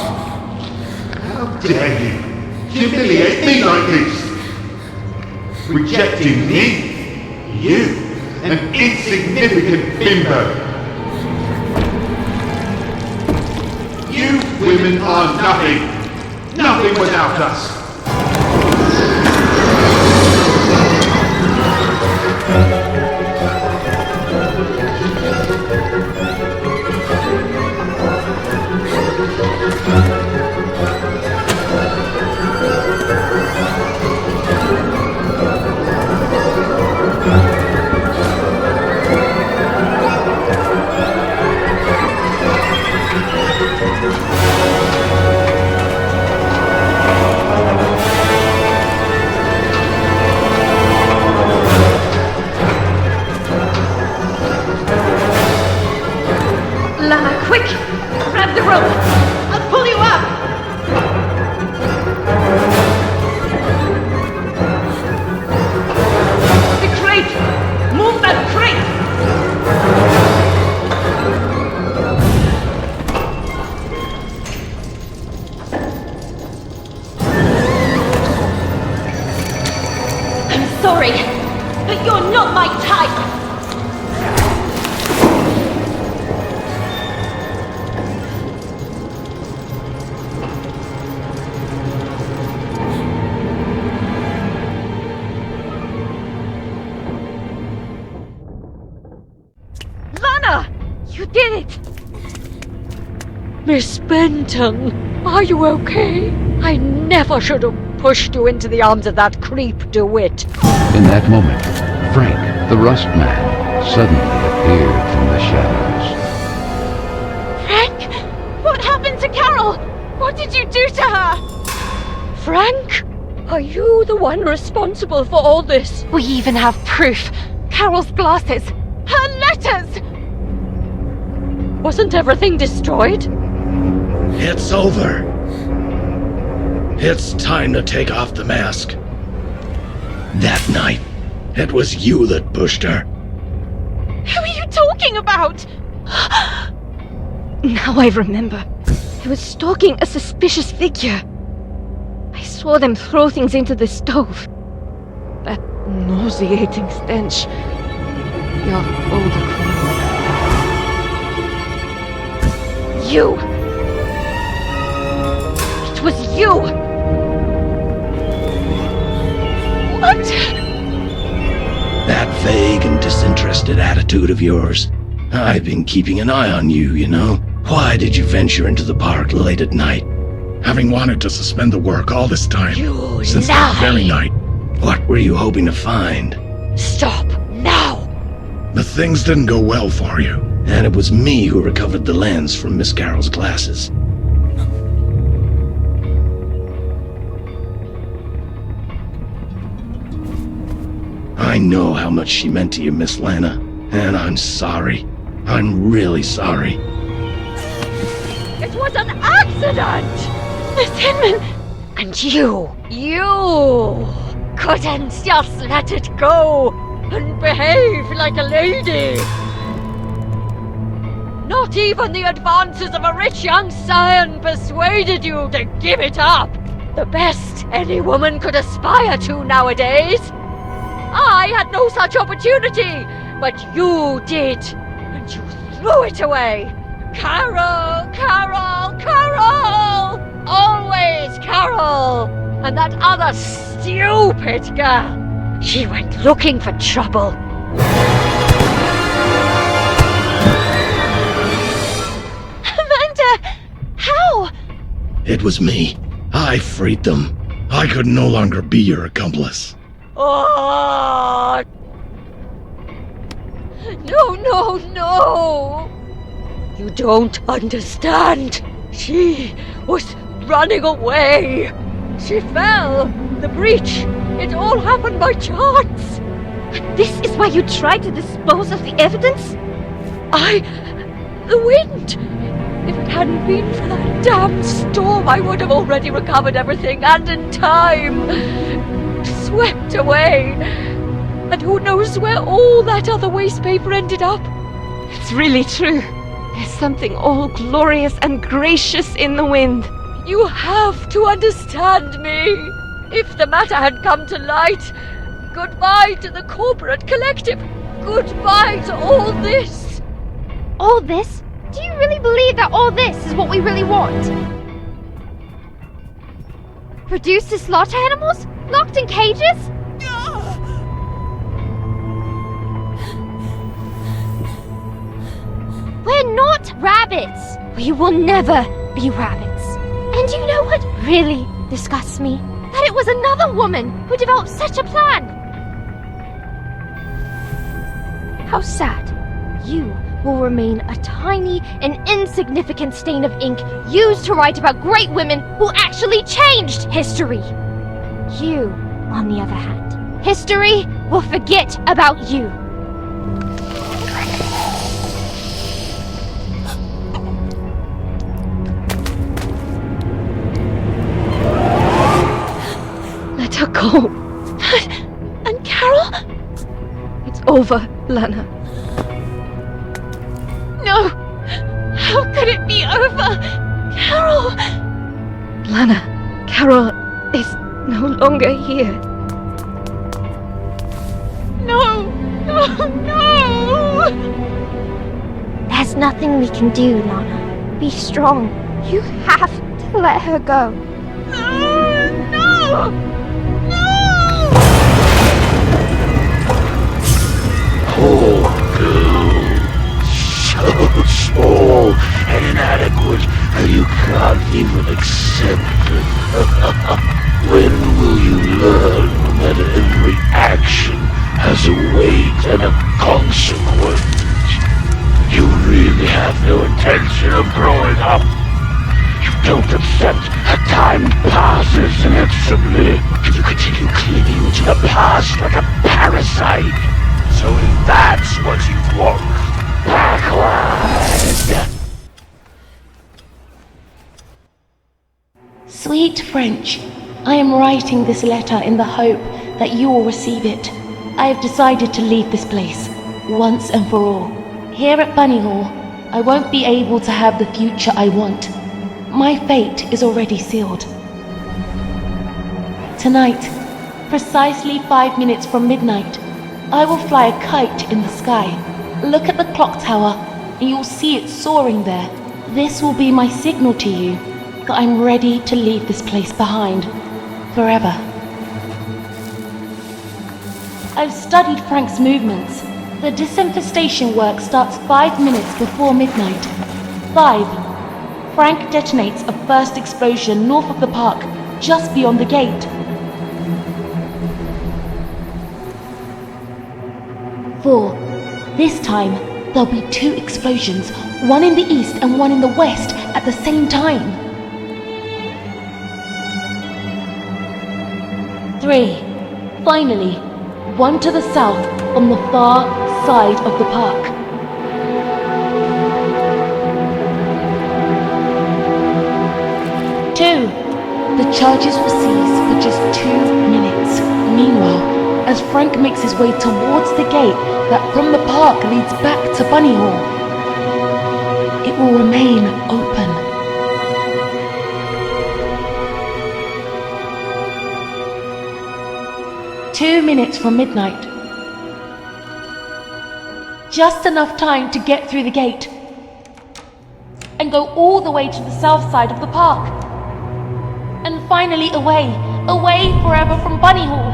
How dare you humiliate me like this? Rejecting me? You, an insignificant bimbo. You women are nothing. Nothing without us.
Lana, quick! Grab the rope! I'll pull you up! The crate! Move that crate! I'm sorry, but you're not my type! You did it!
Miss Benton, are you okay? I never should have pushed you into the arms of that creep DeWitt.
In that moment, Frank, the rust man, suddenly appeared from the shadows.
Frank! What happened to Carole? What did you do to her?
Frank? Are you the one responsible for all this?
We even have proof. Carole's glasses. Her letters!
Wasn't everything destroyed?
It's over. It's time to take off the mask. That night, it was you that pushed her.
Who are you talking about? Now I remember. I was stalking a suspicious figure. I saw them throw things into the stove. That nauseating stench. Your older queen. You! It was you! What?
That vague and disinterested attitude of yours. I've been keeping an eye on you, you know. Why did you venture into the park late at night? Having wanted to suspend the work all this time.
You
since
lie.
that very night. What were you hoping to find?
Stop, now!
The things didn't go well for you. And it was me who recovered the lens from Miss Carole's glasses. I know how much she meant to you, Miss Lana, and I'm sorry. I'm really sorry.
It was an accident!
Miss Hinman!
And you couldn't just let it go and behave like a lady! Not even the advances of a rich young scion persuaded you to give it up! The best any woman could aspire to nowadays! I had no such opportunity, but you did, and you threw it away! Carole! Carole! Carole! Always Carole! And that other stupid girl! She went looking for trouble.
How?
It was me. I freed them. I could no longer be your accomplice.
Oh! No! You don't understand. She was running away. She fell. The breach. It all happened by chance.
This is why you tried to dispose of the evidence?
The wind. If it hadn't been for that damn storm, I would have already recovered everything, and in time. Swept away. And who knows where all that other waste paper ended up?
It's really true.
There's something all glorious and gracious in the wind.
You have to understand me. If the matter had come to light, goodbye to the corporate collective. Goodbye to all this.
All this? Do you really believe that all this is what we really want? Reduced to slaughter animals? Locked in cages? We're not rabbits! We will never be rabbits. And you know what really disgusts me? That it was another woman who developed such a plan! How sad. You will remain a tiny and insignificant stain of ink used to write about great women who actually changed history. You, on the other hand, history will forget about you.
Let her go.
And Carole?
It's over, Lana.
No! How could it be over? Carole!
Lana, Carole is no longer here.
No! No! No! There's nothing we can do, Lana. Be strong. You have to let her go. No! No!
Poor girl. So small and inadequate that you can't even accept it. When will you learn that every action has a weight and a consequence? You really have no intention of growing up. You don't accept that time passes inexorably. You continue clinging to the past like a parasite. So if that's what you want, backward!
Sweet French, I am writing this letter in the hope that you will receive it. I have decided to leave this place, once and for all. Here at Bunny Hall, I won't be able to have the future I want. My fate is already sealed. Tonight, precisely 5 minutes from midnight, I will fly a kite in the sky. Look at the clock tower, and you'll see it soaring there. This will be my signal to you that I'm ready to leave this place behind, forever. I've studied Frank's movements. The disinfestation work starts 5 minutes before midnight. 5. Frank detonates a first explosion north of the park, just beyond the gate. 4. This time, there'll be 2 explosions, one in the east and one in the west at the same time. 3. Finally, one to the south on the far side of the park. 2. The charges will cease for just 2 minutes. Meanwhile, as Frank makes his way towards the gate that from the park leads back to Bunny Hall, it will remain open. "2 minutes from midnight. Just enough time to get through the gate and go all the way to the south side of the park. And finally away forever from Bunny Hall.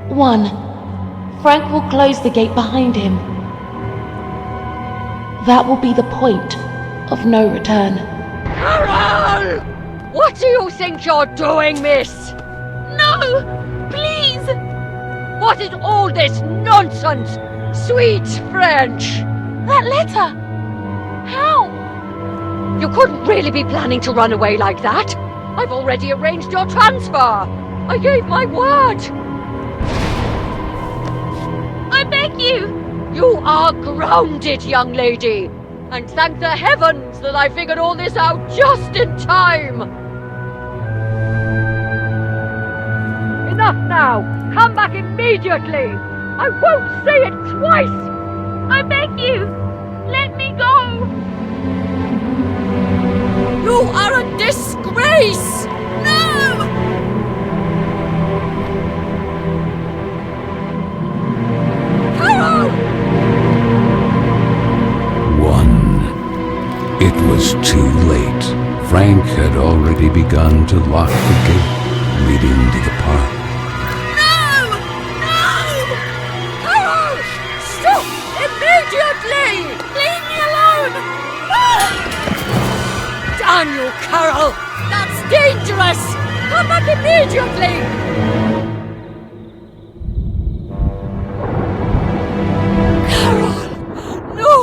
One, Frank will close the gate behind him. That will be the point of no return.
Carole! What do you think you're doing, miss?
No! Please!
What is all this nonsense? Sweet French!
That letter! How?
You couldn't really be planning to run away like that. I've already arranged your transfer. I gave my word.
I beg you!
You are grounded, young lady. And thank the heavens that I figured all this out just in time.
enough now! Come back immediately! I won't say it twice!
I beg you! Let me go!
You are a disgrace! No! Carole!
It was too late. Frank had already begun to lock the gate leading to the park.
No! No! Carole! Stop! Immediately! Leave me alone! Damn you, Carole! That's dangerous! Come back immediately! Carole! No!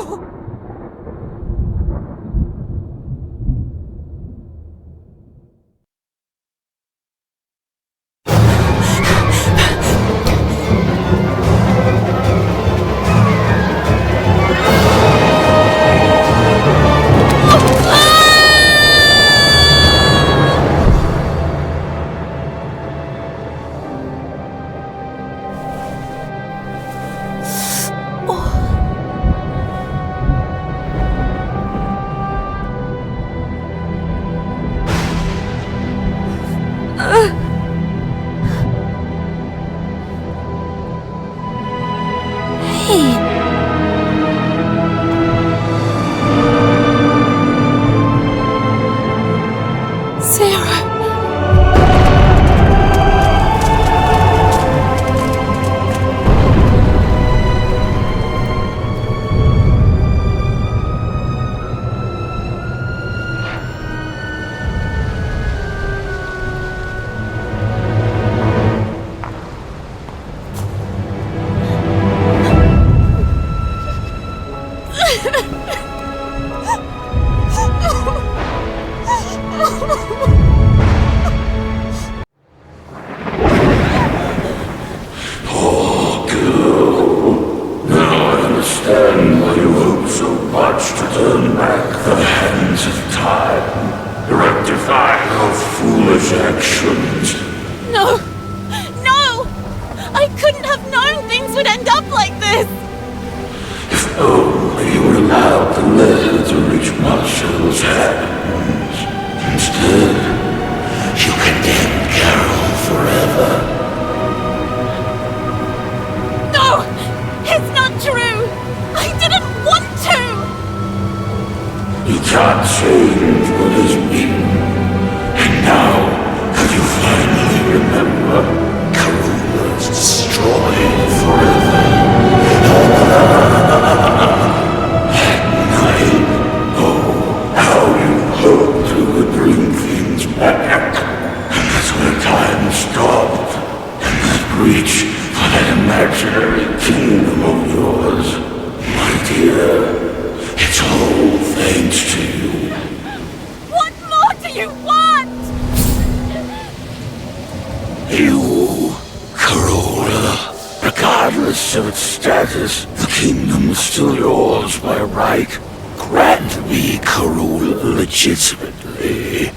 Legitimately,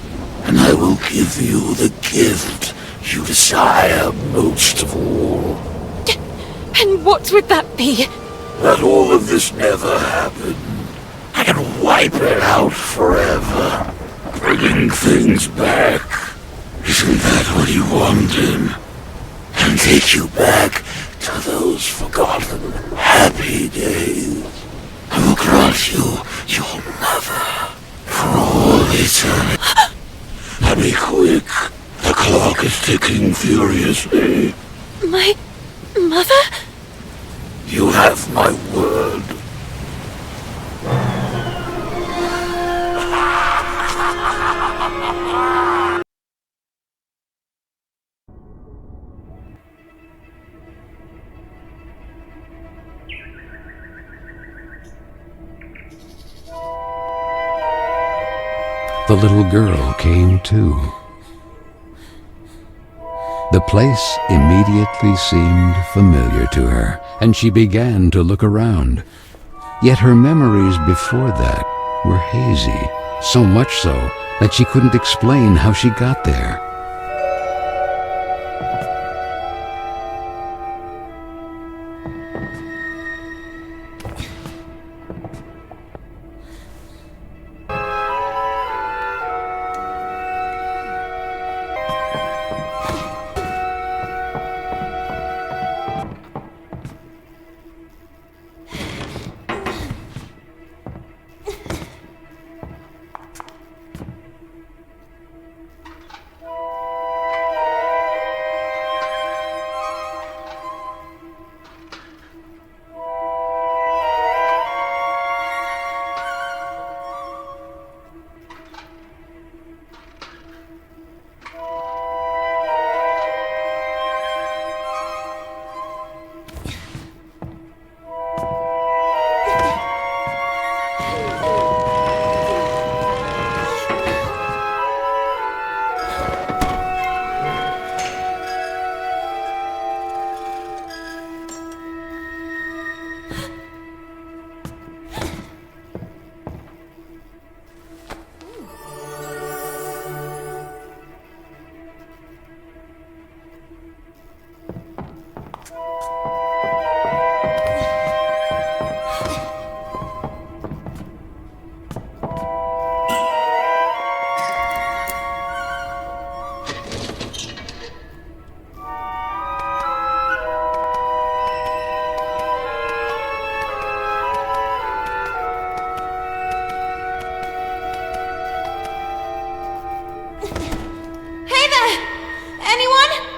and I will give you the gift you desire most of all.
And what would that be?
That all of this never happened. I can wipe it out forever, bringing things back. Isn't that what you wanted? And take you back to those forgotten happy days. I will grant you your mother. For all eternity. And be quick. The clock is ticking furiously.
My mother?
You have my word.
The little girl came too. The place immediately seemed familiar to her, and she began to look around. Yet her memories before that were hazy, so much so that she couldn't explain how she got there.
Anyone?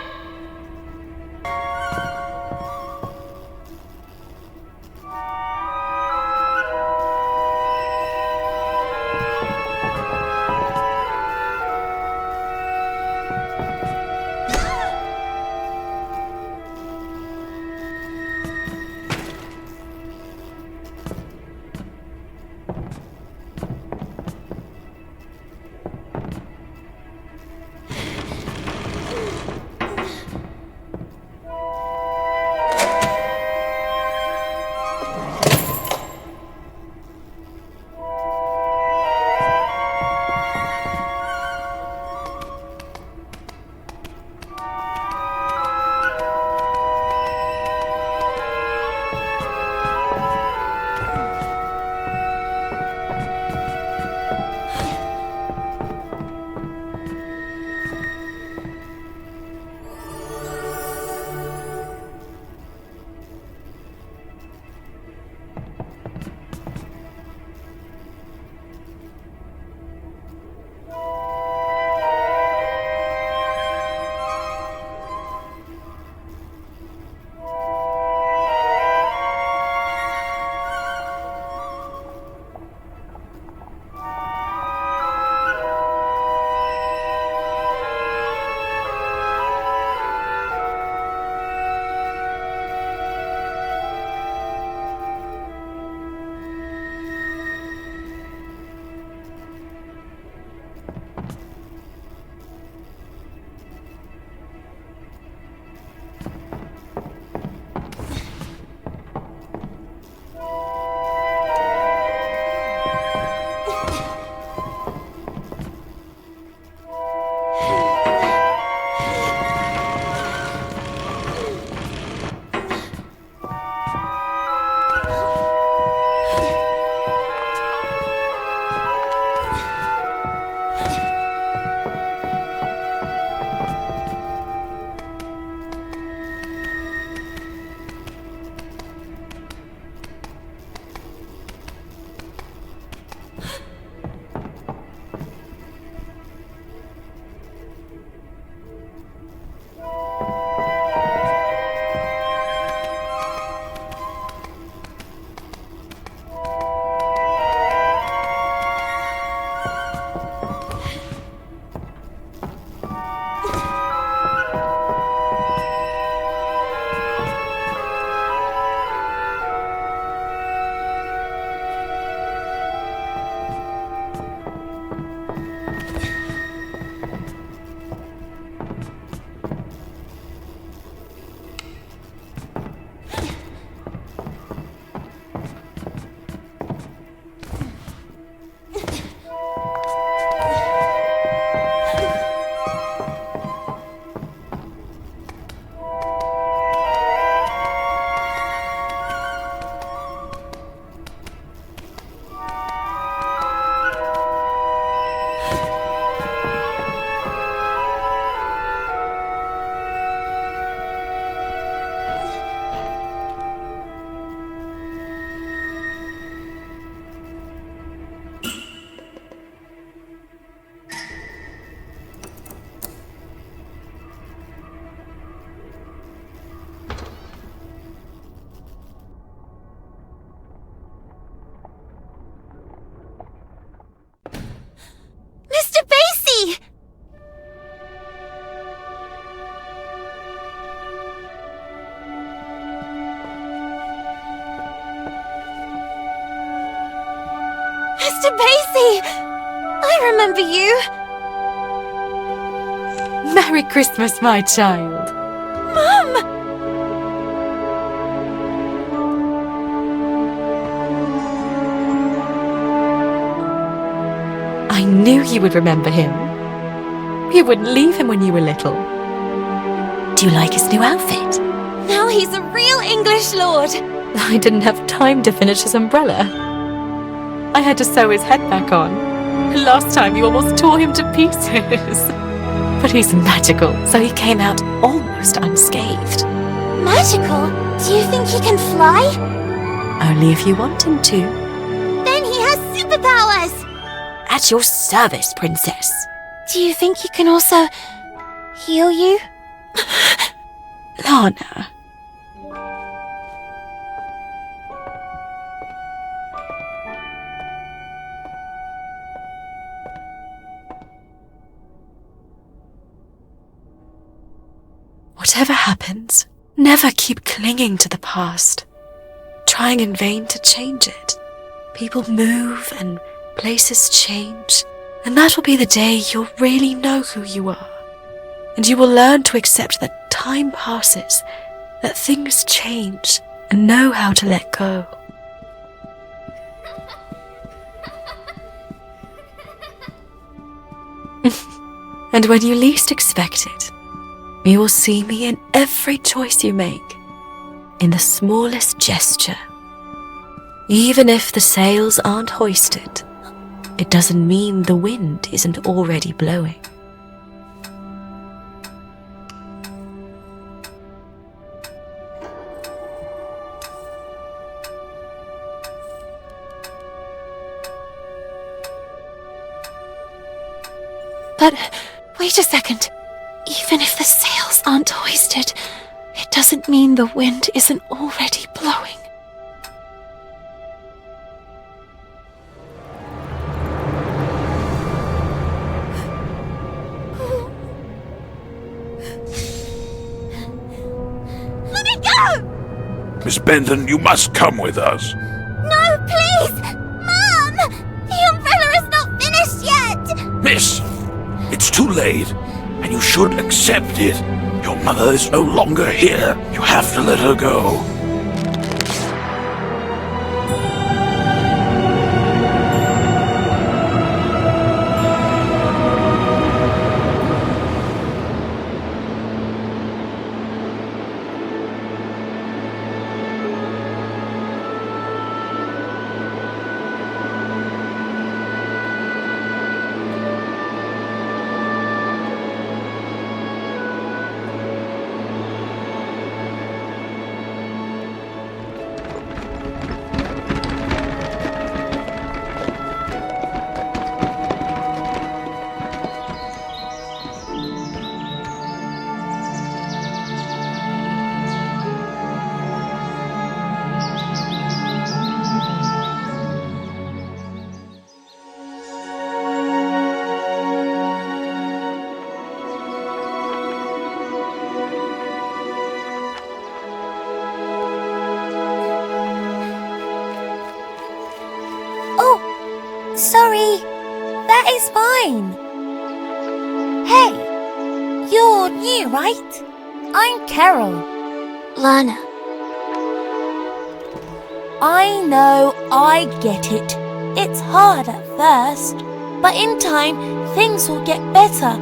Mr. Basie! I remember you!
Merry Christmas, my child.
Mum!
I knew you would remember him. You wouldn't leave him when you were little. Do you like his new outfit?
Now he's a real English lord.
I didn't have time to finish his umbrella. I had to sew his head back on. Last time you almost tore him to pieces. But he's magical, so he came out almost unscathed.
Magical? Do you think he can fly?
Only if you want him to.
Then he has superpowers!
At your service, princess.
Do you think he can also
heal you?
Lana. Whatever happens, never keep clinging to the past, trying in vain to change it. People move and places change, and that will be the day you'll really know who you are. And you will learn to accept that time passes, that things change, and know how to let go. And when you least expect it, you will see me in every choice you make, in the smallest gesture. Even if the sails aren't hoisted, it doesn't mean the wind isn't already blowing.
But wait a second. Even if the sails aren't hoisted, it doesn't mean the wind isn't already blowing.
Let me go! Miss Benton, you must come with us.
No, please! Mom! The umbrella is not finished yet!
Miss, it's too late, and you should accept it. Your mother is no longer here. You have to let her go.
Sorry, that is fine. Hey, you're new, right? I'm Carole.
Lana.
I know, I get it. It's hard at first, but in time, things will get better.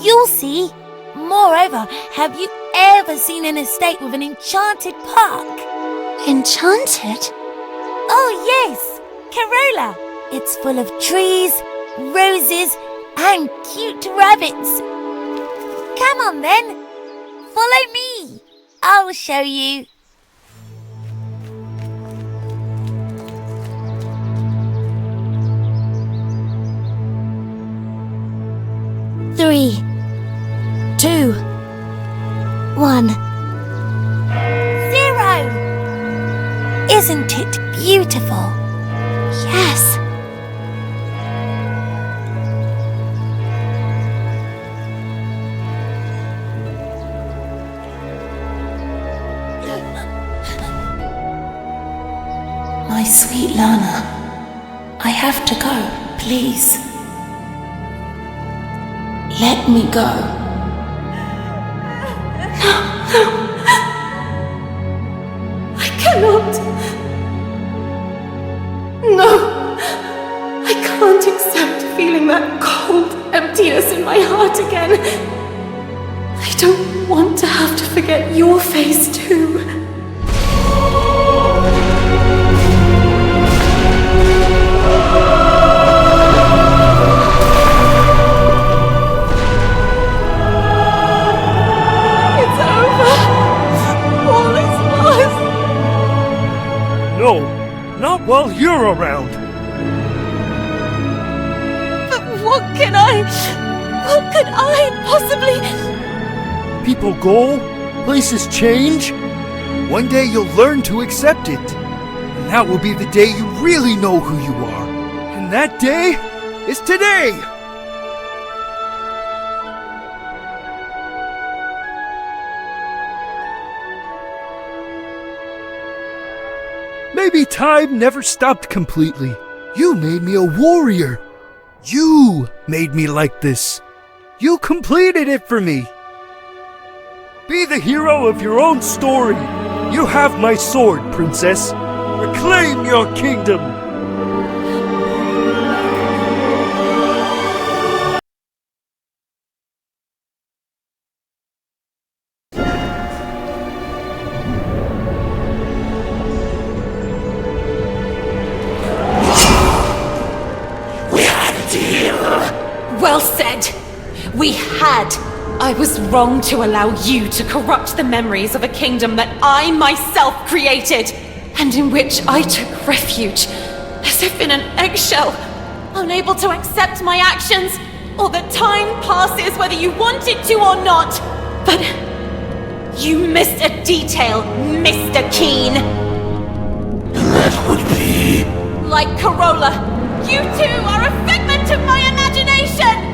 You'll see. Moreover, have you ever seen an estate with an enchanted park?
Enchanted?
Oh yes, Carola. It's full of trees, roses, and cute rabbits. Come on then, follow me. I'll show you. Three, 2, 1, 0. Isn't it beautiful?
Yes.
My sweet Lana, I have to go, please. Let me go.
No. I cannot. No. I can't accept feeling that cold emptiness in my heart again. I don't want to have to forget your face too.
No, not while you're around.
But what could I possibly...
People go, places change. One day you'll learn to accept it. And that will be the day you really know who you are. And that day is today! Maybe time never stopped completely. You made me a warrior. You made me like this. You completed it for me. Be the hero of your own story. You have my sword, princess. Reclaim your kingdom.
Well said. We had. I was wrong to allow you to corrupt the memories of a kingdom that I myself created, and in which I took refuge, as if in an eggshell, unable to accept my actions, or that time passes whether you wanted to or not. But you missed a detail, Mr. Keen.
That would be...
Like Carola, you too are a figment of my imagination!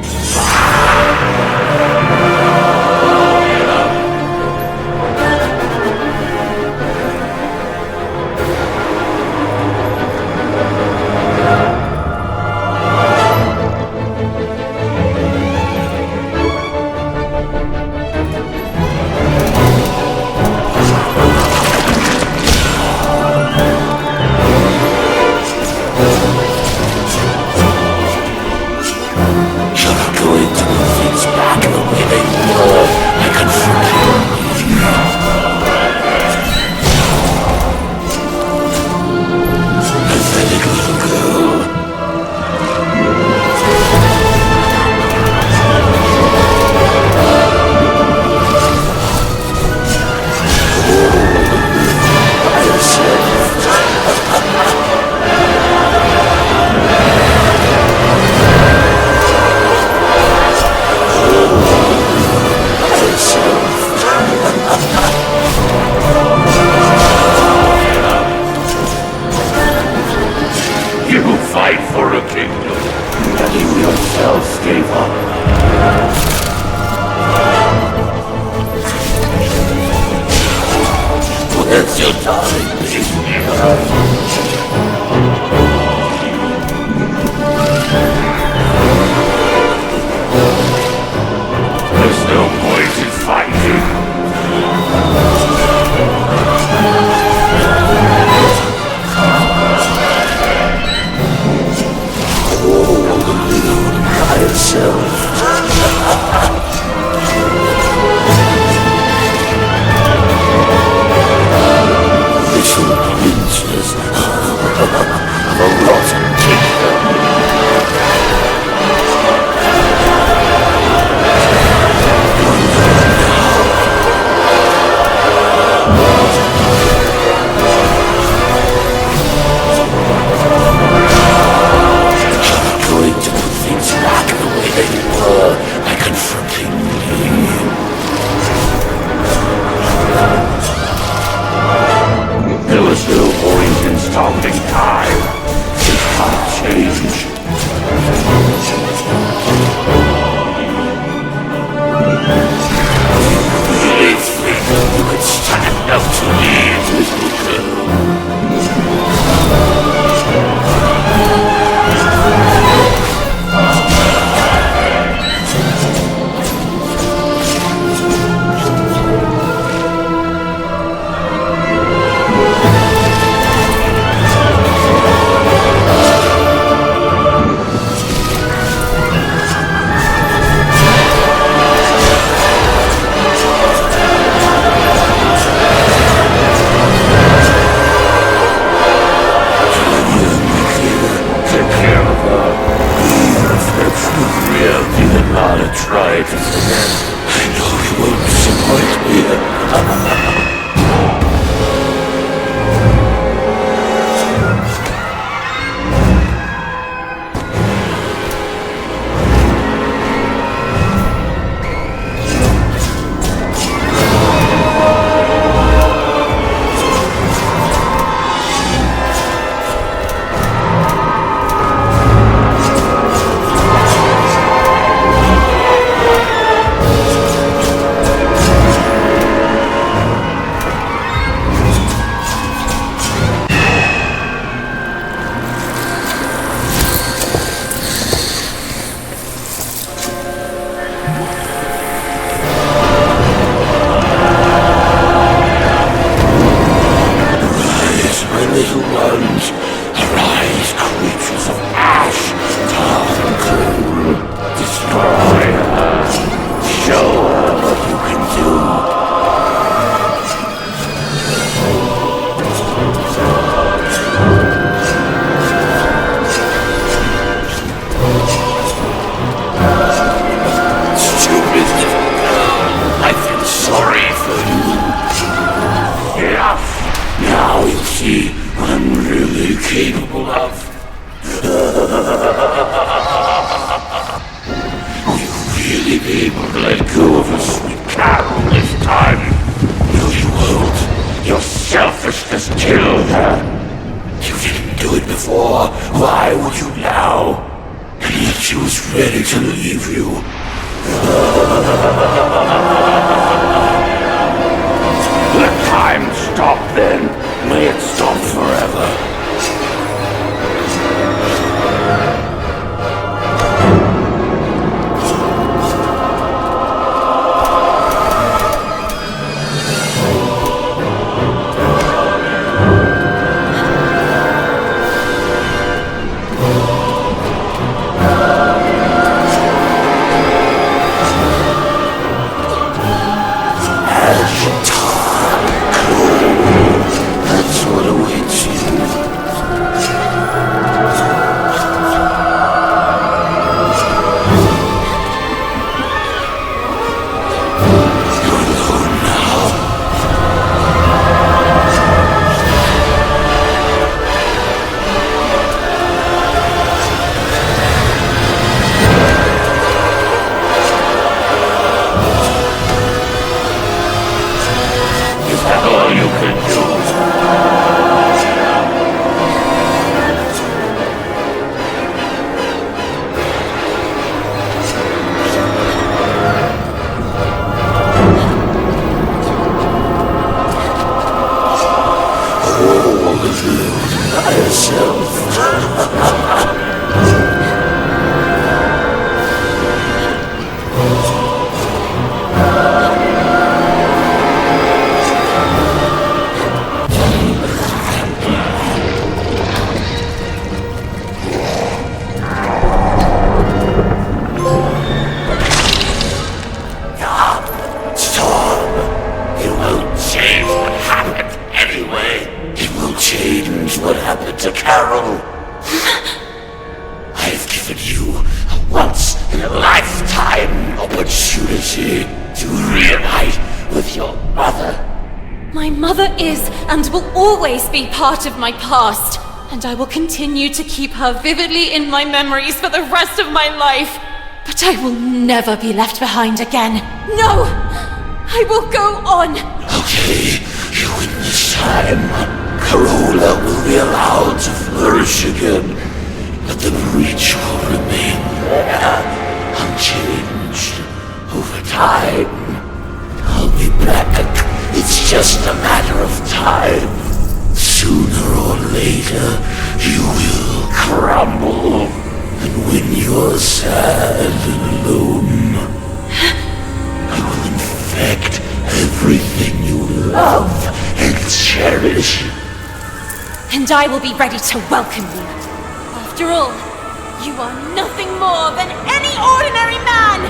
see what I'm really capable of. Will you really be able to let go of us, Sweet Carole, this time? No, you won't. Your selfishness killed her. You didn't do it before. Why would you now? And yet she was ready to leave you. Let time stop then. May it stop forever. That's what awaits you. You're alone now. Is that all you can do? Storm! It won't change what happened anyway. It will change what happened to Carole. I've given you a once-in-a-lifetime opportunity to reunite with your mother.
My mother is and will always be part of my past, and I will continue to keep her vividly in my memories for the rest of my life. But I will never be left behind again. No! I will go on!
Okay, you win this time. Carole will be allowed to flourish again, but the breach will remain there, unchanged, over time. I'll be back. It's just a matter of time. Sooner or later, you will crumble. And when you're sad and alone, I will infect everything you love and cherish.
And I will be ready to welcome you. After all, you are nothing more than any ordinary man!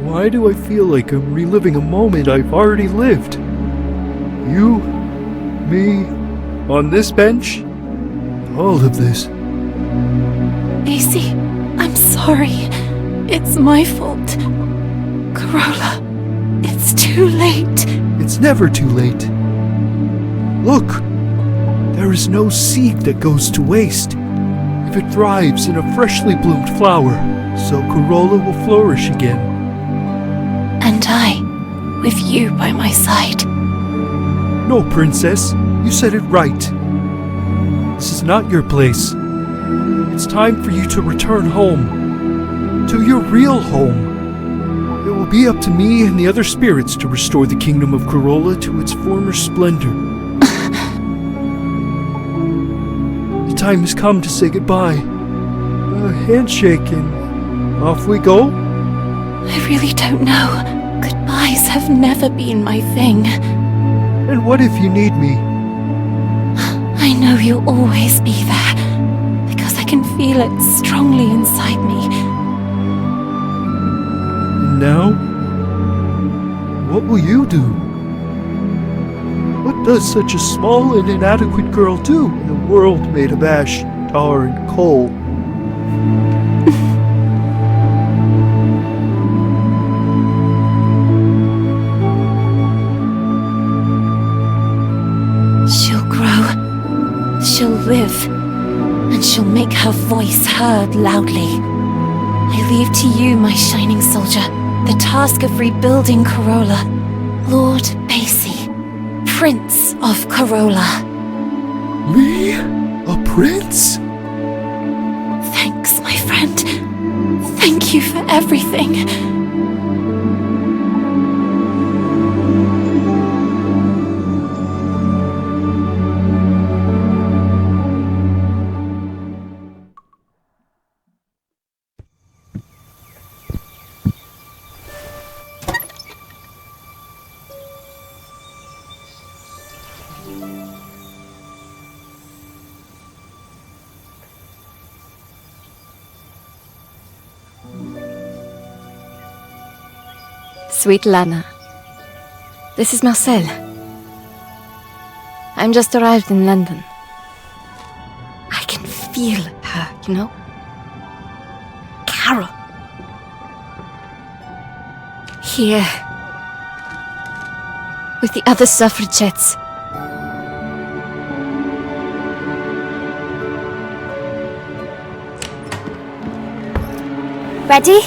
Why do I feel like I'm reliving a moment I've already lived? You, me, on this bench? All of this.
AC, I'm sorry. It's my fault. Carole, it's too late.
It's never too late. Look, there is no seed that goes to waste. If it thrives in a freshly bloomed flower, so Carole will flourish again.
And I, with you by my side.
No, Princess, you said it right. This is not your place. It's time for you to return home. To your real home. It will be up to me and the other spirits to restore the kingdom of Carole to its former splendor. The time has come to say goodbye. A handshake and off we go?
I really don't know. Goodbyes have never been my thing.
And what if you need me?
I know you'll always be there, because I can feel it strongly inside me.
And now? What will you do? What does such a small and inadequate girl do in a world made of ash, tar, and coal?
She'll grow, she'll live, and she'll make her voice heard loudly. I leave to you, my shining soldier, the task of rebuilding Carola. Lord Basie, Prince of Carola.
Me? A prince?
Thanks, my friend. Thank you for everything.
Sweet Lana, this is Marcel. I'm just arrived in London. I can feel her, you know? Carole. Here. With the other suffragettes.
Ready?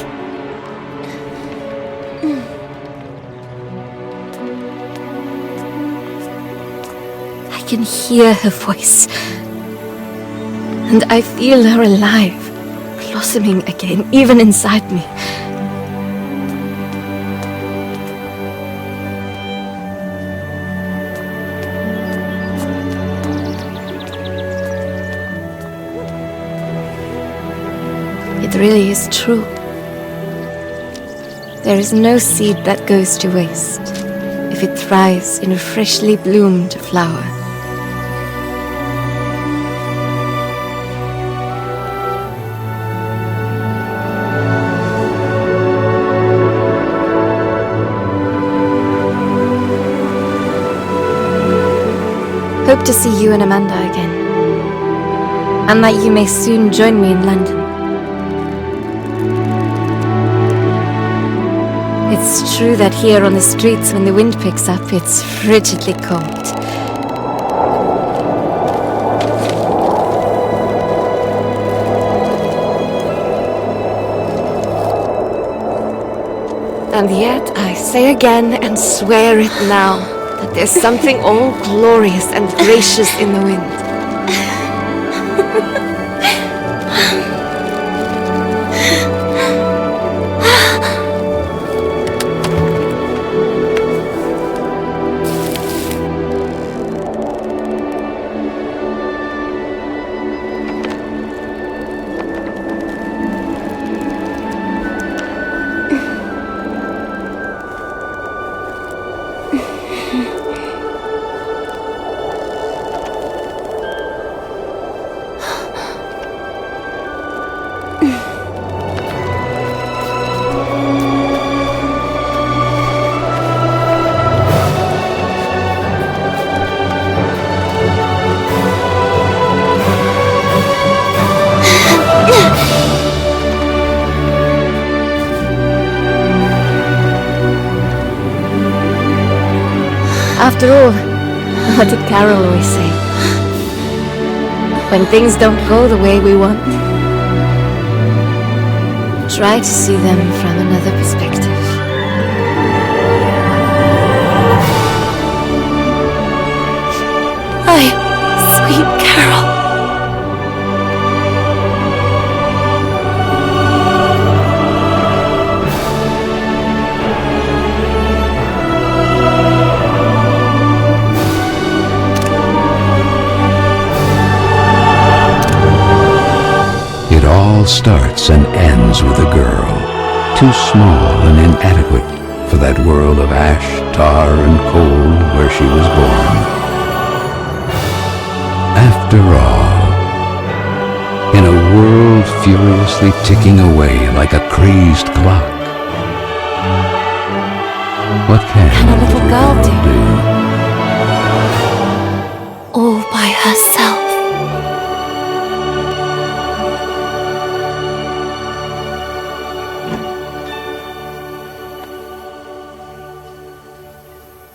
I can hear her voice, and I feel her alive, blossoming again, even inside me. It really is true. There is no seed that goes to waste if it thrives in a freshly bloomed flower. Hope to see you and Amanda again, and that you may soon join me in London. It's true that here on the streets when the wind picks up, it's frigidly cold. And yet I say again and swear it now, that there's something all glorious and gracious in the wind. After all, what did Carole always say? When things don't go the way we want, try to see them from another perspective.
Sweet Carole.
It all starts and ends with a girl, too small and inadequate for that world of ash, tar, and coal where she was born. After all, in a world furiously ticking away like a crazed clock, what can
a little girl do?